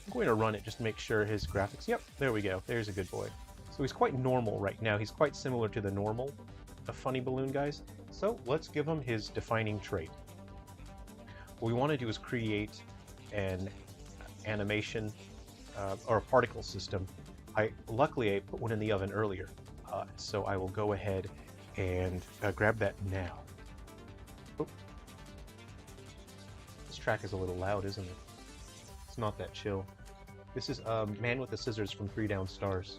I'm going to run it just to make sure his graphics... Yep, there we go. There's a good boy. So he's quite normal right now. He's quite similar to the normal funny balloon guys. So let's give him his defining trait. What we want to do is create an animation or a particle system. Luckily I put one in the oven earlier, so I will go ahead and grab that now. Oh. This track is a little loud, isn't it? It's not that chill. This is Man with the Scissors from 3 Down Stars.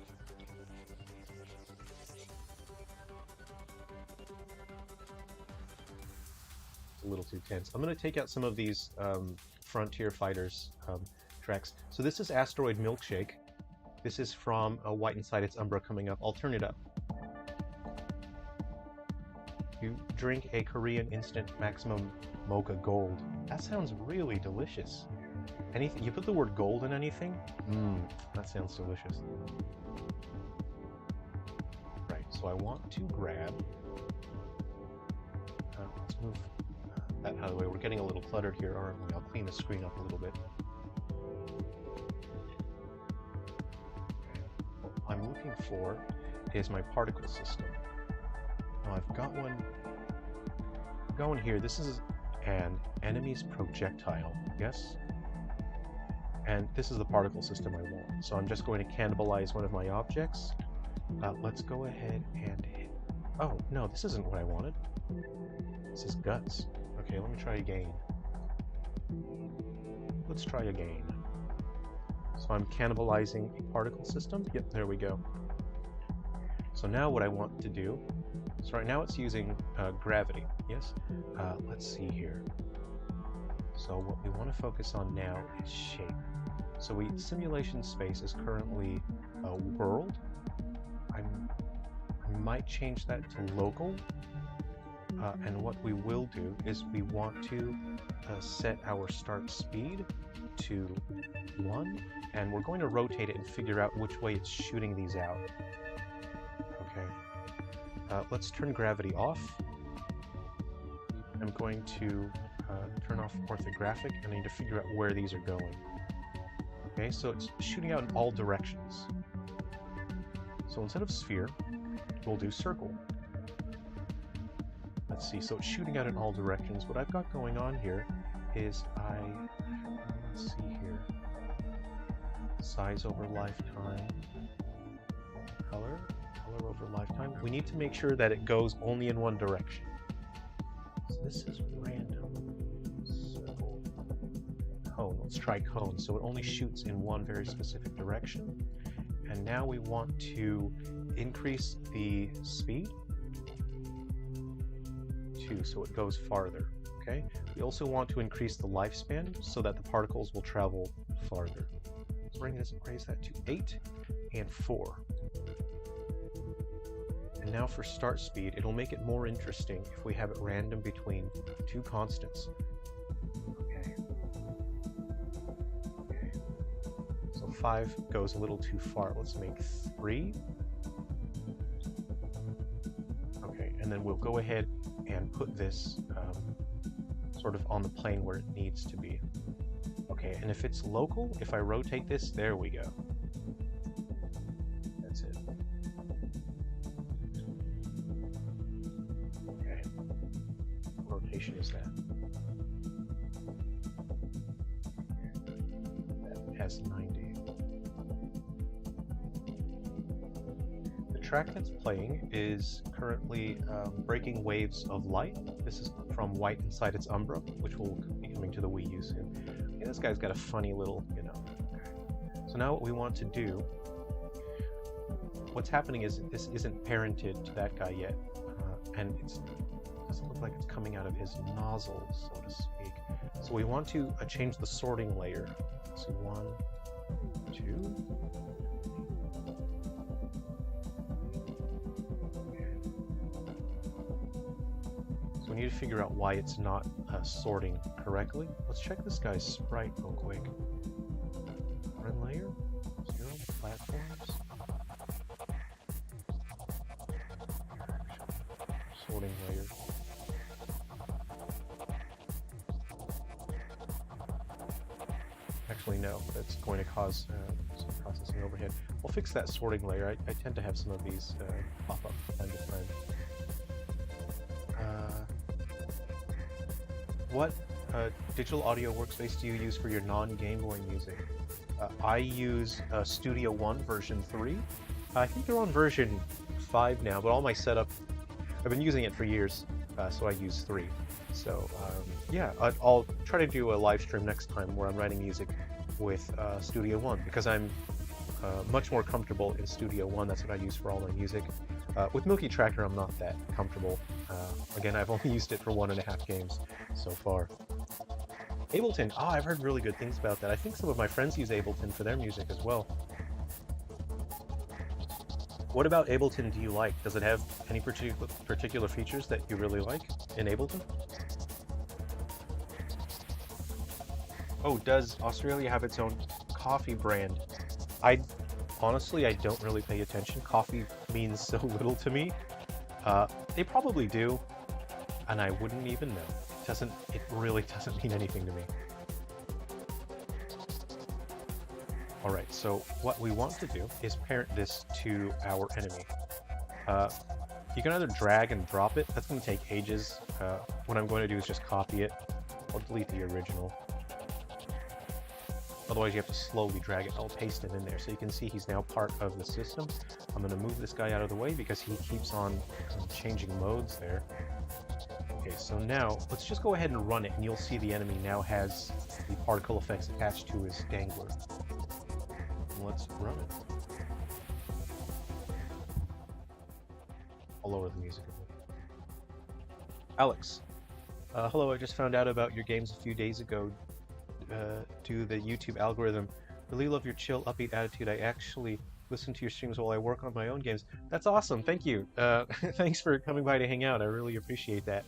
It's a little too tense. I'm going to take out some of these Frontier Fighters tracks. So this is Asteroid Milkshake. This is from White Inside Its Umbra coming up. I'll turn it up. You drink a Korean instant maximum mocha gold. That sounds really delicious. Anything you put the word gold in anything? That sounds delicious. Right, so I want to grab... let's move that out of the way. We're getting a little cluttered here, aren't we? I'll clean the screen up a little bit. What I'm looking for is my particle system. Now I've got one going here. This is an enemy's projectile, yes? And this is the particle system I want. So I'm just going to cannibalize one of my objects. Let's go ahead and hit... Oh, no, this isn't what I wanted. This is guts. Okay, let me try again. Let's try again. So I'm cannibalizing a particle system. Yep, there we go. So now what I want to do... So right now it's using gravity, yes? Let's see here. So what we want to focus on now is shape. So simulation space is currently a world. I might change that to local. And what we will do is we want to set our start speed to 1, and we're going to rotate it and figure out which way it's shooting these out. Okay. Let's turn gravity off. I'm going to turn off orthographic, and I need to figure out where these are going. Okay, so it's shooting out in all directions. So instead of sphere, we'll do circle. Let's see, so it's shooting out in all directions. What I've got going on here is let's see here. Size over lifetime. Color over lifetime. We need to make sure that it goes only in one direction. So this is random. Circle. Cone. Let's try cone. So it only shoots in one very specific direction. And now we want to increase the speed to so it goes farther. Okay. We also want to increase the lifespan so that the particles will travel farther. So we're going to raise that to 8 and 4. And now for start speed, it'll make it more interesting if we have it random between 2 constants. Okay. Okay. So 5 goes a little too far. Let's make 3. Okay, and then we'll go ahead and put this sort of on the plane where it needs to be. Okay, and if it's local, if I rotate this, there we go. That's it. Okay. What rotation is that? That has 90. The track that's playing is currently Breaking Waves of Light. This is from White Inside Its Umbra, which will be coming to the Wii U soon. Okay, this guy's got a funny little, Okay. So now what we want to do, what's happening is this isn't parented to that guy yet, and it doesn't look like it's coming out of his nozzle, so to speak. So we want to change the sorting layer. So 1, 2. We need to figure out why it's not sorting correctly. Let's check this guy's sprite real quick. Run layer, 0 platforms. Sorting layer. actually know that's going to cause some processing overhead. We'll fix that sorting layer. I tend to have some of these pop up from time to time. What digital audio workspace do you use for your non-Game Boy music? I use Studio One version 3. I think they're on version 5 now, but all my setup, I've been using it for years, so I use 3. So yeah, I'll try to do a live stream next time where I'm writing music with Studio One, because I'm much more comfortable in Studio One. That's what I use for all my music. With Milky Tracker, I'm not that comfortable. Again, I've only used it for 1.5 games so far. Ableton, I've heard really good things about that. I think some of my friends use Ableton for their music as well. What about Ableton do you like? Does it have any particular features that you really like in Ableton? Oh, does Australia have its own coffee brand? Honestly, I don't really pay attention. Coffee means so little to me. They probably do, and I wouldn't even know. It really doesn't mean anything to me. Alright, so what we want to do is parent this to our enemy. You can either drag and drop it. That's going to take ages. What I'm going to do is just copy it. I'll delete the original. Otherwise, you have to slowly drag it. I'll paste it in there so you can see he's now part of the system. I'm going to move this guy out of the way because he keeps on changing modes there. Okay, so now let's just go ahead and run it, and you'll see the enemy now has the particle effects attached to his dangler. Let's run it. I'll lower the music a bit. Alex, hello, I just found out about your games a few days ago. To the YouTube algorithm. Really love your chill, upbeat attitude. I actually listen to your streams while I work on my own games. That's awesome. Thank you. Thanks for coming by to hang out. I really appreciate that.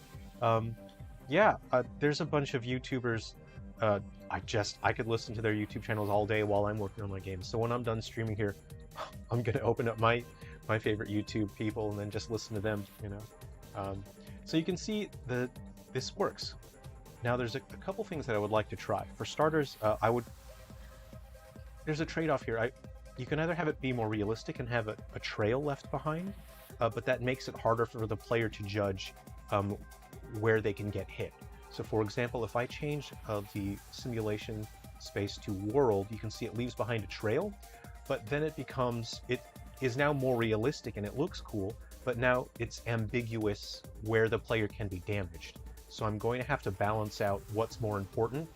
Yeah, there's a bunch of YouTubers. I could listen to their YouTube channels all day while I'm working on my games. So when I'm done streaming here, I'm gonna open up my favorite YouTube people and then just listen to them. You know. So you can see that this works. Now there's a couple things that I would like to try. For starters, there's a trade-off here. You can either have it be more realistic and have a trail left behind, but that makes it harder for the player to judge where they can get hit. So for example, if I change the simulation space to world, you can see it leaves behind a trail, but then it is now more realistic and it looks cool, but now it's ambiguous where the player can be damaged. So I'm going to have to balance out what's more important,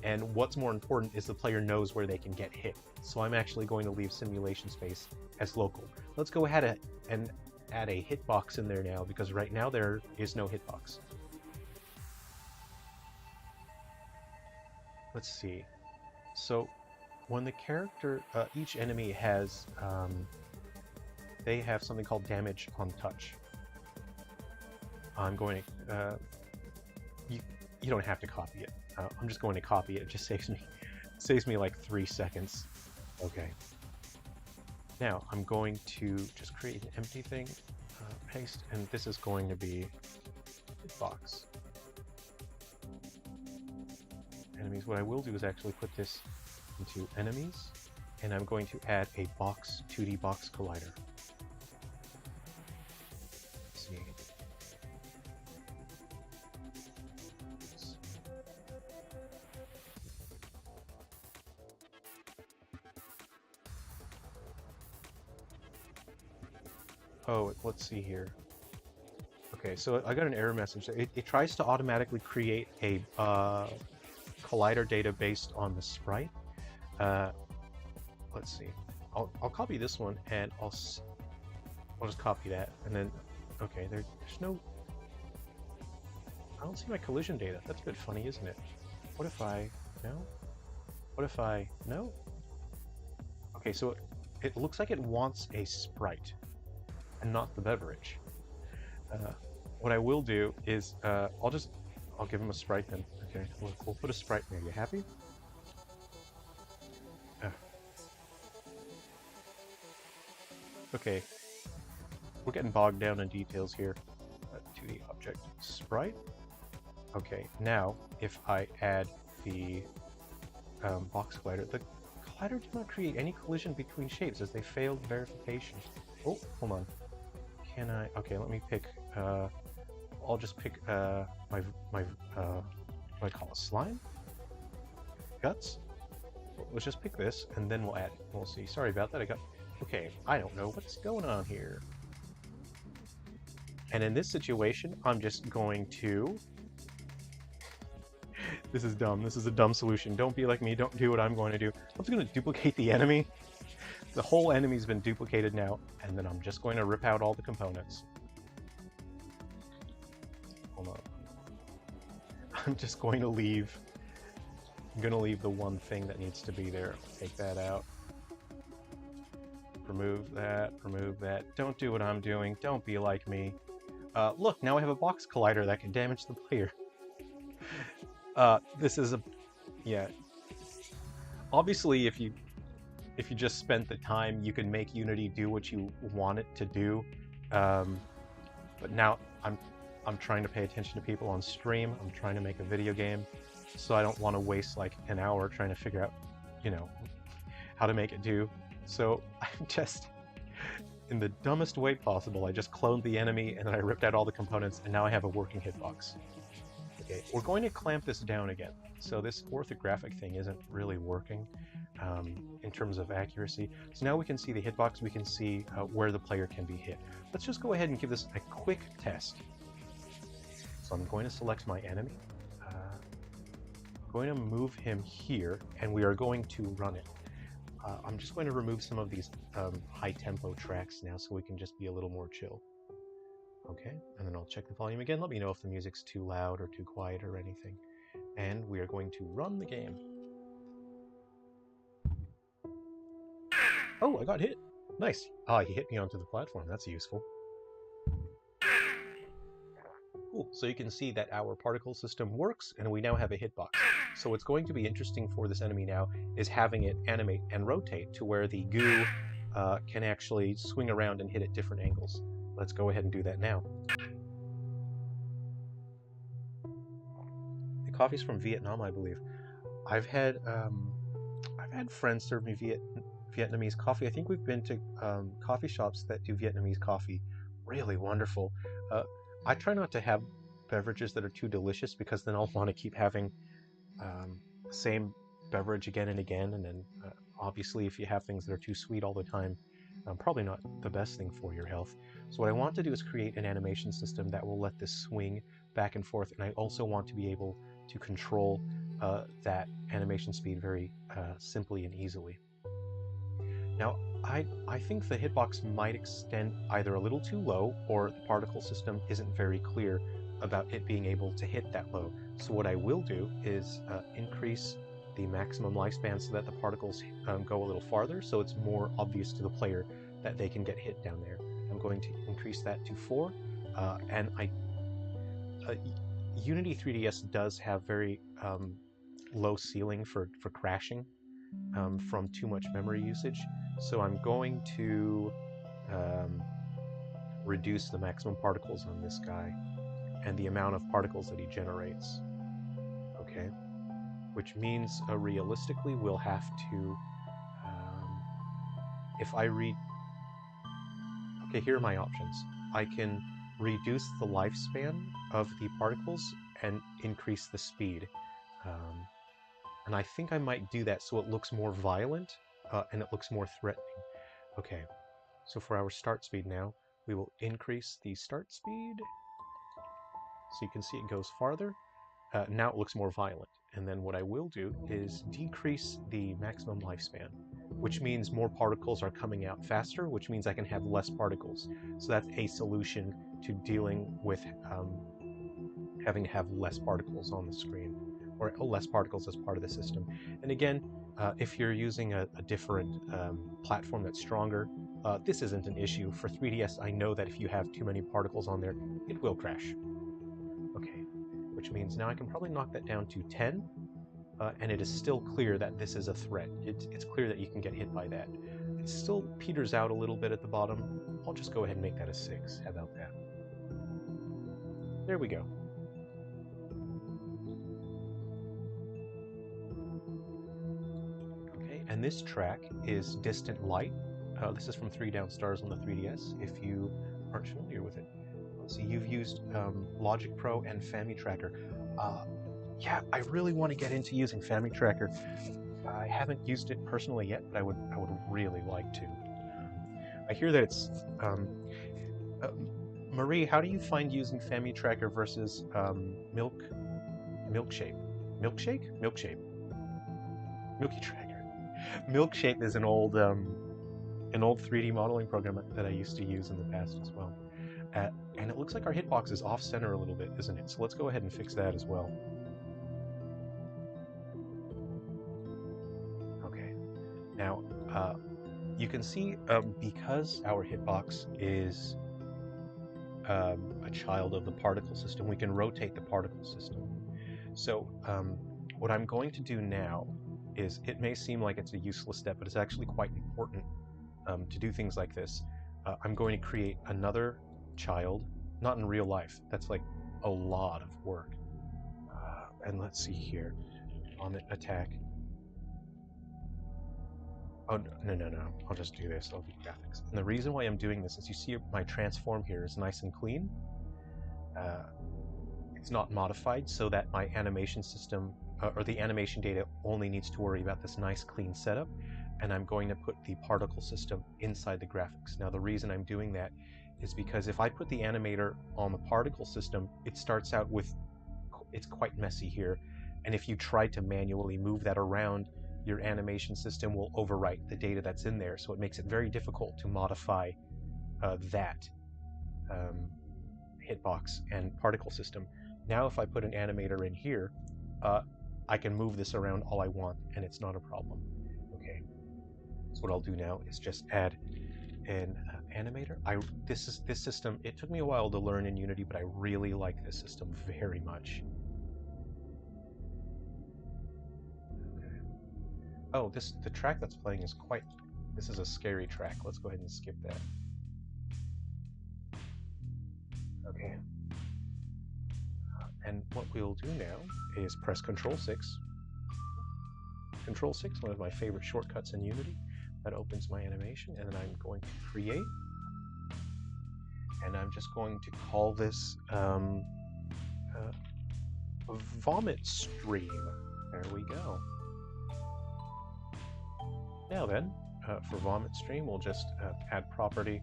and what's more important is the player knows where they can get hit. So I'm actually going to leave simulation space as local. Let's go ahead and add a hitbox in there now, because right now there is no hitbox. Let's see. So when the character, each enemy has, they have something called damage on touch. I'm going to, you don't have to copy it. I'm just going to copy it. It just saves me like 3 seconds. Okay. Now I'm going to just create an empty thing, paste, and this is going to be a box. Enemies. What I will do is actually put this into enemies, and I'm going to add a box 2D box collider. Let's see. Oh, let's see here. Okay, so I got an error message. It tries to automatically create a collider data based on the sprite. Let's see. I'll copy this one, and I'll just copy that, and then okay. There's no. I don't see my collision data. That's a bit funny, isn't it? What if I no? What if I no? Okay, so it looks like it wants a sprite and not the beverage. What I will do is I'll give him a sprite then. Okay, we'll put a sprite there. You happy? Okay, we're getting bogged down in details here. 2D object sprite. Okay, now if I add the box collider. The collider did not create any collision between shapes as they failed verification. Oh, hold on. Can I? Okay, let me pick. I'll just pick my what do I call it? Slime? Guts? Let's just pick this, and then we'll add it. We'll see. Sorry about that. Okay, I don't know what's going on here. And in this situation, I'm just going to... This is dumb. This is a dumb solution. Don't be like me. Don't do what I'm going to do. I'm just going to duplicate the enemy. The whole enemy's been duplicated now, and then I'm just going to rip out all the components. Hold on. I'm just going to leave... I'm going to leave the one thing that needs to be there. Take that out. Remove that. Remove that. Don't do what I'm doing. Don't be like me. Look, now I have a box collider that can damage the player. This is a... Yeah. Obviously, if you just spent the time, you can make Unity do what you want it to do. But now I'm trying to pay attention to people on stream. I'm trying to make a video game. So I don't want to waste like an hour trying to figure out, you know, how to make it do. So I'm just, in the dumbest way possible, I just cloned the enemy and then I ripped out all the components and now I have a working hitbox. Okay, we're going to clamp this down again. So this orthographic thing isn't really working in terms of accuracy. So now we can see the hitbox, we can see where the player can be hit. Let's just go ahead and give this a quick test. So I'm going to select my enemy. Going to move him here, and we are going to run it. I'm just going to remove some of these high-tempo tracks now so we can just be a little more chill. Okay, and then I'll check the volume again. Let me know if the music's too loud or too quiet or anything. And we are going to run the game. Oh, I got hit. Nice. Ah, he hit me onto the platform. That's useful. Cool. So you can see that our particle system works, and we now have a hitbox. So what's going to be interesting for this enemy now is having it animate and rotate to where the goo can actually swing around and hit at different angles. Let's go ahead and do that now. The coffee's from Vietnam, I believe. I've had friends serve me Vietnamese coffee. I think we've been to coffee shops that do Vietnamese coffee. Really wonderful. I try not to have beverages that are too delicious because then I'll want to keep having the same beverage again and again, and then obviously if you have things that are too sweet all the time, probably not the best thing for your health. So what I want to do is create an animation system that will let this swing back and forth, and I also want to be able to control that animation speed very simply and easily. Now, I think the hitbox might extend either a little too low or the particle system isn't very clear about it being able to hit that low. So what I will do is increase the maximum lifespan so that the particles go a little farther, so it's more obvious to the player that they can get hit down there. I'm going to increase that to 4, and Unity 3DS does have very low ceiling for crashing from too much memory usage. So I'm going to reduce the maximum particles on this guy and the amount of particles that he generates. Okay, which means realistically we'll have to, if I read, okay, here are my options. I can reduce the lifespan of the particles and increase the speed. And I think I might do that so it looks more violent and it looks more threatening. Okay, so for our start speed now, we will increase the start speed. So you can see it goes farther. Now it looks more violent. And then what I will do is decrease the maximum lifespan, which means more particles are coming out faster, which means I can have less particles. So that's a solution to dealing with having to have less particles on the screen, or less particles as part of the system. And again, if you're using a different platform that's stronger, this isn't an issue. For 3DS, I know that if you have too many particles on there, it will crash. Okay, which means now I can probably knock that down to 10, and it is still clear that this is a threat. It's clear that you can get hit by that. It still peters out a little bit at the bottom. I'll just go ahead and make that a 6. How about that? There we go. And this track is Distant Light. This is from 3 Down Stars on the 3DS, if you aren't familiar with it. Let's see, you've used Logic Pro and FamiTracker. Yeah, I really want to get into using FamiTracker. I haven't used it personally yet, but I would really like to. I hear that it's... Marie, how do you find using FamiTracker versus Milkshape? Milkshake? Milkshape. Milky Tracker. Milkshape is an old 3D modeling program that I used to use in the past as well. And it looks like our hitbox is off-center a little bit, isn't it? So let's go ahead and fix that as well. Okay. Now, you can see because our hitbox is a child of the particle system, we can rotate the particle system. So what I'm going to do now is, it may seem like it's a useless step, but it's actually quite important to do things like this. I'm going to create another child, not in real life. That's like a lot of work. And let's see here. Vomit attack. Oh, no. I'll just do this. I'll do graphics. And the reason why I'm doing this is, you see my transform here is nice and clean. It's not modified, so that my animation system, or the animation data, only needs to worry about this nice clean setup. And I'm going to put the particle system inside the graphics. Now, the reason I'm doing that is because if I put the animator on the particle system, it starts out with, it's quite messy here. And if you try to manually move that around, your animation system will overwrite the data that's in there. So it makes it very difficult to modify that hitbox and particle system. Now, if I put an animator in here, I can move this around all I want, and it's not a problem. Okay. So what I'll do now is just add an animator. This system, it took me a while to learn in Unity, but I really like this system very much. Okay. Oh, the track that's playing is quite... This is a scary track. Let's go ahead and skip that. Okay. And what we'll do now is press Control 6. Control 6, one of my favorite shortcuts in Unity. That opens my animation, and then I'm going to create. And I'm just going to call this Vomit Stream. There we go. Now then, for Vomit Stream, we'll just add property,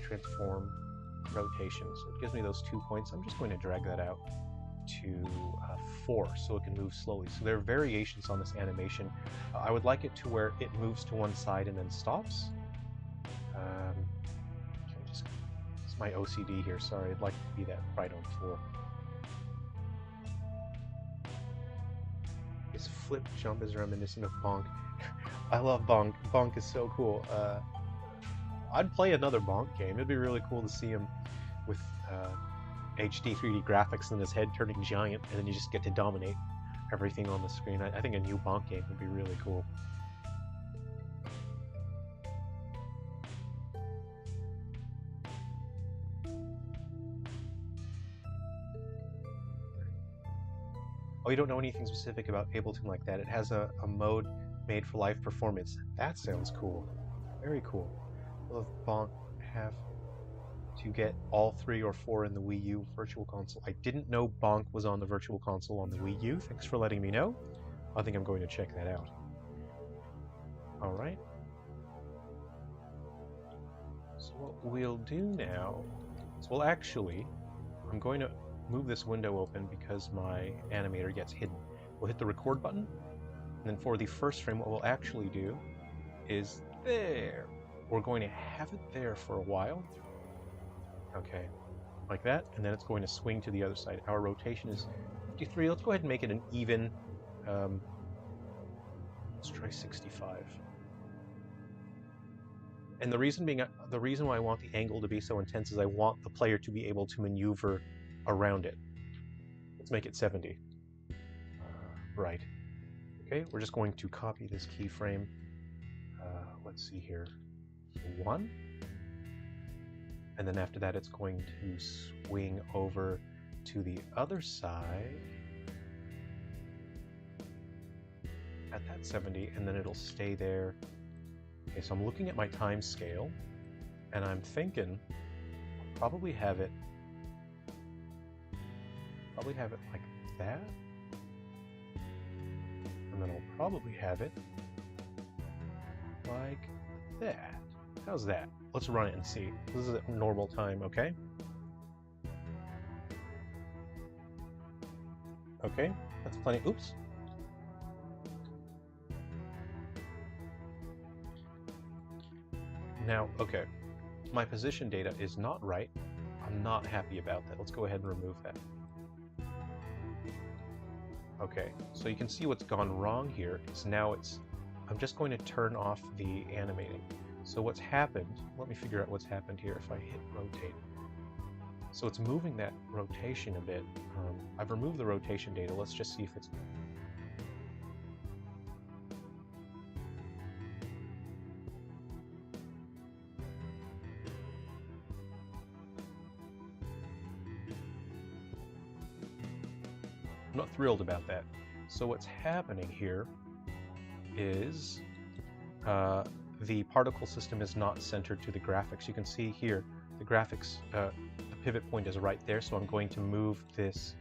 transform, rotation. So it gives me those 2 points. I'm just going to drag that out to 4 so it can move slowly. So there are variations on this animation. I would like it to where it moves to one side and then stops. It's my OCD here, sorry, I'd like it to be that right on 4. His flip jump is reminiscent of Bonk. I love Bonk. Bonk is so cool. I'd play another Bonk game. It'd be really cool to see him with HD 3D graphics and his head turning giant, and then you just get to dominate everything on the screen. I think a new Bonk game would be really cool. Oh, you don't know anything specific about Ableton like that? It has a mode made for live performance. That sounds cool. Very cool. Will Bonk have to get all 3 or 4 in the Wii U Virtual Console? I didn't know Bonk was on the Virtual Console on the Wii U. Thanks for letting me know. I think I'm going to check that out. Alright. So what we'll do now is I'm going to move this window open because my animator gets hidden. We'll hit the record button, and then for the first frame, what we'll actually do is there. We're going to have it there for a while. Okay, like that, and then it's going to swing to the other side. Our rotation is 53. Let's go ahead and make it an even. Let's try 65. And the reason why I want the angle to be so intense is I want the player to be able to maneuver around it. Let's make it 70. Right. Okay, we're just going to copy this keyframe. Let's see here. 1. And then after that, it's going to swing over to the other side. at that 70, and then it'll stay there. Okay, so I'm looking at my time scale, and I'm thinking I'll probably have it like that, and then I'll probably have it like that. How's that? Let's run it and see. This is at normal time, okay? Okay, that's plenty. Oops. Now, okay, my position data is not right. I'm not happy about that. Let's go ahead and remove that. Okay, so you can see what's gone wrong here. I'm just going to turn off the animating. So what's happened, let me figure out what's happened here if I hit rotate. So it's moving that rotation a bit. I've removed the rotation data. Let's just see if it's... I'm not thrilled about that. So what's happening here is the particle system is not centered to the graphics. You can see here the graphics, the pivot point is right there, so I'm going to move this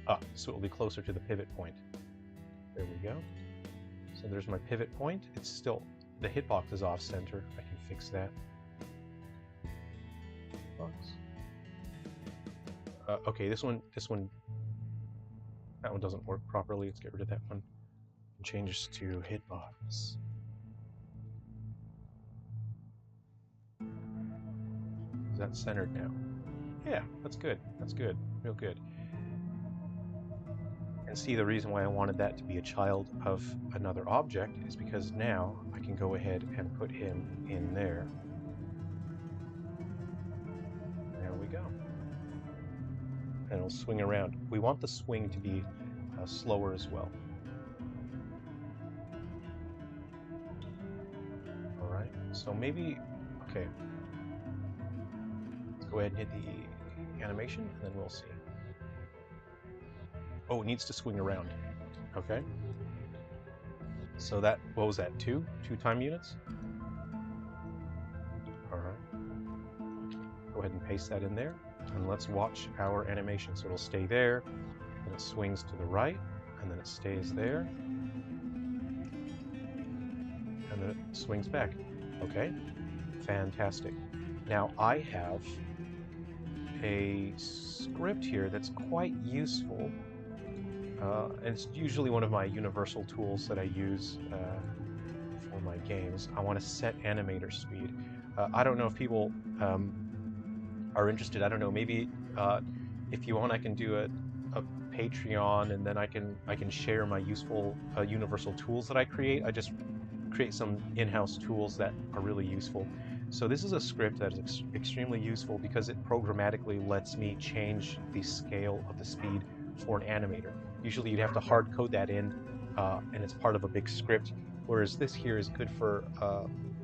up so it will be closer to the pivot point. There we go. So there's my pivot point. It's still, the hitbox is off center. I can fix that. Okay, that one doesn't work properly. Let's get rid of that one. And change this to hitbox. Is that centered now? Yeah, that's good. That's good. Real good. And see, the reason why I wanted that to be a child of another object is because now I can go ahead and put him in there. There we go. And it'll swing around. We want the swing to be slower as well. All right, so maybe, okay. Let's go ahead and hit the animation, and then we'll see. Oh, it needs to swing around. Okay. So that, what was that, two time units? All right. Go ahead and paste that in there. And let's watch our animation. So it'll stay there, and it swings to the right, and then it stays there, and then it swings back. Okay, fantastic. Now I have a script here that's quite useful, and it's usually one of my universal tools that I use for my games. I want to set animator speed. I don't know if people are interested. I don't know, maybe if you want, I can do a Patreon, and then I can share my useful universal tools that I create. I just create some in-house tools that are really useful. So this is a script that is extremely useful because it programmatically lets me change the scale of the speed for an animator. Usually you'd have to hard code that in, and it's part of a big script, whereas this here is good for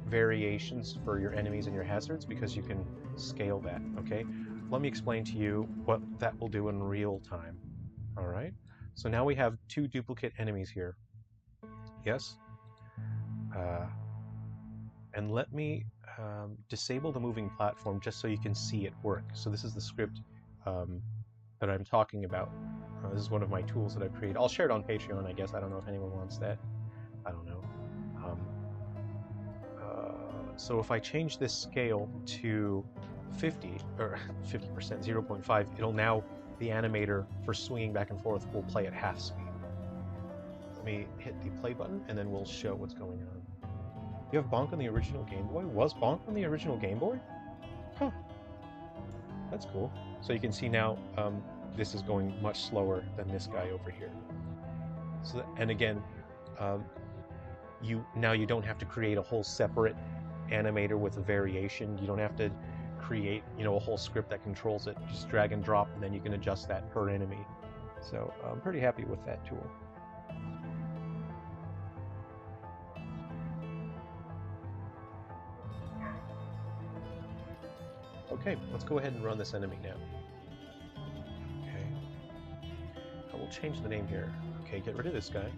variations for your enemies and your hazards because you can scale that, okay? Let me explain to you what that will do in real time. All right, so now we have two duplicate enemies here. Yes? And let me disable the moving platform just so you can see it work. So this is the script that I'm talking about. This is one of my tools that I've created. I'll share it on Patreon, I guess. I don't know if anyone wants that. I don't know. So if I change this scale to 50, or 50%, 0.5, it'll now, the animator for swinging back and forth will play at half speed. Let me hit the play button, and then we'll show what's going on. You have Bonk on the original Game Boy? Was Bonk on the original Game Boy? Huh. That's cool. So you can see now this is going much slower than this guy over here. So, and again, you don't have to create a whole separate animator with a variation. You don't have to create, a whole script that controls it. Just drag and drop, and then you can adjust that per enemy. So I'm pretty happy with that tool. Okay, let's go ahead and run this enemy now. Okay. I will change the name here. Okay, get rid of this guy.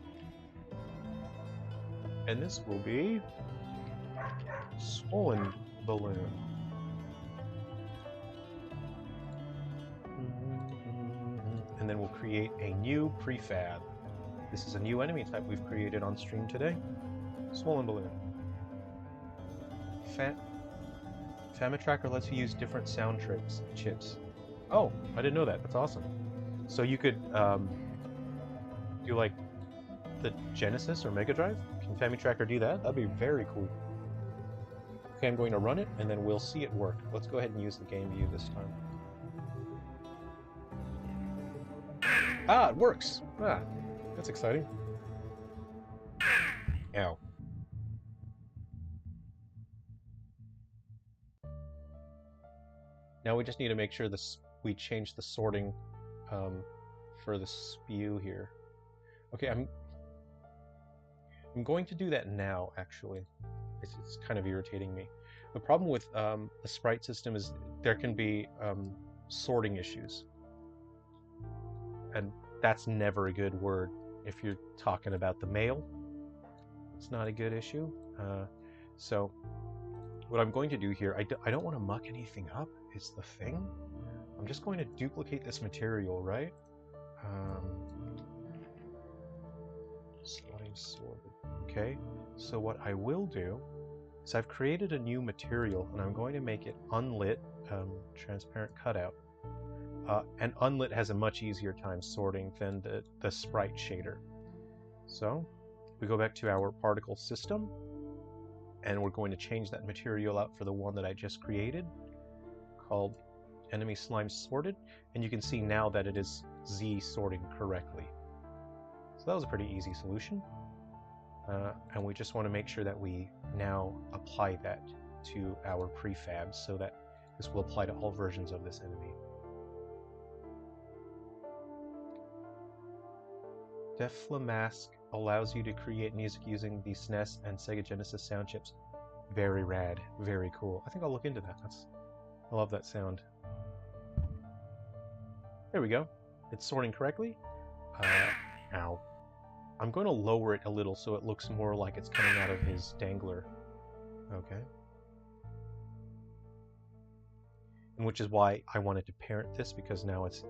And this will be swollen balloon. And then we'll create a new prefab. This is a new enemy type we've created on stream today. Swollen balloon. Famine Tracker lets you use different sound chips. Oh, I didn't know that. That's awesome. So you could do like the Genesis or Mega Drive. Can Famine Tracker do that? That'd be very cool. Okay, I'm going to run it, and then we'll see it work. Let's go ahead and use the game view this time. Ah, it works! Ah, that's exciting. Ow. Now we just need to make sure we change the sorting for the spew here. Okay, I'm going to do that now, actually. It's kind of irritating me. The problem with the sprite system is there can be sorting issues. And that's never a good word if you're talking about the mail. It's not a good issue. So what I'm going to do here, I don't want to muck anything up, is the thing. I'm just going to duplicate this material, right? Slime sorted. Okay, so what I will do is I've created a new material, and I'm going to make it unlit, transparent cutout. And unlit has a much easier time sorting than the sprite shader. So we go back to our particle system, and we're going to change that material out for the one that I just created, called enemy slime sorted, and you can see now that it is Z sorting correctly. So that was a pretty easy solution. And we just want to make sure that we now apply that to our prefabs so that this will apply to all versions of this enemy. Deflamask allows you to create music using the SNES and Sega Genesis sound chips. Very rad, very cool. I think I'll look into that. I love that sound. There we go. It's sorting correctly. Ow. I'm going to lower it a little so it looks more like it's coming out of his dangler. Okay. And which is why I wanted to parent this, because now it's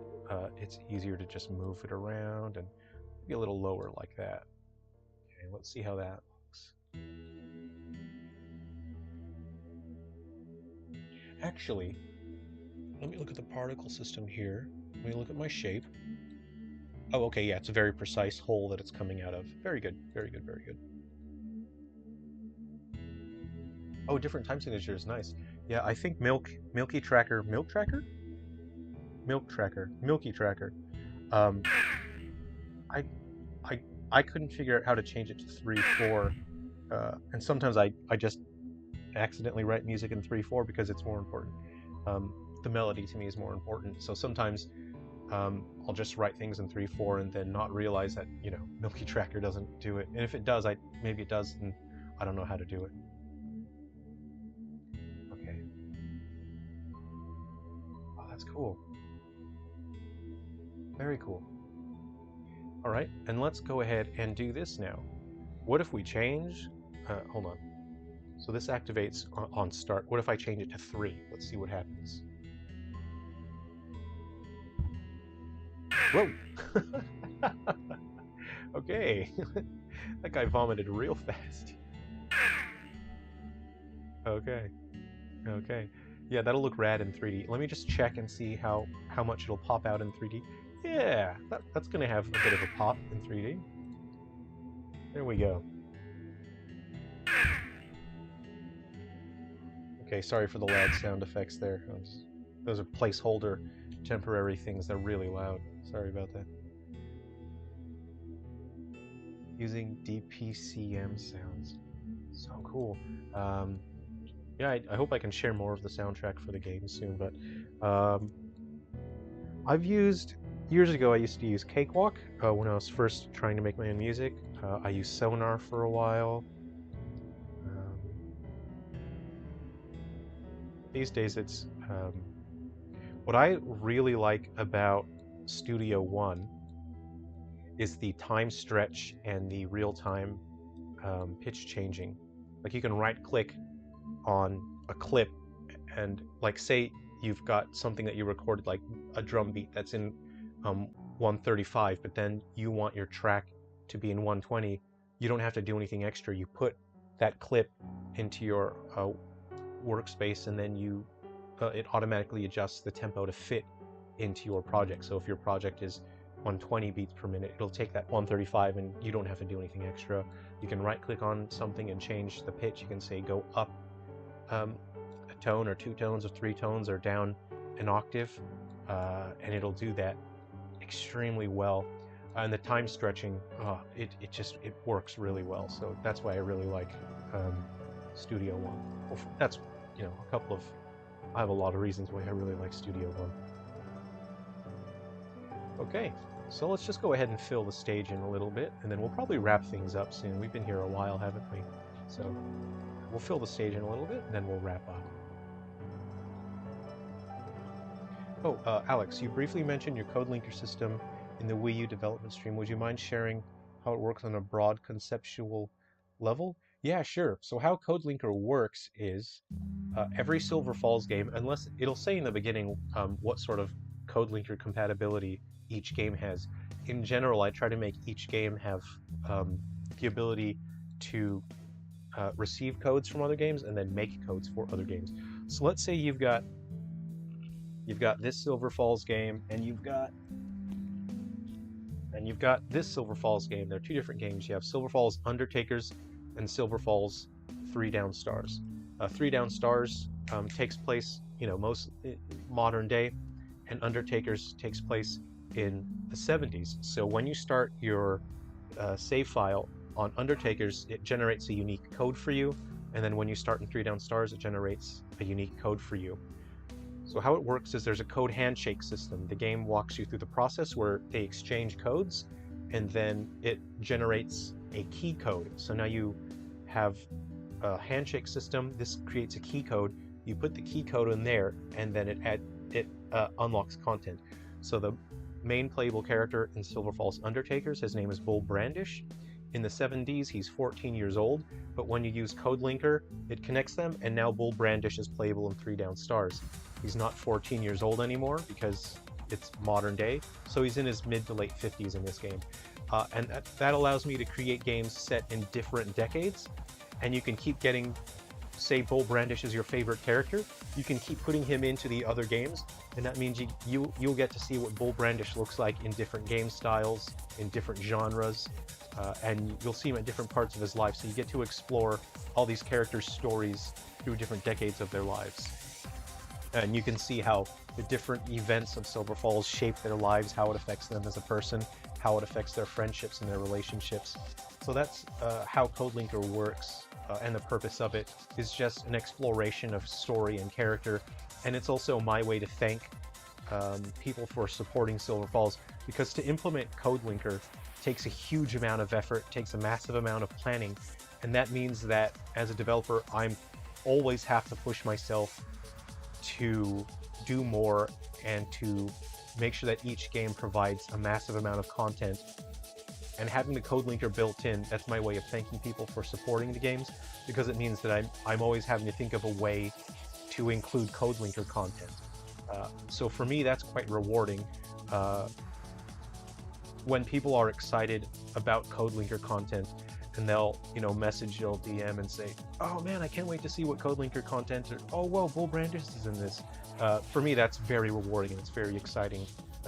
easier to just move it around and be a little lower like that. Okay, let's see how that looks. Actually, let me look at the particle system here. Let me look at my shape. Oh, okay, yeah, it's a very precise hole that it's coming out of. Very good, very good, very good. Oh, different time signatures, nice. Yeah, I think Milky Tracker, Milk Tracker? Milk Tracker, Milky Tracker. I couldn't figure out how to change it to 3/4, and sometimes I just accidentally write music in 3/4 because it's more important. The melody to me is more important, so sometimes I'll just write things in 3/4 and then not realize that, you know, Milky Tracker doesn't do it. And if it does, maybe it does, and I don't know how to do it. Okay. Oh, that's cool. Very cool. All right, and let's go ahead and do this now. What if we change? Hold on. So this activates on start. What if I change it to 3? Let's see what happens. Whoa! Okay. That guy vomited real fast. Okay. Okay. Yeah, that'll look rad in 3D. Let me just check and see how much it'll pop out in 3D. Yeah, that's gonna have a bit of a pop in 3D. There we go. Okay, sorry for the loud sound effects there. Those are placeholder temporary things. They're really loud. Sorry about that. Using DPCM sounds. So cool. Yeah, I hope I can share more of the soundtrack for the game soon, but years ago I used to use Cakewalk when I was first trying to make my own music. I used Sonar for a while. These days it's what I really like about Studio One is the time stretch and the real-time pitch changing. Like you can right click on a clip and like say you've got something that you recorded, like a drum beat that's in 135, but then you want your track to be in 120. You don't have to do anything extra. You put that clip into your workspace, and then it automatically adjusts the tempo to fit into your project. So if your project is 120 beats per minute, it'll take that 135 and you don't have to do anything extra. You can right click on something and change the pitch. You can say go up a tone or 2 tones or 3 tones, or down an octave, and it'll do that extremely well. And the time stretching, it works really well. So that's why I really like Studio One. Well, that's, I have a lot of reasons why I really like Studio One. Okay, so let's just go ahead and fill the stage in a little bit, and then we'll probably wrap things up soon. We've been here a while, haven't we? So we'll fill the stage in a little bit, and then we'll wrap up. Oh, Alex, you briefly mentioned your code linker system in the Wii U development stream. Would you mind sharing how it works on a broad conceptual level? Yeah, sure. So how Code Linker works is every Silver Falls game, unless it'll say in the beginning what sort of Code Linker compatibility each game has. In general, I try to make each game have the ability to receive codes from other games and then make codes for other games. So let's say you've got this Silver Falls game, and you've got this Silver Falls game. They're 2 different games. You have Silver Falls Undertakers and Silver Falls 3 Down Stars. 3 Down Stars takes place, most modern day, and Undertakers takes place in the 70s. So when you start your save file on Undertakers, it generates a unique code for you, and then when you start in 3 Down Stars, it generates a unique code for you. So how it works is there's a code handshake system. The game walks you through the process where they exchange codes, and then it generates a key code. So now you have a handshake system. This creates a key code. You put the key code in there, and then it unlocks content. So the main playable character in Silver Falls Undertakers, his name is Bull Brandish. In the 70s, he's 14 years old, but when you use Code Linker, it connects them, and now Bull Brandish is playable in 3 Down Stars. He's not 14 years old anymore because it's modern day, so he's in his mid to late 50s in this game. And that allows me to create games set in different decades, and you can keep getting, say Bull Brandish is your favorite character, you can keep putting him into the other games, and that means you'll get to see what Bull Brandish looks like in different game styles, in different genres, and you'll see him at different parts of his life, so you get to explore all these characters' stories through different decades of their lives. And you can see how the different events of Silver Falls shape their lives, how it affects them as a person, how it affects their friendships and their relationships. So that's how Code Linker works, and the purpose of it is just an exploration of story and character. And it's also my way to thank people for supporting Silver Falls, because to implement Code Linker takes a huge amount of effort, takes a massive amount of planning, and that means that as a developer, I'm always have to push myself to do more and to make sure that each game provides a massive amount of content. And having the Code Linker built in, that's my way of thanking people for supporting the games, because it means that I'm always having to think of a way to include Code Linker content. So for me, that's quite rewarding. When people are excited about Code Linker content, and they'll, message, you'll DM and say, oh man, I can't wait to see what Code Linker content, or oh well, Bull Brandish is in this. For me, that's very rewarding, and it's very exciting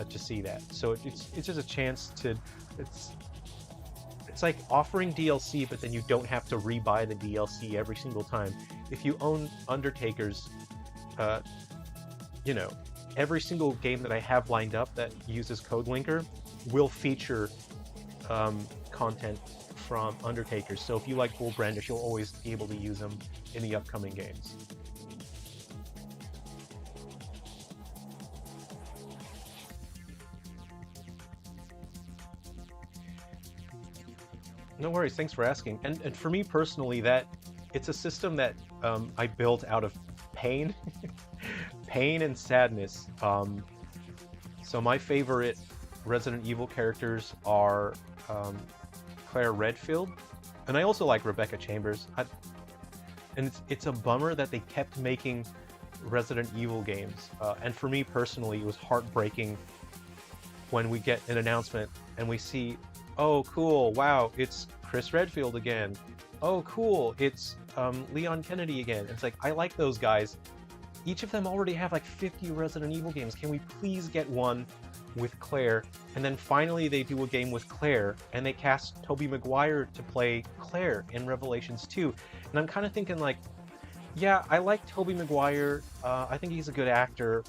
to see that. So it's just a chance to, it's like offering DLC, but then you don't have to rebuy the DLC every single time. If you own Undertakers, every single game that I have lined up that uses Code Linker will feature content from Undertakers. So if you like Bull Brandish, you'll always be able to use them in the upcoming games. No worries, thanks for asking. And for me personally, it's a system that I built out of pain, pain and sadness. So my favorite Resident Evil characters are Claire Redfield And I also like Rebecca Chambers. And it's a bummer that they kept making Resident Evil games. And for me personally, it was heartbreaking when we get an announcement and we see, oh cool, wow, it's Chris Redfield again. Oh cool, it's Leon Kennedy again. It's like, I like those guys. Each of them already have like 50 Resident Evil games. Can we please get one with Claire? And then finally they do a game with Claire, and they cast Tobey Maguire to play Claire in Revelations 2. And I'm kind of thinking like, yeah, I like Tobey Maguire. I think he's a good actor.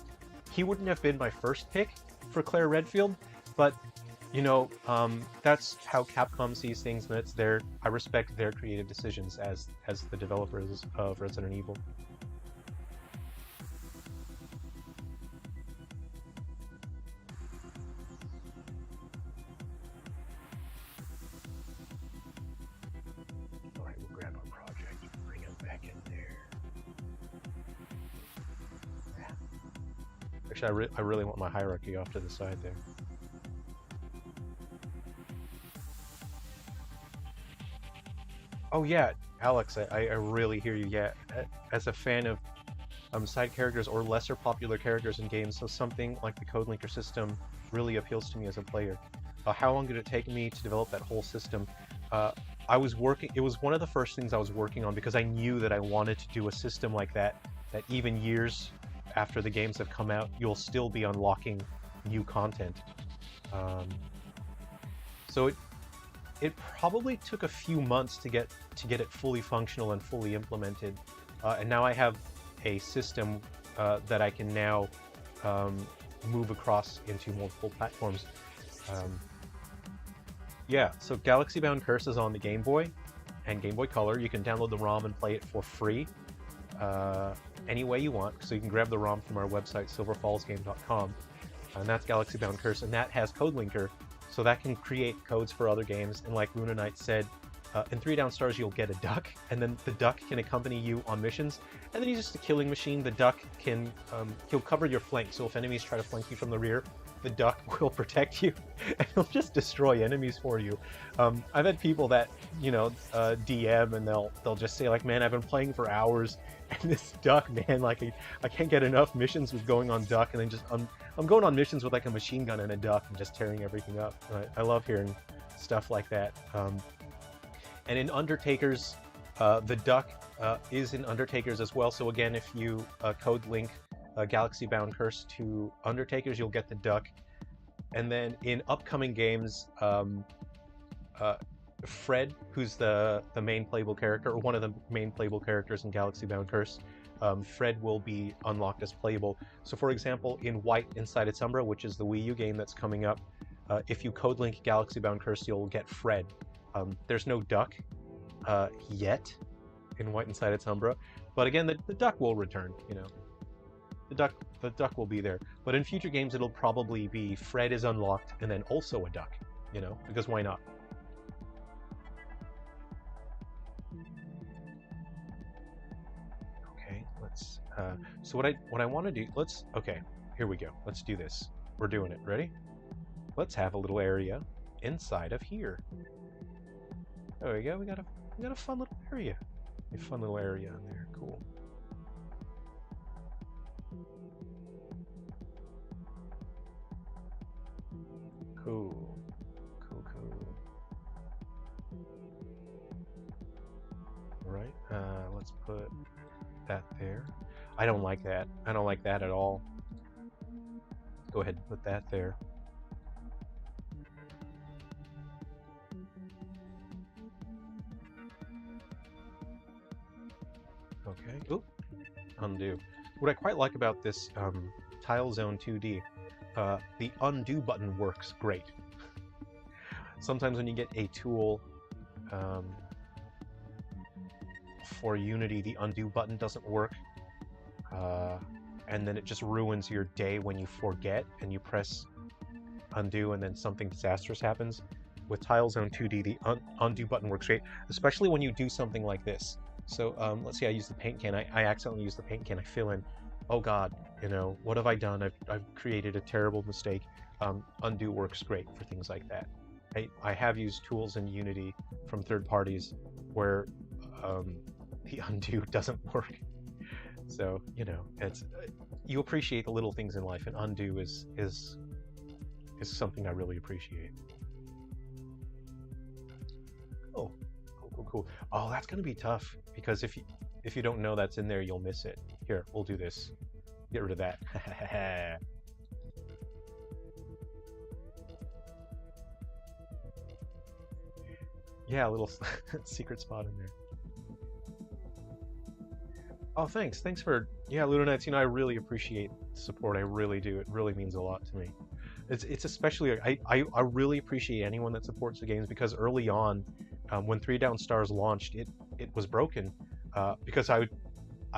He wouldn't have been my first pick for Claire Redfield, but you know, that's how Capcom sees things, and I respect their creative decisions as the developers of Resident Evil. All right, we'll grab our project, bring it back in there. Actually, I really want my hierarchy off to the side there. Oh yeah, Alex, I really hear you. Yeah, as a fan of side characters or lesser popular characters in games, so something like the Code Linker system really appeals to me as a player. How long did it take me to develop that whole system? It was one of the first things I was working on because I knew that I wanted to do a system like that even years after the games have come out, you'll still be unlocking new content. So it probably took a few months to get it fully functional and fully implemented, and now I have a system that I can now move across into multiple platforms. Yeah, so Galaxy Bound Curse is on the Game Boy and Game Boy Color. You can download the ROM and play it for free any way you want. So you can grab the ROM from our website, silverfallsgame.com, and that's Galaxy Bound Curse, and that has Code Linker. So that can create codes for other games, and like Luna Knight said, in 3 Down Stars you'll get a duck, and then the duck can accompany you on missions, and then he's just a killing machine. The duck can, he'll cover your flank, so if enemies try to flank you from the rear, the duck will protect you, and he'll just destroy enemies for you. I've had people that, you know, DM, and they'll just say like, man, I've been playing for hours, and this duck, man, like I can't get enough missions with going on duck, and then just I'm going on missions with like a machine gun and a duck and just tearing everything up. I love hearing stuff like that. And in Undertakers, the duck is in Undertakers as well. So again, if you code link Galaxy Bound Curse to Undertakers, you'll get the duck. And then in upcoming games, Fred, who's the main playable character, or one of the main playable characters in Galaxy Bound Curse, Fred will be unlocked as playable. So for example, in White Inside Its Umbra, which is the Wii U game that's coming up, if you code link Galaxy Bound Curse, you'll get Fred. There's no duck yet in White Inside Its Umbra, but again, the duck will return, you know. The duck will be there. But in future games, it'll probably be Fred is unlocked and then also a duck, you know, because why not? Okay, let's, so what I want to do, okay, here we go. Let's do this. We're doing it. Ready? Let's have a little area inside of here. There we go. We got a fun little area. A fun little area in there. Cool. Cool. All right. Let's put that there. I don't like that. I don't like that at all. Go ahead and put that there. Okay. Oop. Undo. What I quite like about this Tile Zone 2D, the undo button works great. Sometimes when you get a tool for Unity, the undo button doesn't work, and then it just ruins your day when you forget and you press undo and then something disastrous happens. With Tile Zone 2D, the undo button works great, especially when you do something like this. So let's say I use the paint can. I accidentally use the paint can. I fill in, oh God, you know, what have I done? I've created a terrible mistake. Undo works great for things like that. I have used tools in Unity from third parties where the undo doesn't work. So, you know, it's you appreciate the little things in life, and undo is something I really appreciate. Oh, cool. Oh, that's gonna be tough because if you don't know that's in there, you'll miss it. Here, we'll do this. Get rid of that. Yeah, a little secret spot in there. Oh, thanks. Thanks for, yeah, Lunatites, you know, I really appreciate support. I really do. It really means a lot to me. It's especially, I really appreciate anyone that supports the games because early on, when Three Down Stars launched, it was broken because I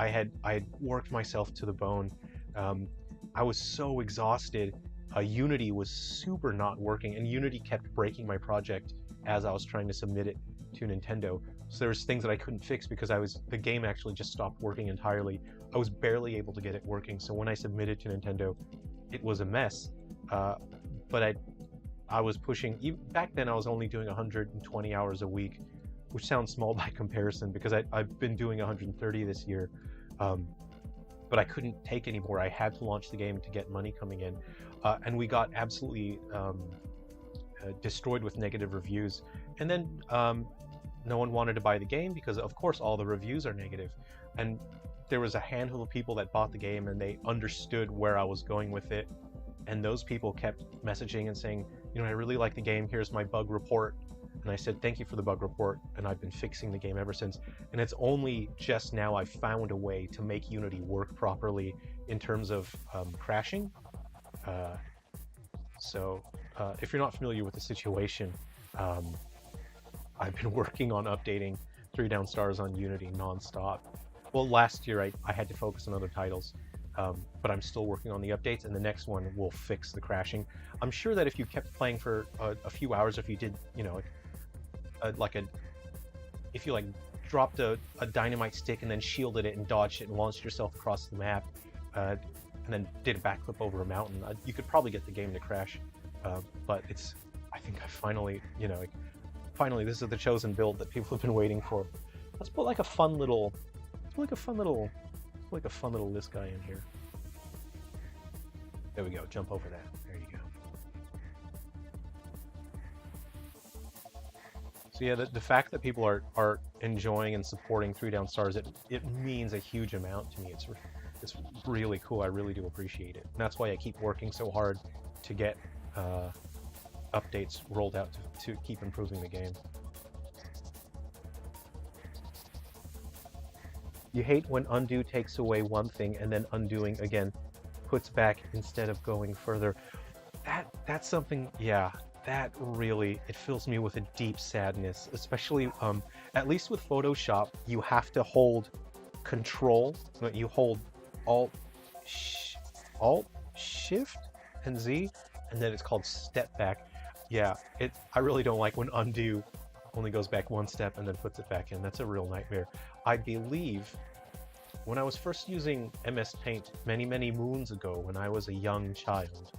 had worked myself to the bone. I was so exhausted. Unity was super not working, and Unity kept breaking my project as I was trying to submit it to Nintendo. So there was things that I couldn't fix because the game actually just stopped working entirely. I was barely able to get it working. So when I submitted to Nintendo, it was a mess. But I was pushing. Back then, I was only doing 120 hours a week, which sounds small by comparison because I've been doing 130 this year. But I couldn't take anymore. I had to launch the game to get money coming in. And we got absolutely destroyed with negative reviews. And then no one wanted to buy the game because, of course, all the reviews are negative. And there was a handful of people that bought the game and they understood where I was going with it. And those people kept messaging and saying, you know, I really like the game. Here's my bug report. And I said, thank you for the bug report. And I've been fixing the game ever since. And it's only just now I've found a way to make Unity work properly in terms of crashing. So if you're not familiar with the situation, I've been working on updating Three Down Stars on Unity nonstop. Well, last year I had to focus on other titles, but I'm still working on the updates, and the next one will fix the crashing. I'm sure that if you kept playing for a few hours, if you did, you know, if you like dropped a dynamite stick and then shielded it and dodged it and launched yourself across the map, and then did a backflip over a mountain, you could probably get the game to crash. But I think I finally, you know, finally this is the chosen build that people have been waiting for. Let's put like a fun little this guy in here. There we go. Jump over that. There you go. So yeah, the fact that people are enjoying and supporting Three Down Stars, it means a huge amount to me. It's really cool. I really do appreciate it. And that's why I keep working so hard to get updates rolled out to keep improving the game. You hate when undo takes away one thing and then undoing again puts back instead of going further. That's something, yeah, that really, it fills me with a deep sadness, especially at least with Photoshop, you have to hold Control, you hold Alt, Shift, and Z, and then it's called step back. Yeah, I really don't like when undo only goes back one step and then puts it back in. That's a real nightmare. I believe when I was first using MS Paint many moons ago when I was a young child,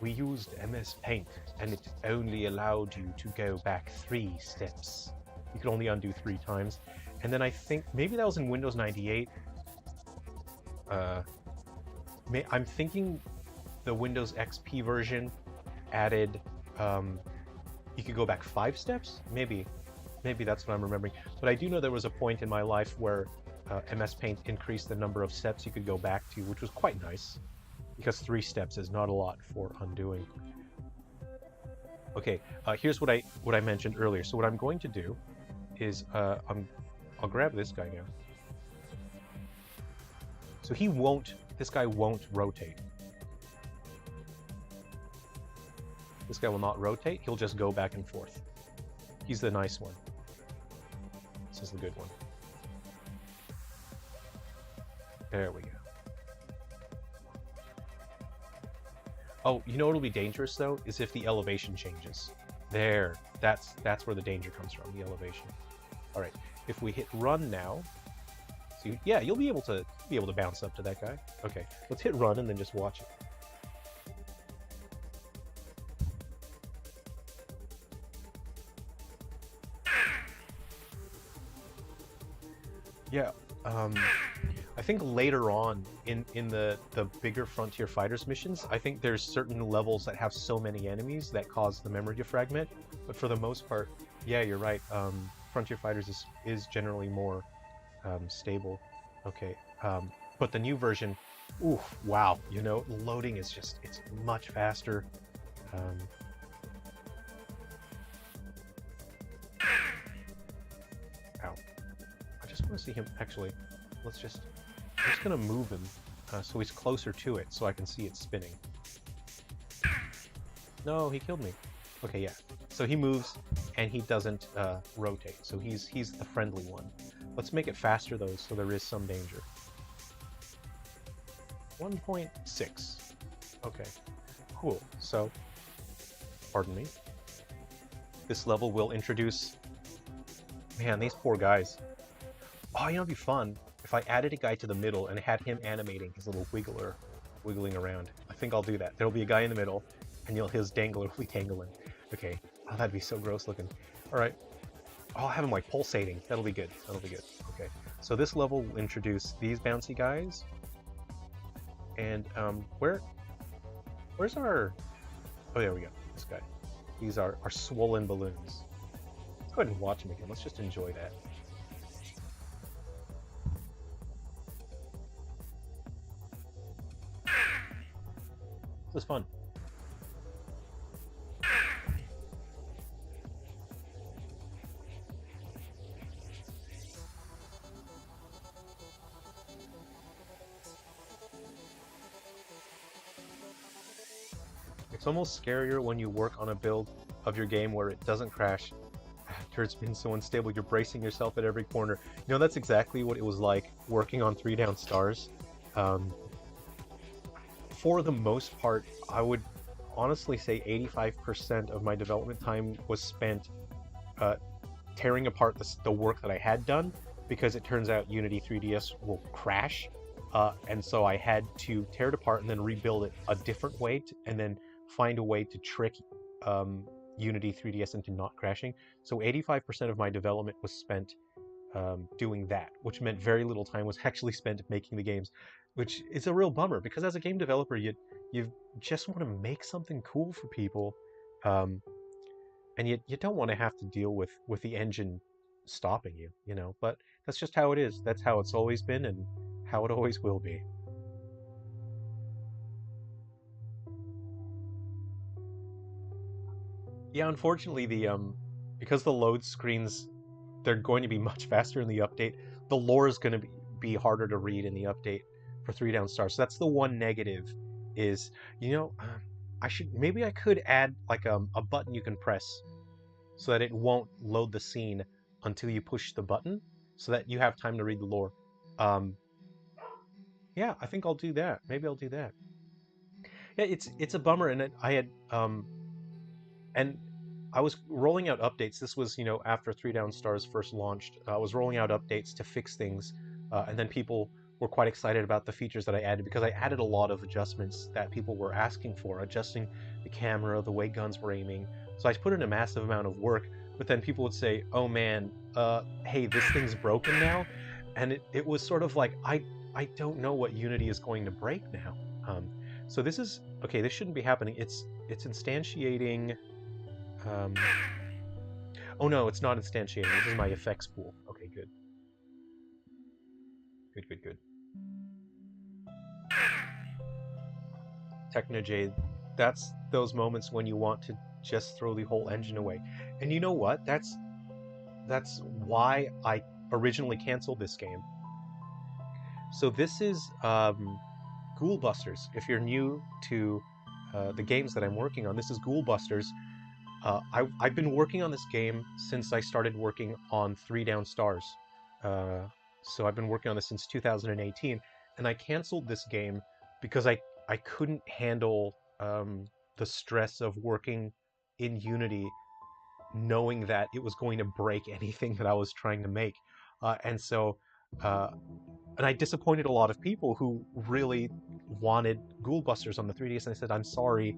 we used MS Paint and it only allowed you to go back 3 steps. You could only undo 3 times. And then I think maybe that was in Windows 98. I'm thinking the Windows XP version added you could go back 5 steps. Maybe that's what I'm remembering. But I do know there was a point in my life where MS Paint increased the number of steps you could go back to, which was quite nice, because 3 steps is not a lot for undoing. Okay, here's what I mentioned earlier. So what I'm going to do is I'll grab this guy now. So this guy won't rotate. This guy will not rotate, he'll just go back and forth. He's the nice one. This is the good one. There we go. Oh, you know what'll be dangerous though, is if the elevation changes. There, that's where the danger comes from, the elevation. All right, if we hit run now, so yeah, you'll be able to bounce up to that guy. Okay, let's hit run and then just watch it. Yeah, I think later on in the bigger Frontier Fighters missions, I think there's certain levels that have so many enemies that cause the memory to fragment. But for the most part, yeah, you're right. Frontier Fighters is generally more stable. Okay, but the new version, ooh, wow, you know, loading is just, it's much faster. Um, ow. I just want to see him, actually, I'm just gonna move him so he's closer to it so I can see it spinning. No, he killed me. Okay, yeah. So he moves and he doesn't rotate, so he's the friendly one. Let's make it faster though, so there is some danger. 1.6. Okay, cool. So, pardon me. This level will introduce... Man, these poor guys. Oh, you know, it'd be fun if I added a guy to the middle and had him animating his little wiggling around. I think I'll do that. There'll be a guy in the middle, and his dangler will be dangling. Okay. Oh, that'd be so gross looking. All right. Oh, I'll have him like pulsating. That'll be good. That'll be good. Okay. So this level will introduce these bouncy guys. And where's our... Oh, there we go. This guy. These are our swollen balloons. Let's go ahead and watch him again. Let's just enjoy that. This is fun. It's almost scarier when you work on a build of your game where it doesn't crash after it's been so unstable. You're bracing yourself at every corner. You know, that's exactly what it was like working on 3 Down Stars. For the most part, I would honestly say 85% of my development time was spent tearing apart the work that I had done, because it turns out Unity 3DS will crash. And so I had to tear it apart and then rebuild it a different way, and then find a way to trick Unity 3DS into not crashing. So 85% of my development was spent doing that, which meant very little time was actually spent making the games, which is a real bummer, because as a game developer, you just want to make something cool for people, and you don't want to have to deal with the engine stopping you, you know. But that's just how it is. That's how it's always been, and how it always will be. Yeah, unfortunately, because the load screens, they're going to be much faster in the update. The lore is going to be harder to read in the update for 3 Down Stars. So that's the one negative. Is, you know, maybe I could add like a button you can press so that it won't load the scene until you push the button, so that you have time to read the lore. Um, yeah, I think I'll do that. Maybe I'll do that. Yeah, it's a bummer, and and I was rolling out updates. This was, you know, after 3 Down Stars first launched. I was rolling out updates to fix things, and then people were quite excited about the features that I added, because I added a lot of adjustments that people were asking for, adjusting the camera, the way guns were aiming. So I put in a massive amount of work, but then people would say, "Oh man, hey, this thing's broken now," and it was sort of like, I don't know what Unity is going to break now. Um, so this is okay. This shouldn't be happening. It's instantiating. Um, oh no, it's not instantiating. This is my effects pool. Okay, good. Good, good, good. Technojade, that's those moments when you want to just throw the whole engine away. And you know what? That's why I originally canceled this game. So this is Ghoul Busters. If you're new to the games that I'm working on, this is Ghoul Busters. I've been working on this game since I started working on 3 Down Stars. So I've been working on this since 2018, and I canceled this game because I couldn't handle the stress of working in Unity, knowing that it was going to break anything that I was trying to make. And so, and I disappointed a lot of people who really wanted Ghoul Busters on the 3DS, and I said, I'm sorry,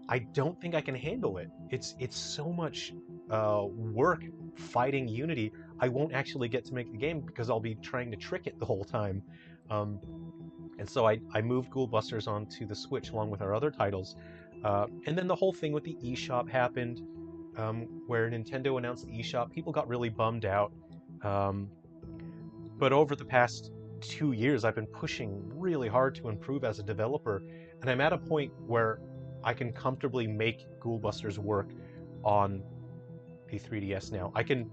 I don't think I can handle it. It's so much work fighting Unity. I won't actually get to make the game because I'll be trying to trick it the whole time. Um, and so I moved Ghoul Busters onto the Switch along with our other titles. And then the whole thing with the eShop happened, where Nintendo announced the eShop. People got really bummed out. Um, but over the past 2 years, I've been pushing really hard to improve as a developer, and I'm at a point where I can comfortably make Ghoul Busters work on the 3DS now. I can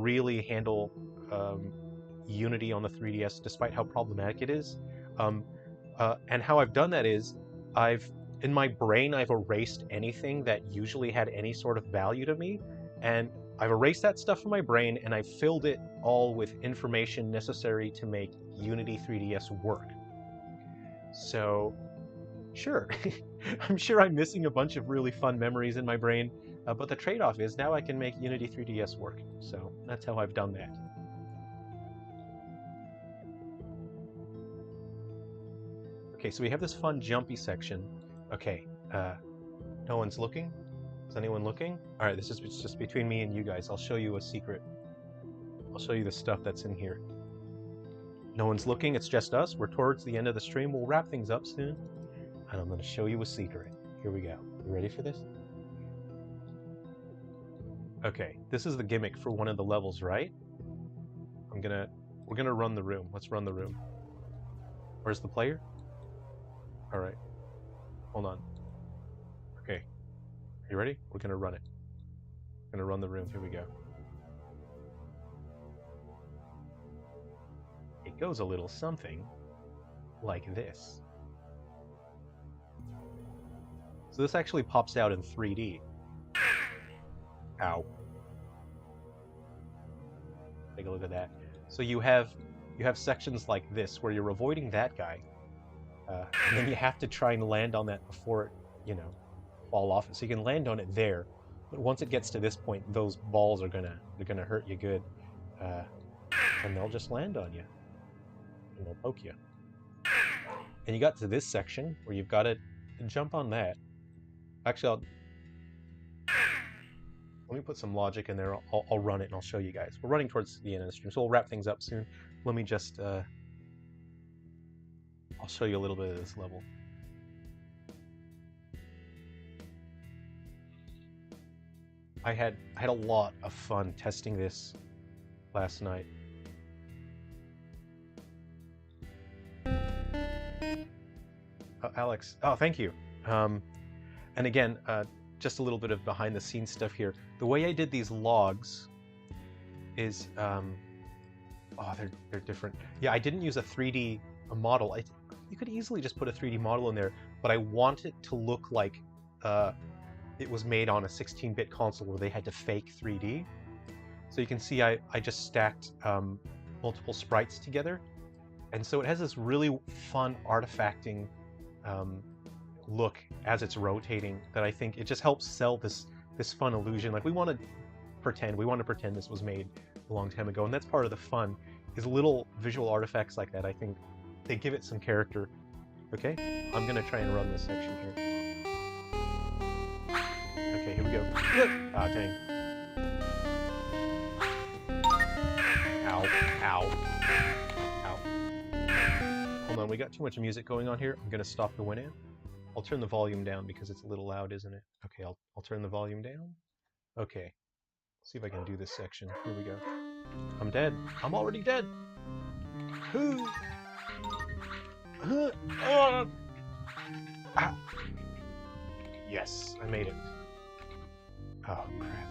really handle Unity on the 3DS, despite how problematic it is. Um, and how I've done that is, in my brain, I've erased anything that usually had any sort of value to me, and I've erased that stuff from my brain, and I've filled it all with information necessary to make Unity 3DS work. So, sure, I'm sure I'm missing a bunch of really fun memories in my brain, but the trade-off is now I can make Unity 3DS work. So that's how I've done that. Okay, so we have this fun jumpy section. Okay, no one's looking? Is anyone looking? All right, this is just between me and you guys. I'll show you a secret. I'll show you the stuff that's in here. No one's looking, it's just us. We're towards the end of the stream. We'll wrap things up soon. And I'm gonna show you a secret. Here we go. You ready for this? Okay, this is the gimmick for one of the levels, right? We're gonna run the room. Let's run the room. Where's the player? All right, hold on. Okay, you ready? We're gonna run it. We're gonna run the room. Here we go. It goes a little something like this. So this actually pops out in 3D. Ow. Take a look at that. So you have sections like this where you're avoiding that guy, and then you have to try and land on that before it, fall off. So you can land on it there, but once it gets to this point, those balls are gonna hurt you good, and they'll just land on you, and they'll poke you. And you got to this section where you've got to jump on that. Actually, let me put some logic in there. I'll run it and I'll show you guys. We're running towards the end of the stream, so we'll wrap things up soon. Let me just, I'll show you a little bit of this level. I had a lot of fun testing this last night. Alex, oh, thank you. And again, just a little bit of behind the scenes stuff here. The way I did these logs is, oh, they're different. Yeah, I didn't use a 3D model. You could easily just put a 3D model in there, but I want it to look like it was made on a 16-bit console where they had to fake 3D. So you can see I just stacked multiple sprites together. And so it has this really fun artifacting look as it's rotating that I think it just helps sell this fun illusion. Like we want to pretend this was made a long time ago, and that's part of the fun, is little visual artifacts like that. I think they give it some character. Okay, I'm gonna try and run this section here. Okay, here we go. Ah, dang. Ow, ow, ow. Hold on, we got too much music going on here. I'm gonna stop the Winamp. I'll turn the volume down because it's a little loud, isn't it? Okay, I'll turn the volume down. Okay, see if I can do this section. Here we go. I'm dead. I'm already dead. Ah. Yes, I made it. Oh crap.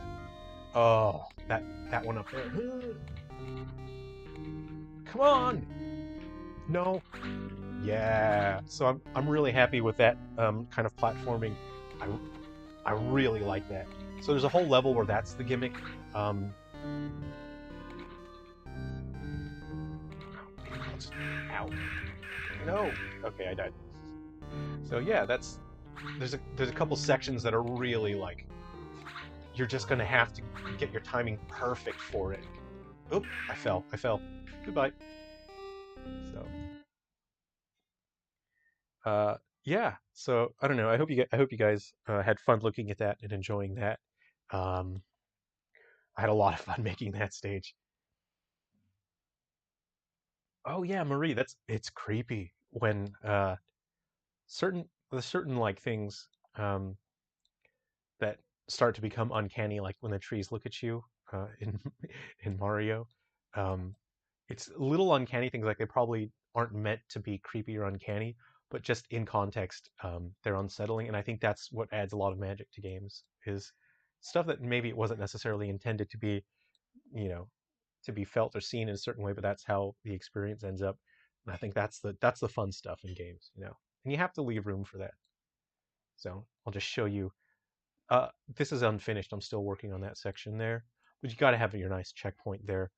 Oh, that one up there. Come on. No. Yeah. So I'm really happy with that kind of platforming. I really like that. So there's a whole level where that's the gimmick. Ow. No. Okay, I died. So yeah, there's a couple sections that are really like you're just gonna have to get your timing perfect for it. Oop! I fell. Goodbye. So. Yeah, so I don't know. I hope you guys had fun looking at that and enjoying that. I had a lot of fun making that stage. Oh yeah, Marie, it's creepy when certain like things um, that start to become uncanny, like when the trees look at you in in Mario. Um, it's little uncanny things like they probably aren't meant to be creepy or uncanny, but just in context, they're unsettling. And I think that's what adds a lot of magic to games is stuff that maybe it wasn't necessarily intended to be, you know, to be felt or seen in a certain way, but that's how the experience ends up. And I think that's the fun stuff in games, you know. And you have to leave room for that. So I'll just show you. This is unfinished. I'm still working on that section there, but you got to have your nice checkpoint there.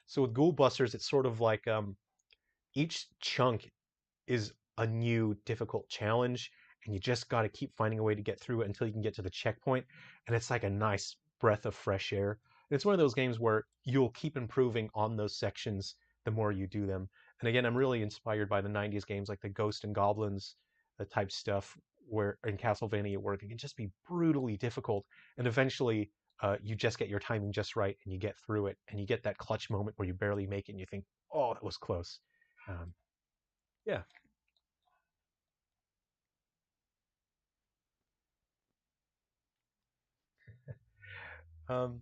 So with Ghoul Busters, it's sort of like each chunk is a new difficult challenge, and you just got to keep finding a way to get through it until you can get to the checkpoint, and it's like a nice breath of fresh air. And it's one of those games where you'll keep improving on those sections the more you do them. And again, I'm really inspired by the 90s games like the Ghost and Goblins type stuff where in Castlevania where it can just be brutally difficult, and eventually you just get your timing just right and you get through it and you get that clutch moment where you barely make it and you think, oh, that was close. Um, yeah. Um,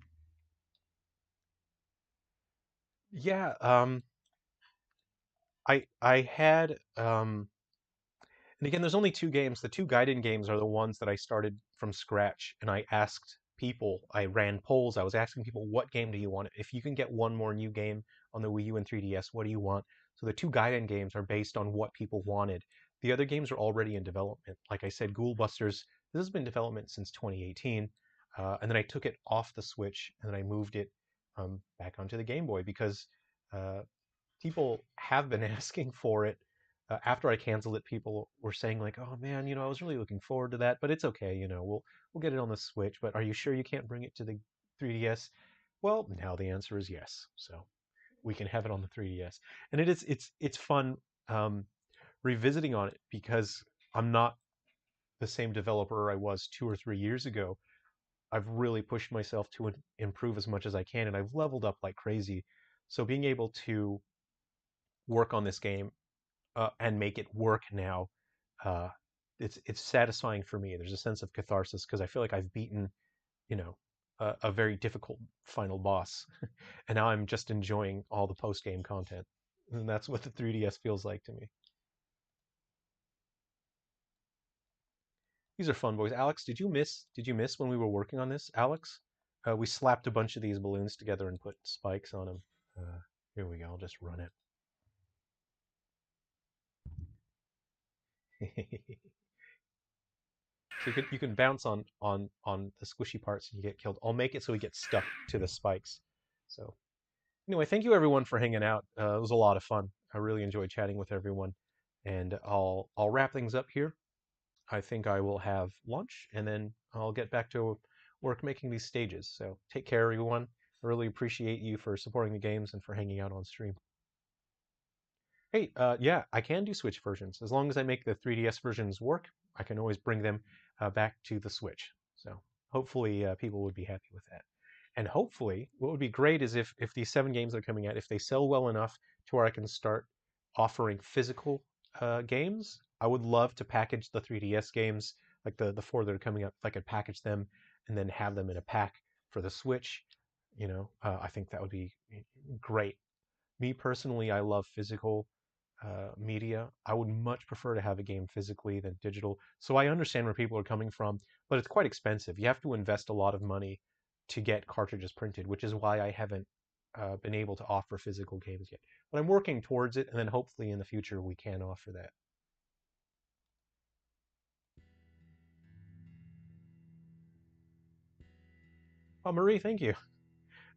yeah, I had and again, there's only two games. The two Gaiden games are the ones that I started from scratch, and I asked people. I ran polls. I was asking people, what game do you want? If you can get one more new game on the Wii U and 3DS, what do you want? So the two Gaiden games are based on what people wanted. The other games are already in development. Like I said, Ghoul Busters. This has been in development since 2018, and then I took it off the Switch and then I moved it back onto the Game Boy because uh, people have been asking for it. After I canceled it, people were saying like, "Oh man, I was really looking forward to that, but it's okay, we'll get it on the Switch. But are you sure you can't bring it to the 3DS?" Well, now the answer is yes. So we can have it on the 3DS, and it's fun revisiting on it because I'm not the same developer I was 2 or 3 years ago. I've really pushed myself to improve as much as I can, and I've leveled up like crazy. So being able to work on this game and make it work now, uh, it's satisfying for me. There's a sense of catharsis because I feel like I've beaten, you know, a very difficult final boss, and now I'm just enjoying all the post game content, and that's what the 3DS feels like to me. These are fun, boys. Alex, did you miss when we were working on this, Alex? We slapped a bunch of these balloons together and put spikes on them. Here we go. I'll just run it. So you can bounce on the squishy parts and you get killed. I'll make it so he gets stuck to the spikes. So anyway, thank you everyone for hanging out. It was a lot of fun. I really enjoyed chatting with everyone, and I'll wrap things up here. I think I will have lunch and then I'll get back to work making these stages. So take care, everyone. I really appreciate you for supporting the games and for hanging out on stream. Hey, yeah, I can do Switch versions. As long as I make the 3DS versions work, I can always bring them back to the Switch. So hopefully people would be happy with that. And hopefully, what would be great is if these 7 games are coming out, if they sell well enough to where I can start offering physical games, I would love to package the 3DS games, like the 4 that are coming up, if I could package them and then have them in a pack for the Switch. I think that would be great. Me personally, I love physical media. I would much prefer to have a game physically than digital. So I understand where people are coming from, but it's quite expensive. You have to invest a lot of money to get cartridges printed, which is why I haven't been able to offer physical games yet. But I'm working towards it, and then hopefully in the future we can offer that. Oh, Marie, thank you.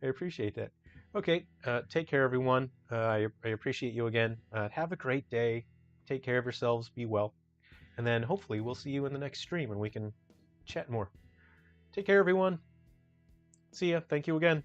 I appreciate that. Okay, take care, everyone. I appreciate you again. Have a great day. Take care of yourselves. Be well. And then hopefully we'll see you in the next stream and we can chat more. Take care, everyone. See ya. Thank you again.